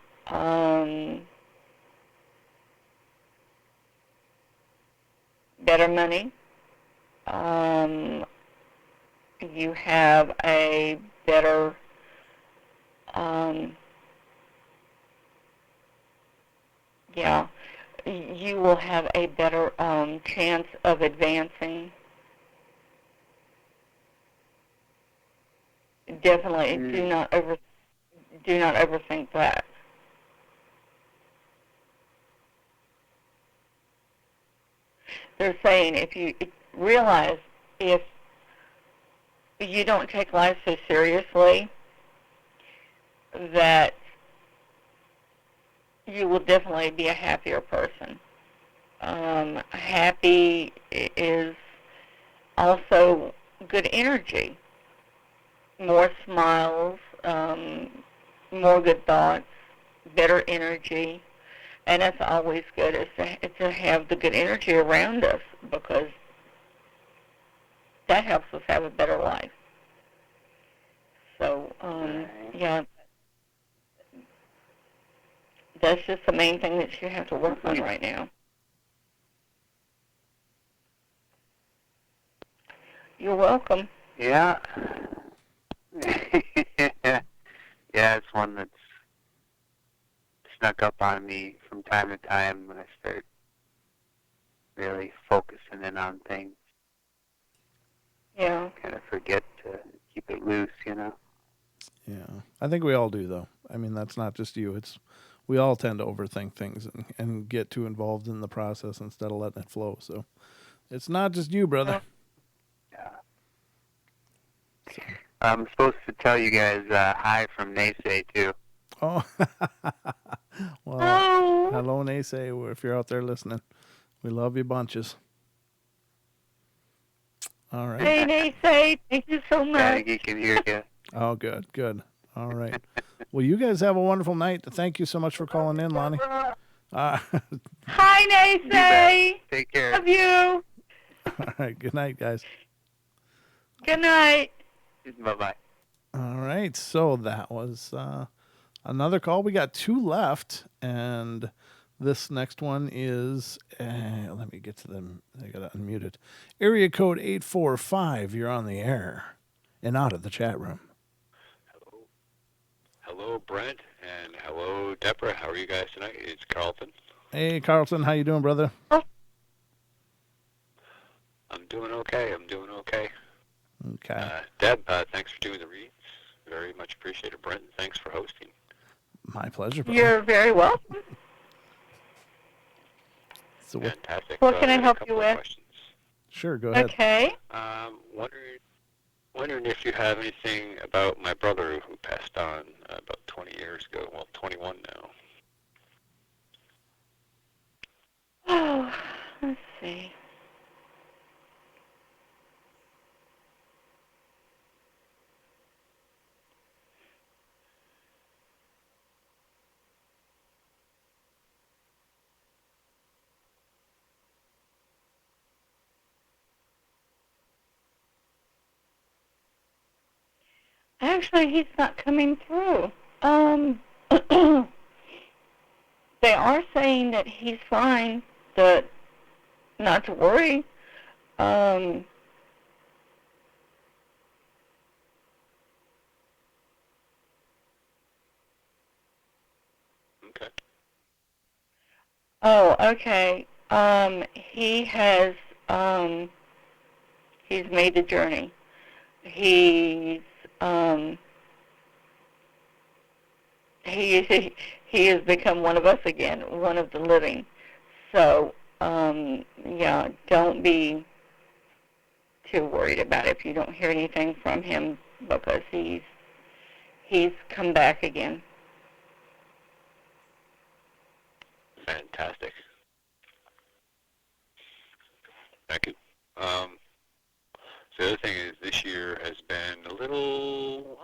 Better money. You have a better you will have a better chance of advancing. definitely do not overthink that. They're saying if you realize if you don't take life so seriously, that you will definitely be a happier person. Happy is also good energy. More smiles, more good thoughts, better energy. And that's always good, is to have the good energy around us, because that helps us have a better life. So, yeah, that's just the main thing that you have to work on right now. You're welcome. Yeah. Yeah, it's one that's snuck up on me from time to time when I start really focusing in on things. Yeah. Kind of forget to keep it loose, you know? Yeah. I think we all do, though. I mean, that's not just you. We all tend to overthink things and get too involved in the process instead of letting it flow. So it's not just you, brother. Yeah. I'm supposed to tell you guys hi from Naysay, too. Oh. Well, hello, Naysay, if you're out there listening. We love you bunches. All right. Hey, Naysay, thank you so much. Glad he can hear you. Oh, good. All right. Well, you guys have a wonderful night. Thank you so much for calling in, Lonnie. Hi, Naysay. Take care. Love you. All right. Good night, guys. Good night. Bye-bye. All right. So that was another call. We got 2 left, and this next one is, let me get to them. I got to unmute it. Area code 845. You're on the air and out of the chat room. Hello, Brent, and hello, Debra. How are you guys tonight? It's Carlton. Hey, Carlton. How you doing, brother? I'm doing okay. Okay. Deb, thanks for doing the reads. Very much appreciated. Brent, thanks for hosting. My pleasure, brother. You're very welcome. So Fantastic. What can I help couple you of with? questions. Sure, go ahead. Okay. Wondering if you have anything about my brother who passed on about 20 years ago. Well, 21 now. Oh, let's see. Actually, he's not coming through. They are saying that he's fine, that not to worry. Okay. Oh, okay. He has, he's made the journey. He's, he has become one of us again, one of the living. So, yeah, don't be too worried about it if you don't hear anything from him, because he's come back again. Fantastic. Thank you. So the other thing is, this year has been a little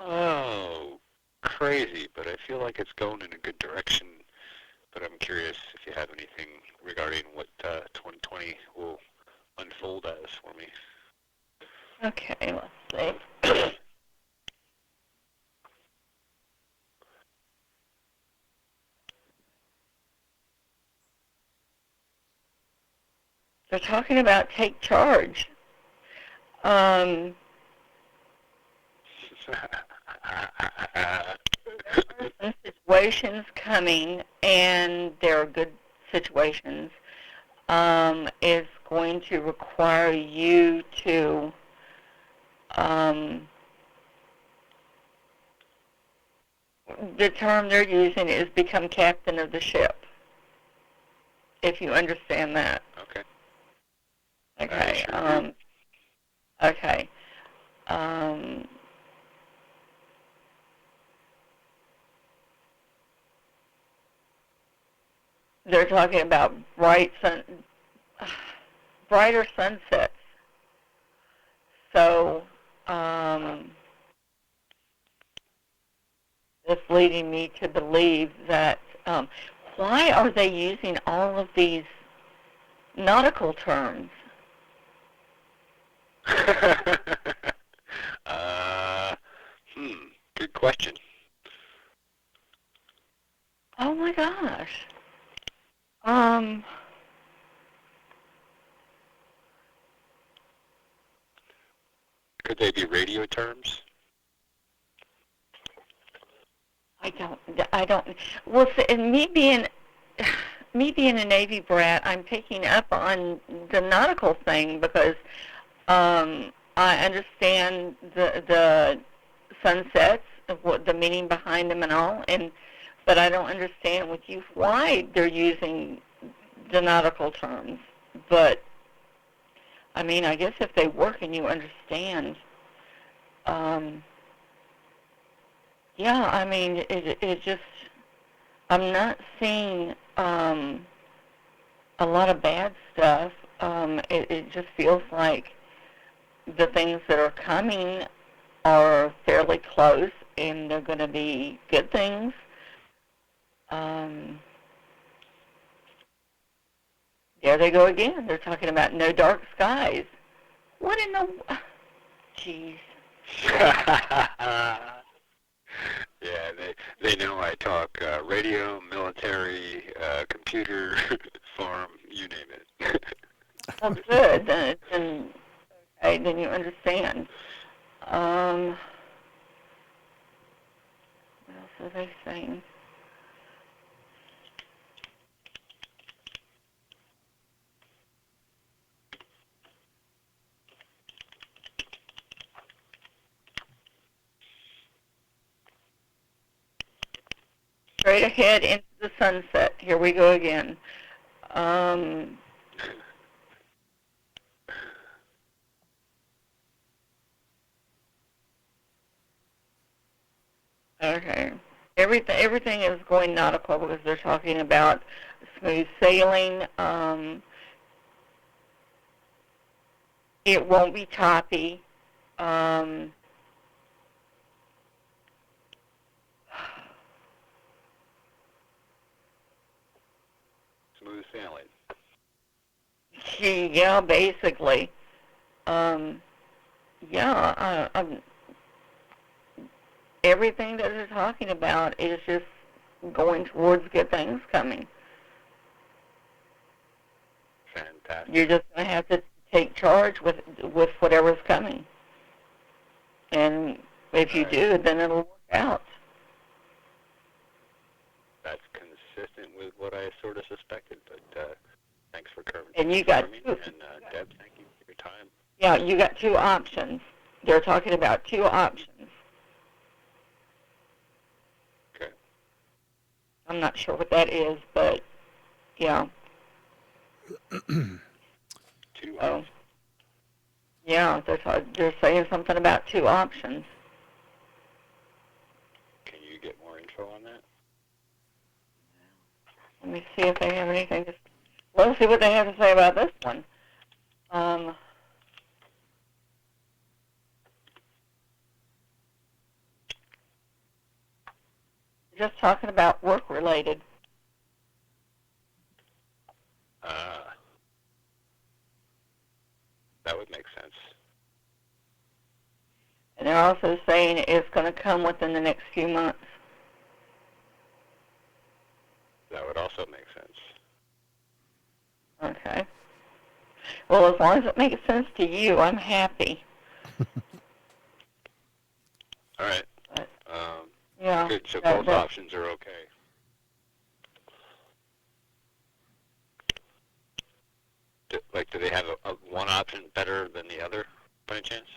crazy, but I feel like it's going in a good direction. But I'm curious if you have anything regarding what 2020 will unfold as for me. Okay, let's see. They're talking about take charge. Some situations coming, and there are good situations, is going to require you to the term they're using is become captain of the ship, if you understand that. Okay. Okay. Sure do. Okay. They're talking about brighter sunsets. So, it's leading me to believe that, why are they using all of these nautical terms? Good question. Oh my gosh. Could they be radio terms? I don't, well, and me being a Navy brat, I'm picking up on the nautical thing because, I understand the sunsets, what the meaning behind them and all, but I don't understand with you why they're using the nautical terms. But I mean, I guess if they work and you understand, yeah, I mean, it just, I'm not seeing a lot of bad stuff. It just feels like the things that are coming are fairly close, and they're going to be good things. There they go again. They're talking about no dark skies. What in the... Jeez. Yeah, they know I talk radio, military, computer, farm, you name it. Well, good. Then okay, then you understand. What else are they saying? Straight ahead into the sunset. Here we go again. Okay. Everything is going nautical because they're talking about smooth sailing. It won't be choppy. Smooth sailing. Yeah, basically. Yeah, everything that they're talking about is just going towards good things coming. Fantastic. You're just going to have to take charge with whatever's coming. And if you do, then it'll work out. That's consistent with what I sort of suspected, but thanks for covering. And you got two. And Deb, thank you for your time. Yeah, you got two options. They're talking about two options. Okay. I'm not sure what that is, but yeah. Two options. Yeah, they're saying something about two options. Can you get more info on that? Let me see if they have anything. Let's see what they have to say about this one. Just talking about work-related. That would make sense. And they're also saying it's going to come within the next few months. That would also make sense. Okay. Well, as long as it makes sense to you, I'm happy. All right. Yeah. Good. So both options are okay. Do they have a one option better than the other, by any chance?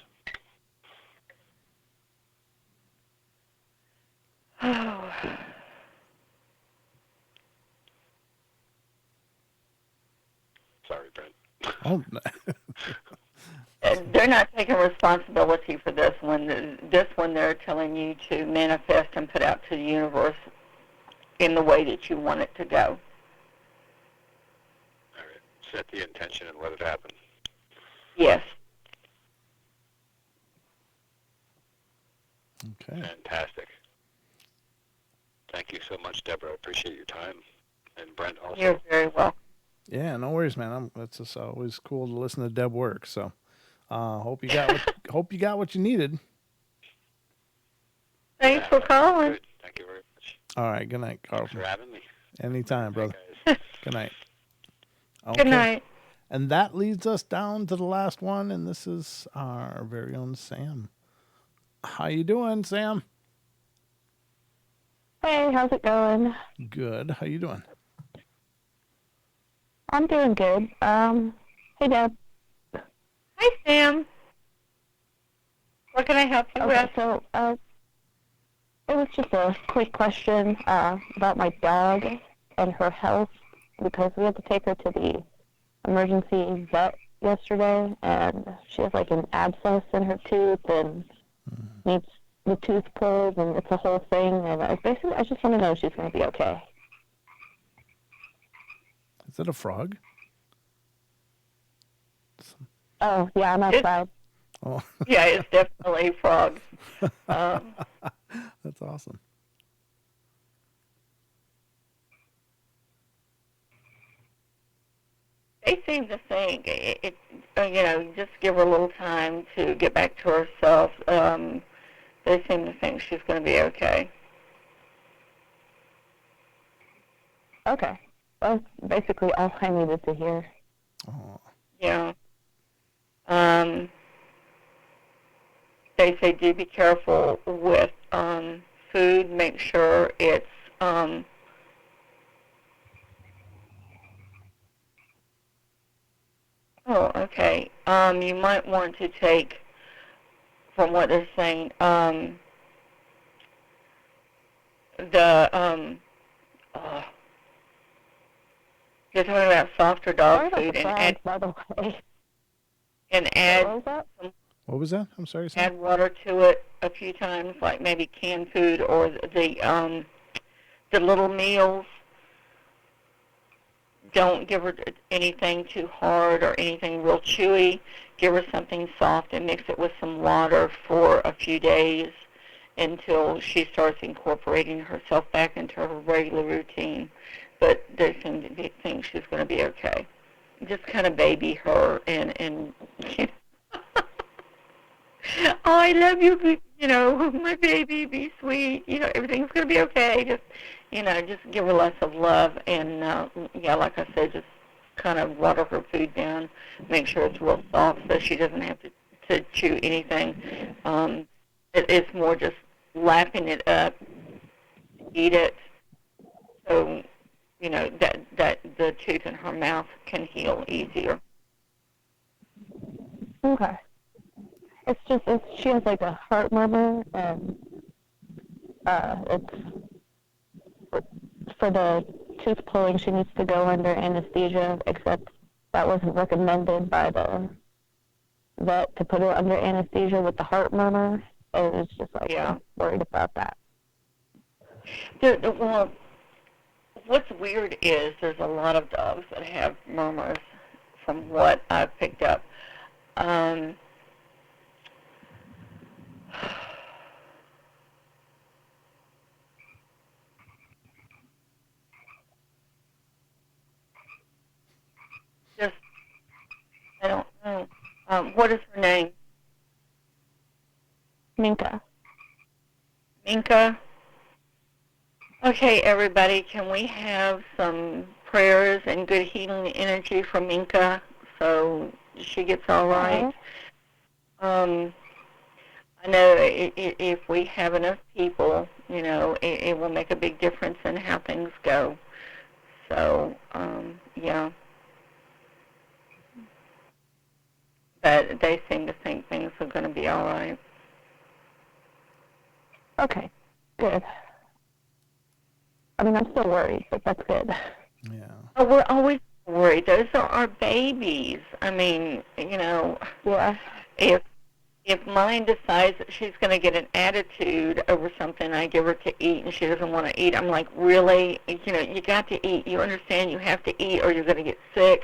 Sorry, Brent. Oh, They're not taking responsibility for this one. This one they're telling you to manifest and put out to the universe in the way that you want it to go. All right. Set the intention and let it happen. Yes. Okay. Fantastic. Thank you so much, Deborah. I appreciate your time. And Brent also. You're very welcome. Yeah, no worries, man. It's just always cool to listen to Deb work. So, hope you got what you needed. Thanks for calling. Good. Thank you very much. All right. Good night, Carl. Thanks for having me. Anytime, brother. Guys. Good night. Good night. And that leads us down to the last one, and this is our very own Sam. How you doing, Sam? Hey, how's it going? Good. How you doing? I'm doing good. Hey, Deb. Hi, Sam. What can I help you with? So, it was just a quick question about my dog and her health, because we had to take her to the emergency vet yesterday, and she has like an abscess in her tooth and needs the tooth pulled, and it's a whole thing. And I just want to know if she's going to be okay. Is that a frog? Oh, yeah, I'm outside. Oh. Yeah, it's definitely frogs. That's awesome. They seem to think just give her a little time to get back to herself. They seem to think she's going to be okay. Okay. That's basically all I needed to hear. Oh. Yeah. They say do be careful with food. Make sure it's oh, okay. You might want to take, from what they're saying, you're talking about softer dog food and add, by the way. and add some, What was that? I'm sorry, Sam. add water to it a few times, like maybe canned food or the little meals. Don't give her anything too hard or anything real chewy. Give her something soft and mix it with some water for a few days until she starts incorporating herself back into her regular routine. But they seem to think she's going to be okay. Just kind of baby her and oh, I love you, my baby, be sweet, everything's going to be okay. Just give her lots of love and, like I said, just kind of water her food down, make sure it's real soft so she doesn't have to chew anything. It's more just lapping it up, eat it, so, that the tooth in her mouth can heal easier. Okay. She has like a heart murmur, and it's for the tooth pulling. She needs to go under anesthesia, except that wasn't recommended by the vet to put her under anesthesia with the heart murmur. It was just like, I'm worried about that. Well, what's weird is there's a lot of dogs that have murmurs, from what I've picked up. I don't know. What is her name? Minka. Minka? Okay, everybody, can we have some prayers and good healing energy for Minka so she gets all right? I know if we have enough people, it will make a big difference in how things go. So, yeah. But they seem to think things are going to be all right. Okay, good. I mean, I'm still worried, but that's good. Yeah. Oh, we're always worried. Those are our babies. I mean, you know, Yeah. if mine decides that she's going to get an attitude over something I give her to eat and she doesn't want to eat, I'm like, really? You know, you got to eat. You understand you have to eat or you're going to get sick.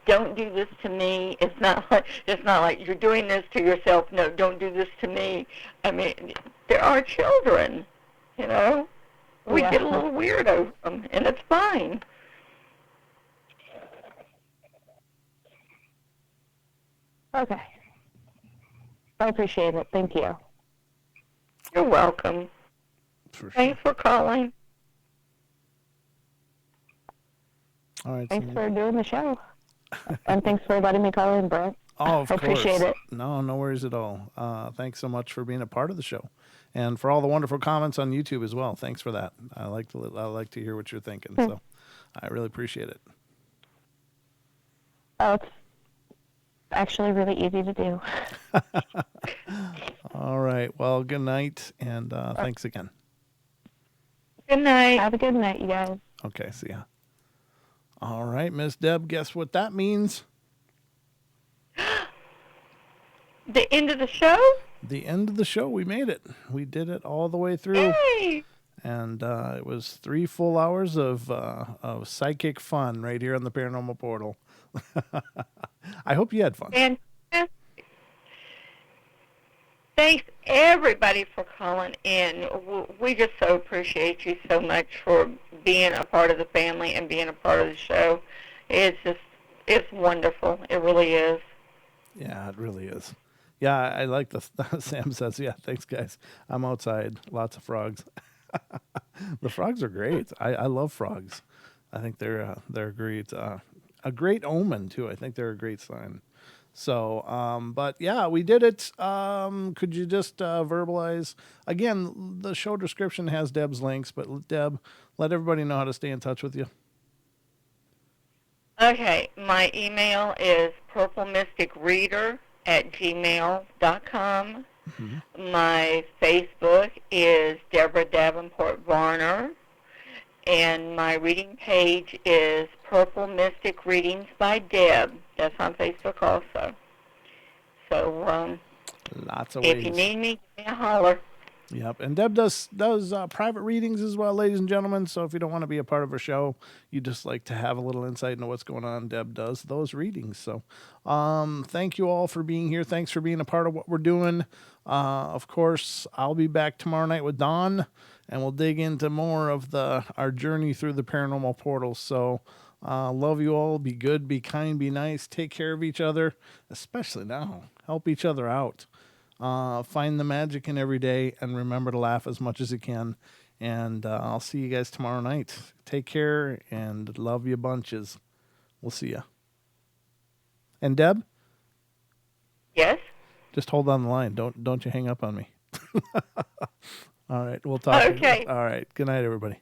Don't do this to me. It's not like you're doing this to yourself. No, don't do this to me. I mean, there are children, you know. We Yeah. get a little weird over them, and it's fine. Okay. I appreciate it. Thank you. You're welcome. Thanks for calling. All right. Thanks for doing the show. And thanks for letting me call in, Brent. Oh, of I appreciate course. it. No worries at all. Thanks so much for being a part of the show, and for all the wonderful comments on YouTube as well. Thanks for that. I like to hear what you're thinking. So, I really appreciate it. Oh, it's actually really easy to do. All right. Well, good night, and thanks again. Good night. Have a good night, you guys. Okay. See ya. All right, Miss Deb. Guess what that means? The end of the show? The end of the show. We made it. We did it all the way through. Yay! And it was 3 full hours of psychic fun right here on the Paranormal Portal. I hope you had fun. Fantastic. Thanks, everybody, for calling in. We just so appreciate you so much for being a part of the family and being a part of the show. It's wonderful. It really is. Yeah, it really is. Yeah, I like the Sam says, yeah, thanks, guys. I'm outside. Lots of frogs. The frogs are great. I love frogs. I think they're great. A great omen, too. I think they're a great sign. So, but yeah, we did it. Could you just verbalize? Again, the show description has Deb's links, but Deb, let everybody know how to stay in touch with you. Okay, my email is purplemysticreader@gmail.com. Mm-hmm. My Facebook is Debra Davenport Varner. And my reading page is Purple Mystic Readings by Deb. That's on Facebook also. So, lots of ways. if you need me, give me a holler. Yep, and Deb does private readings as well, ladies and gentlemen. So if you don't want to be a part of her show, you just like to have a little insight into what's going on, Deb does those readings. So thank you all for being here. Thanks for being a part of what we're doing. Of course, I'll be back tomorrow night with Dawn, and we'll dig into more of our journey through the paranormal portal. So love you all. Be good, be kind, be nice. Take care of each other, especially now. Help each other out. Find the magic in every day, and remember to laugh as much as you can. And I'll see you guys tomorrow night. Take care and love you bunches. We'll see ya. And Deb? Yes? Just hold on the line. Don't you hang up on me. All right, we'll talk. Okay. All right. Good night, everybody.